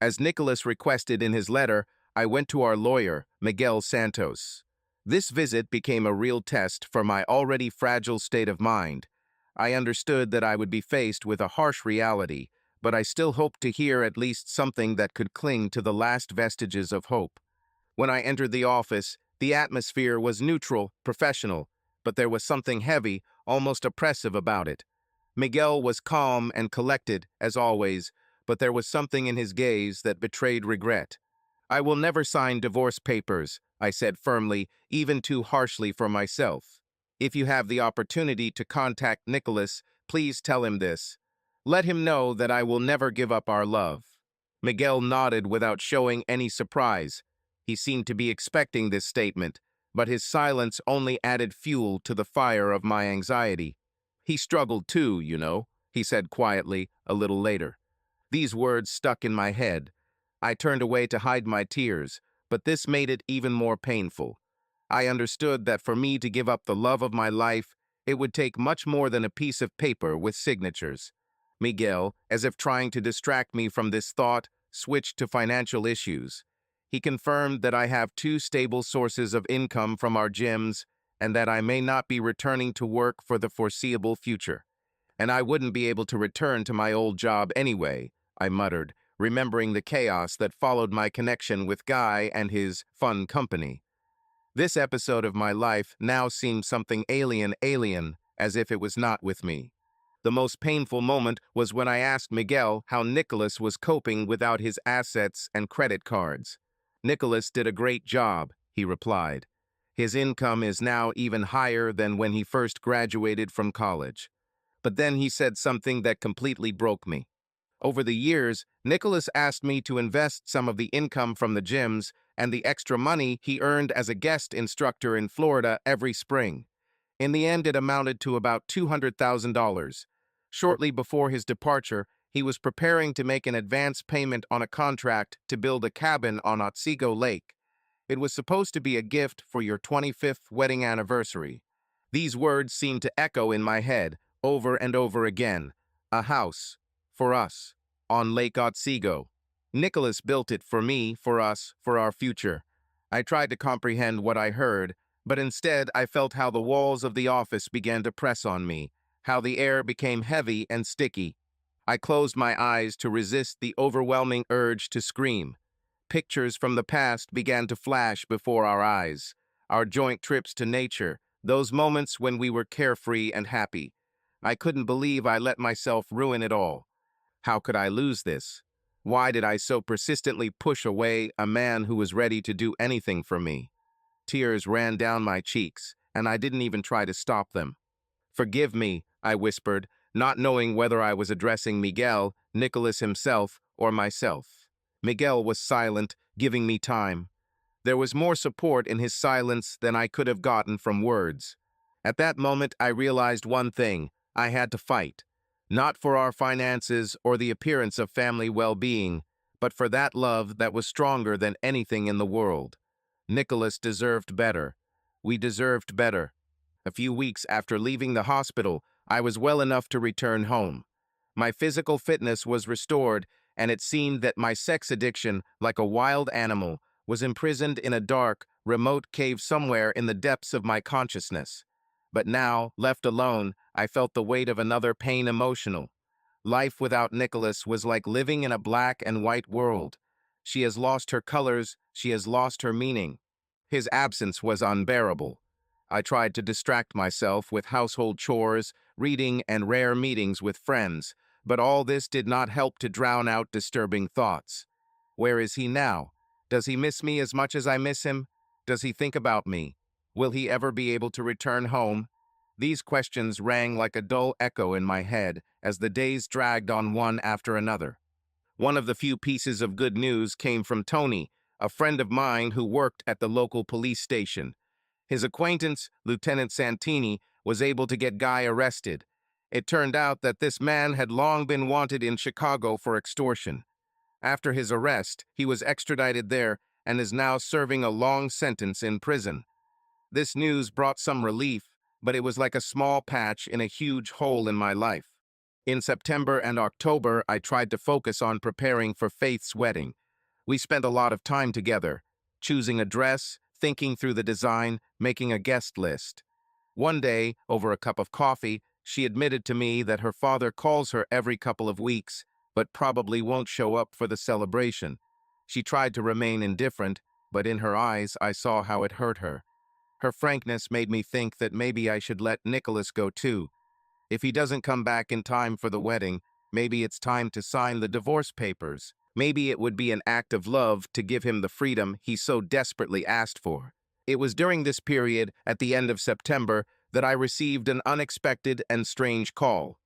As Nicholas requested in his letter, I went to our lawyer, Miguel Santos. This visit became a real test for my already fragile state of mind. I understood that I would be faced with a harsh reality, but I still hoped to hear at least something that could cling to the last vestiges of hope. When I entered the office, the atmosphere was neutral, professional, but there was something heavy, almost oppressive about it. Miguel was calm and collected, as always, but there was something in his gaze that betrayed regret. "I will never sign divorce papers," I said firmly, even too harshly for myself. "If you have the opportunity to contact Nicholas, please tell him this. Let him know that I will never give up our love." Miguel nodded without showing any surprise. He seemed to be expecting this statement, but his silence only added fuel to the fire of my anxiety. "He struggled too, you know," he said quietly, a little later. These words stuck in my head. I turned away to hide my tears, but this made it even more painful. I understood that for me to give up the love of my life, it would take much more than a piece of paper with signatures. Miguel, as if trying to distract me from this thought, switched to financial issues. He confirmed that I have 2 stable sources of income from our gyms and that I may not be returning to work for the foreseeable future. "And I wouldn't be able to return to my old job anyway," I muttered, remembering the chaos that followed my connection with Guy and his fun company. This episode of my life now seemed something alien, as if it was not with me. The most painful moment was when I asked Miguel how Nicholas was coping without his assets and credit cards. "Nicholas did a great job," he replied. His income is now even higher than when he first graduated from college. But then he said something that completely broke me. Over the years, Nicholas asked me to invest some of the income from the gyms and the extra money he earned as a guest instructor in Florida every spring. In the end, it amounted to about $200,000. Shortly before his departure, he was preparing to make an advance payment on a contract to build a cabin on Otsego Lake. It was supposed to be a gift for your 25th wedding anniversary. These words seemed to echo in my head over and over again. A house. For us. On Lake Otsego. Nicholas built it for me, for us, for our future. I tried to comprehend what I heard, but instead I felt how the walls of the office began to press on me, how the air became heavy and sticky. I closed my eyes to resist the overwhelming urge to scream. Pictures from the past began to flash before our eyes. Our joint trips to nature, those moments when we were carefree and happy. I couldn't believe I let myself ruin it all. How could I lose this? Why did I so persistently push away a man who was ready to do anything for me? Tears ran down my cheeks, and I didn't even try to stop them. "Forgive me," I whispered, not knowing whether I was addressing Miguel, Nicholas himself, or myself. Miguel was silent, giving me time. There was more support in his silence than I could have gotten from words. At that moment, I realized one thing: I had to fight. Not for our finances or the appearance of family well-being, but for that love that was stronger than anything in the world. Nicholas deserved better. We deserved better. A few weeks after leaving the hospital, I was well enough to return home. My physical fitness was restored, and it seemed that my sex addiction, like a wild animal, was imprisoned in a dark, remote cave somewhere in the depths of my consciousness. But now, left alone, I felt the weight of another pain emotional. Life without Nicholas was like living in a black and white world. She has lost her colors, she has lost her meaning. His absence was unbearable. I tried to distract myself with household chores, reading, and rare meetings with friends, but all this did not help to drown out disturbing thoughts. Where is he now? Does he miss me as much as I miss him? Does he think about me? Will he ever be able to return home? These questions rang like a dull echo in my head as the days dragged on one after another. One of the few pieces of good news came from Tony, a friend of mine who worked at the local police station. His acquaintance, Lieutenant Santini, was able to get Guy arrested. It turned out that this man had long been wanted in Chicago for extortion. After his arrest, he was extradited there and is now serving a long sentence in prison. This news brought some relief, but it was like a small patch in a huge hole in my life. In September and October, I tried to focus on preparing for Faith's wedding. We spent a lot of time together, choosing a dress, thinking through the design, making a guest list. One day, over a cup of coffee, she admitted to me that her father calls her every couple of weeks, but probably won't show up for the celebration. She tried to remain indifferent, but in her eyes I saw how it hurt her. Her frankness made me think that maybe I should let Nicholas go too. If he doesn't come back in time for the wedding, maybe it's time to sign the divorce papers. Maybe it would be an act of love to give him the freedom he so desperately asked for. It was during this period, at the end of September, that I received an unexpected and strange call.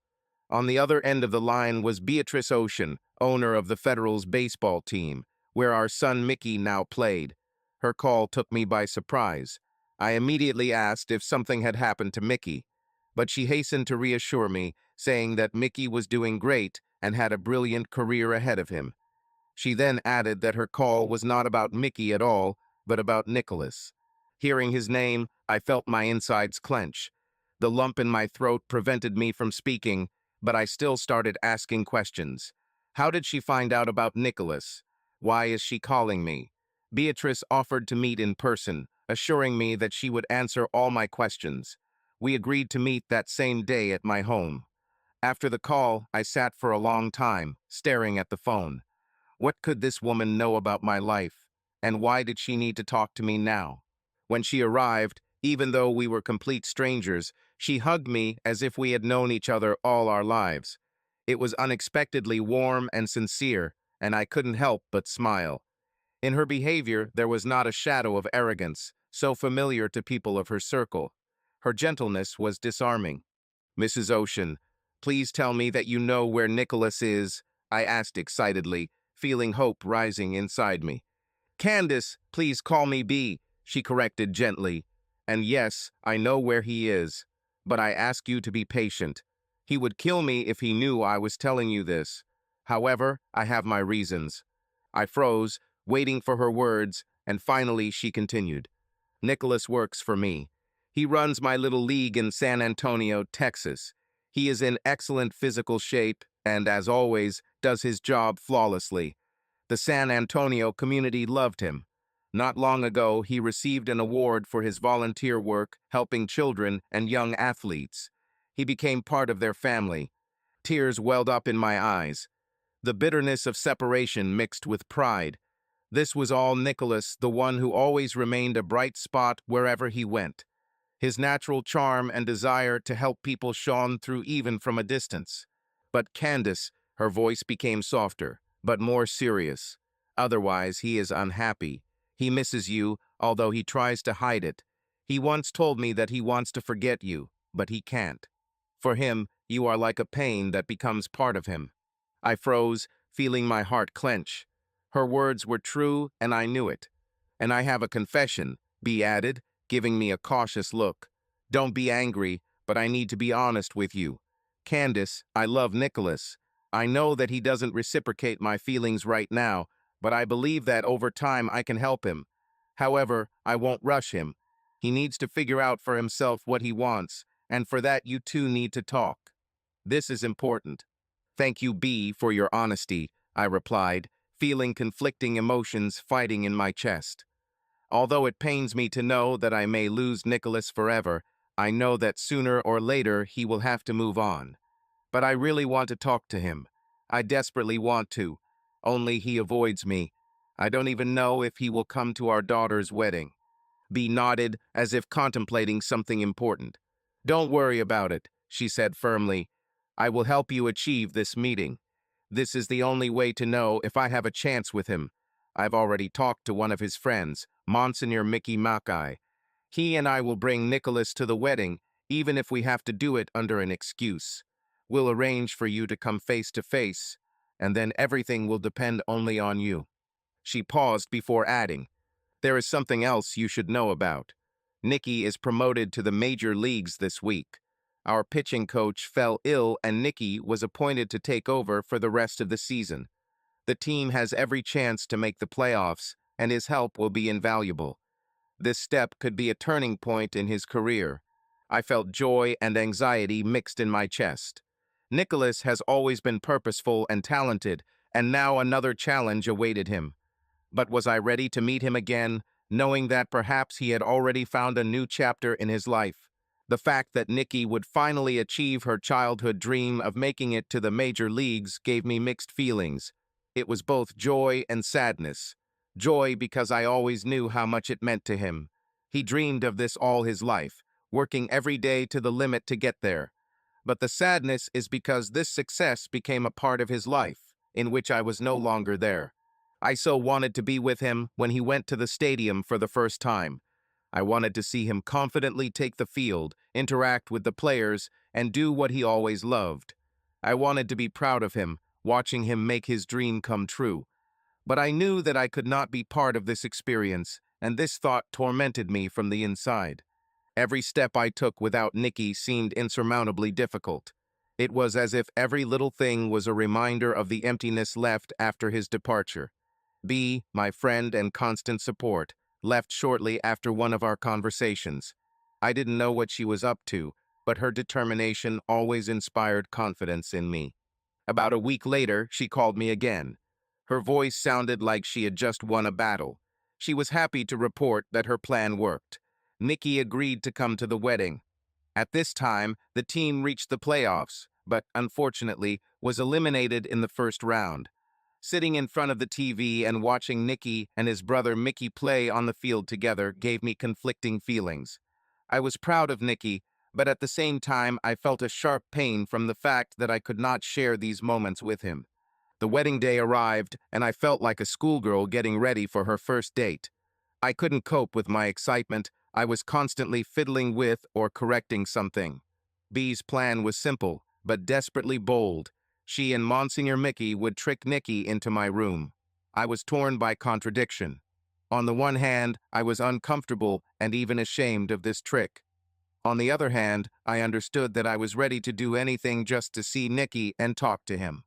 On the other end of the line was Beatrice Ocean, owner of the Federals baseball team, where our son Mickey now played. Her call took me by surprise. I immediately asked if something had happened to Mickey, but she hastened to reassure me, saying that Mickey was doing great and had a brilliant career ahead of him. She then added that her call was not about Mickey at all, but about Nicholas. Hearing his name, I felt my insides clench. The lump in my throat prevented me from speaking, but I still started asking questions. How did she find out about Nicholas? Why is she calling me? Beatrice offered to meet in person, assuring me that she would answer all my questions. We agreed to meet that same day at my home. After the call, I sat for a long time, staring at the phone. What could this woman know about my life? And why did she need to talk to me now? When she arrived, even though we were complete strangers, she hugged me as if we had known each other all our lives. It was unexpectedly warm and sincere, and I couldn't help but smile. In her behavior, there was not a shadow of arrogance, so familiar to people of her circle. Her gentleness was disarming. "Mrs. Ocean, please tell me that you know where Nicholas is," I asked excitedly, feeling hope rising inside me. "Candace, please call me B," she corrected gently. "And yes, I know where he is. But I ask you to be patient. He would kill me if he knew I was telling you this. However, I have my reasons." I froze, waiting for her words, and finally she continued. "Nicholas works for me. He runs my little league in San Antonio, Texas. He is in excellent physical shape and, as always, does his job flawlessly. The San Antonio community loved him. Not long ago, he received an award for his volunteer work helping children and young athletes. He became part of their family. Tears welled up in my eyes. The bitterness of separation mixed with pride. This was all Nicholas, the one who always remained a bright spot wherever he went. His natural charm and desire to help people shone through even from a distance. But Candace, her voice became softer, but more serious. Otherwise, he is unhappy. He misses you, although he tries to hide it. He once told me that he wants to forget you, but he can't. For him, you are like a pain that becomes part of him. I froze, feeling my heart clench. Her words were true, and I knew it. "And I have a confession," B added, giving me a cautious look. "Don't be angry, but I need to be honest with you. Candace, I love Nicholas. I know that he doesn't reciprocate my feelings right now, but I believe that over time I can help him. However, I won't rush him. He needs to figure out for himself what he wants, and for that you two need to talk. This is important." "Thank you, B, for your honesty," I replied, feeling conflicting emotions fighting in my chest. Although it pains me to know that I may lose Nicholas forever, I know that sooner or later he will have to move on. But I really want to talk to him. I desperately want to. Only he avoids me. I don't even know if he will come to our daughter's wedding." B nodded as if contemplating something important. "Don't worry about it," she said firmly. "I will help you achieve this meeting. This is the only way to know if I have a chance with him. I've already talked to one of his friends, Monsignor Mickey Mackay. He and I will bring Nicholas to the wedding, even if we have to do it under an excuse. We'll arrange for you to come face to face, and then everything will depend only on you." She paused before adding, "There is something else you should know about. Nikki is promoted to the major leagues this week. Our pitching coach fell ill and Nikki was appointed to take over for the rest of the season. The team has every chance to make the playoffs, and his help will be invaluable. This step could be a turning point in his career." I felt joy and anxiety mixed in my chest. Nicholas has always been purposeful and talented, and now another challenge awaited him. But was I ready to meet him again, knowing that perhaps he had already found a new chapter in his life? The fact that Nikki would finally achieve her childhood dream of making it to the major leagues gave me mixed feelings. It was both joy and sadness. Joy because I always knew how much it meant to him. He dreamed of this all his life, working every day to the limit to get there. But the sadness is because this success became a part of his life, in which I was no longer there. I so wanted to be with him when he went to the stadium for the first time. I wanted to see him confidently take the field, interact with the players, and do what he always loved. I wanted to be proud of him, watching him make his dream come true. But I knew that I could not be part of this experience, and this thought tormented me from the inside. Every step I took without Nikki seemed insurmountably difficult. It was as if every little thing was a reminder of the emptiness left after his departure. B, my friend and constant support, left shortly after one of our conversations. I didn't know what she was up to, but her determination always inspired confidence in me. About a week later, she called me again. Her voice sounded like she had just won a battle. She was happy to report that her plan worked. Nikki agreed to come to the wedding. At this time, the team reached the playoffs, but unfortunately was eliminated in the first round. Sitting in front of the TV and watching Nikki and his brother Mickey play on the field together gave me conflicting feelings. I was proud of Nikki, but at the same time I felt a sharp pain from the fact that I could not share these moments with him. The wedding day arrived, and I felt like a schoolgirl getting ready for her first date. I couldn't cope with my excitement. I was constantly fiddling with or correcting something. B's plan was simple, but desperately bold. She and Monsignor Mickey would trick Nikki into my room. I was torn by contradiction. On the one hand, I was uncomfortable and even ashamed of this trick. On the other hand, I understood that I was ready to do anything just to see Nikki and talk to him.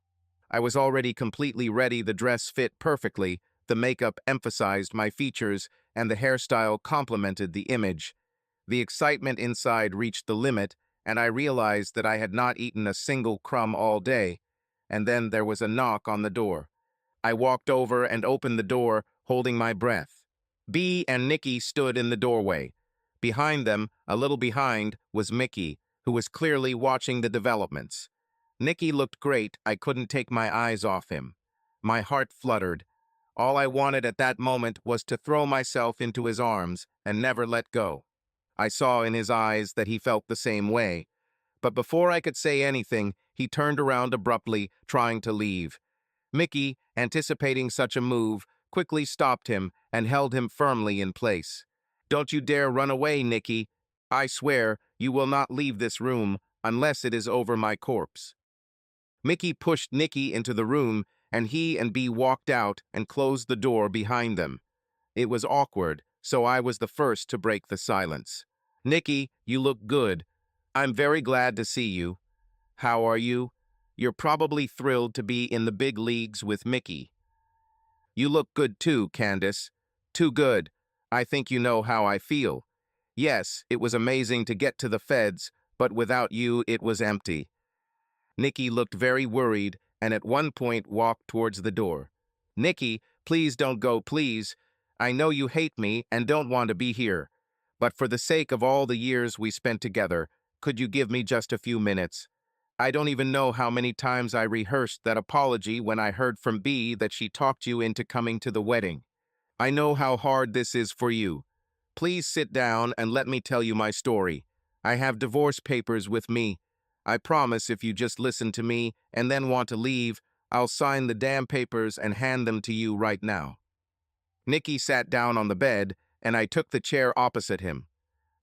I was already completely ready. The dress fit perfectly, the makeup emphasized my features, and the hairstyle complemented the image. The excitement inside reached the limit, and I realized that I had not eaten a single crumb all day. And then there was a knock on the door. I walked over and opened the door, holding my breath. B and Nikki stood in the doorway. Behind them, a little behind, was Mickey, who was clearly watching the developments. Nikki looked great. I couldn't take my eyes off him. My heart fluttered. All I wanted at that moment was to throw myself into his arms and never let go. I saw in his eyes that he felt the same way. But before I could say anything, he turned around abruptly, trying to leave. Mickey, anticipating such a move, quickly stopped him and held him firmly in place. "Don't you dare run away, Nikki. I swear you will not leave this room unless it is over my corpse." Mickey pushed Nikki into the room, and he and B walked out and closed the door behind them. It was awkward, so I was the first to break the silence. "Nikki, you look good. I'm very glad to see you. How are you? You're probably thrilled to be in the big leagues with Mickey." "You look good too, Candace. Too good. I think you know how I feel. Yes, it was amazing to get to the feds, but without you it was empty." Nikki looked very worried and at one point walked towards the door. "Nikki, please don't go, please. I know you hate me and don't want to be here. But for the sake of all the years we spent together, could you give me just a few minutes? I don't even know how many times I rehearsed that apology when I heard from B that she talked you into coming to the wedding. I know how hard this is for you. Please sit down and let me tell you my story. I have divorce papers with me. I promise if you just listen to me and then want to leave, I'll sign the damn papers and hand them to you right now." Nikki sat down on the bed, and I took the chair opposite him.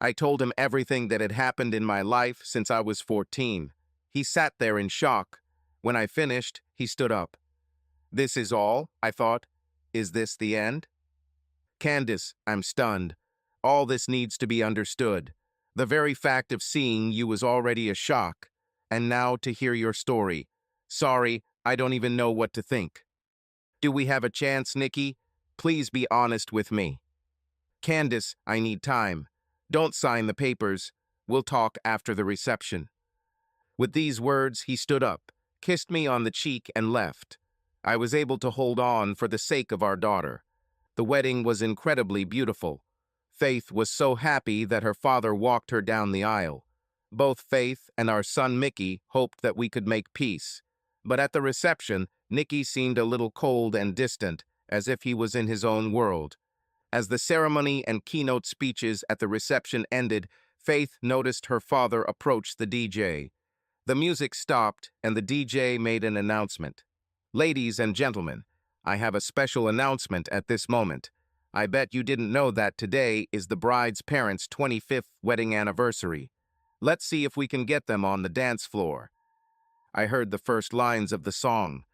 I told him everything that had happened in my life since I was 14. He sat there in shock. When I finished, he stood up. "This is all?" I thought. "Is this the end?" "Candace, I'm stunned. All this needs to be understood. The very fact of seeing you was already a shock. And now to hear your story. Sorry, I don't even know what to think. Do we have a chance, Nikki? Please be honest with me." "Candace, I need time. Don't sign the papers. We'll talk after the reception." With these words, he stood up, kissed me on the cheek, and left. I was able to hold on for the sake of our daughter. The wedding was incredibly beautiful. Faith was so happy that her father walked her down the aisle. Both Faith and our son Mickey hoped that we could make peace. But at the reception, Nicky seemed a little cold and distant, as if he was in his own world. As the ceremony and keynote speeches at the reception ended, Faith noticed her father approach the DJ. The music stopped, and the DJ made an announcement. "Ladies and gentlemen, I have a special announcement at this moment. I bet you didn't know that today is the bride's parents' 25th wedding anniversary. Let's see if we can get them on the dance floor." I heard the first lines of the song.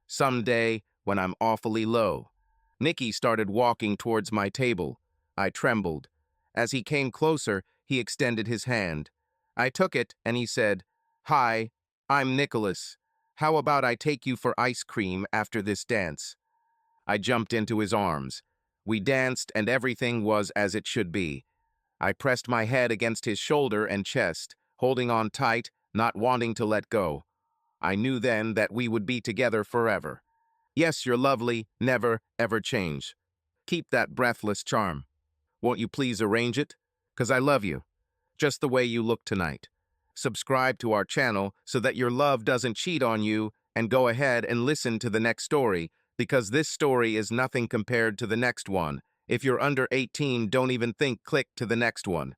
"Someday, when I'm awfully low." Nicky started walking towards my table. I trembled. As he came closer, he extended his hand. I took it, and he said, "Hi, I'm Nicholas. How about I take you for ice cream after this dance?" I jumped into his arms. We danced, and everything was as it should be. I pressed my head against his shoulder and chest, holding on tight, not wanting to let go. I knew then that we would be together forever. "Yes, you're lovely, never, ever change. Keep that breathless charm. Won't you please arrange it? 'Cause I love you, just the way you look tonight. Subscribe to our channel so that your love doesn't cheat on you, and go ahead and listen to the next story, because this story is nothing compared to the next one. If you're under 18, don't even think click to the next one.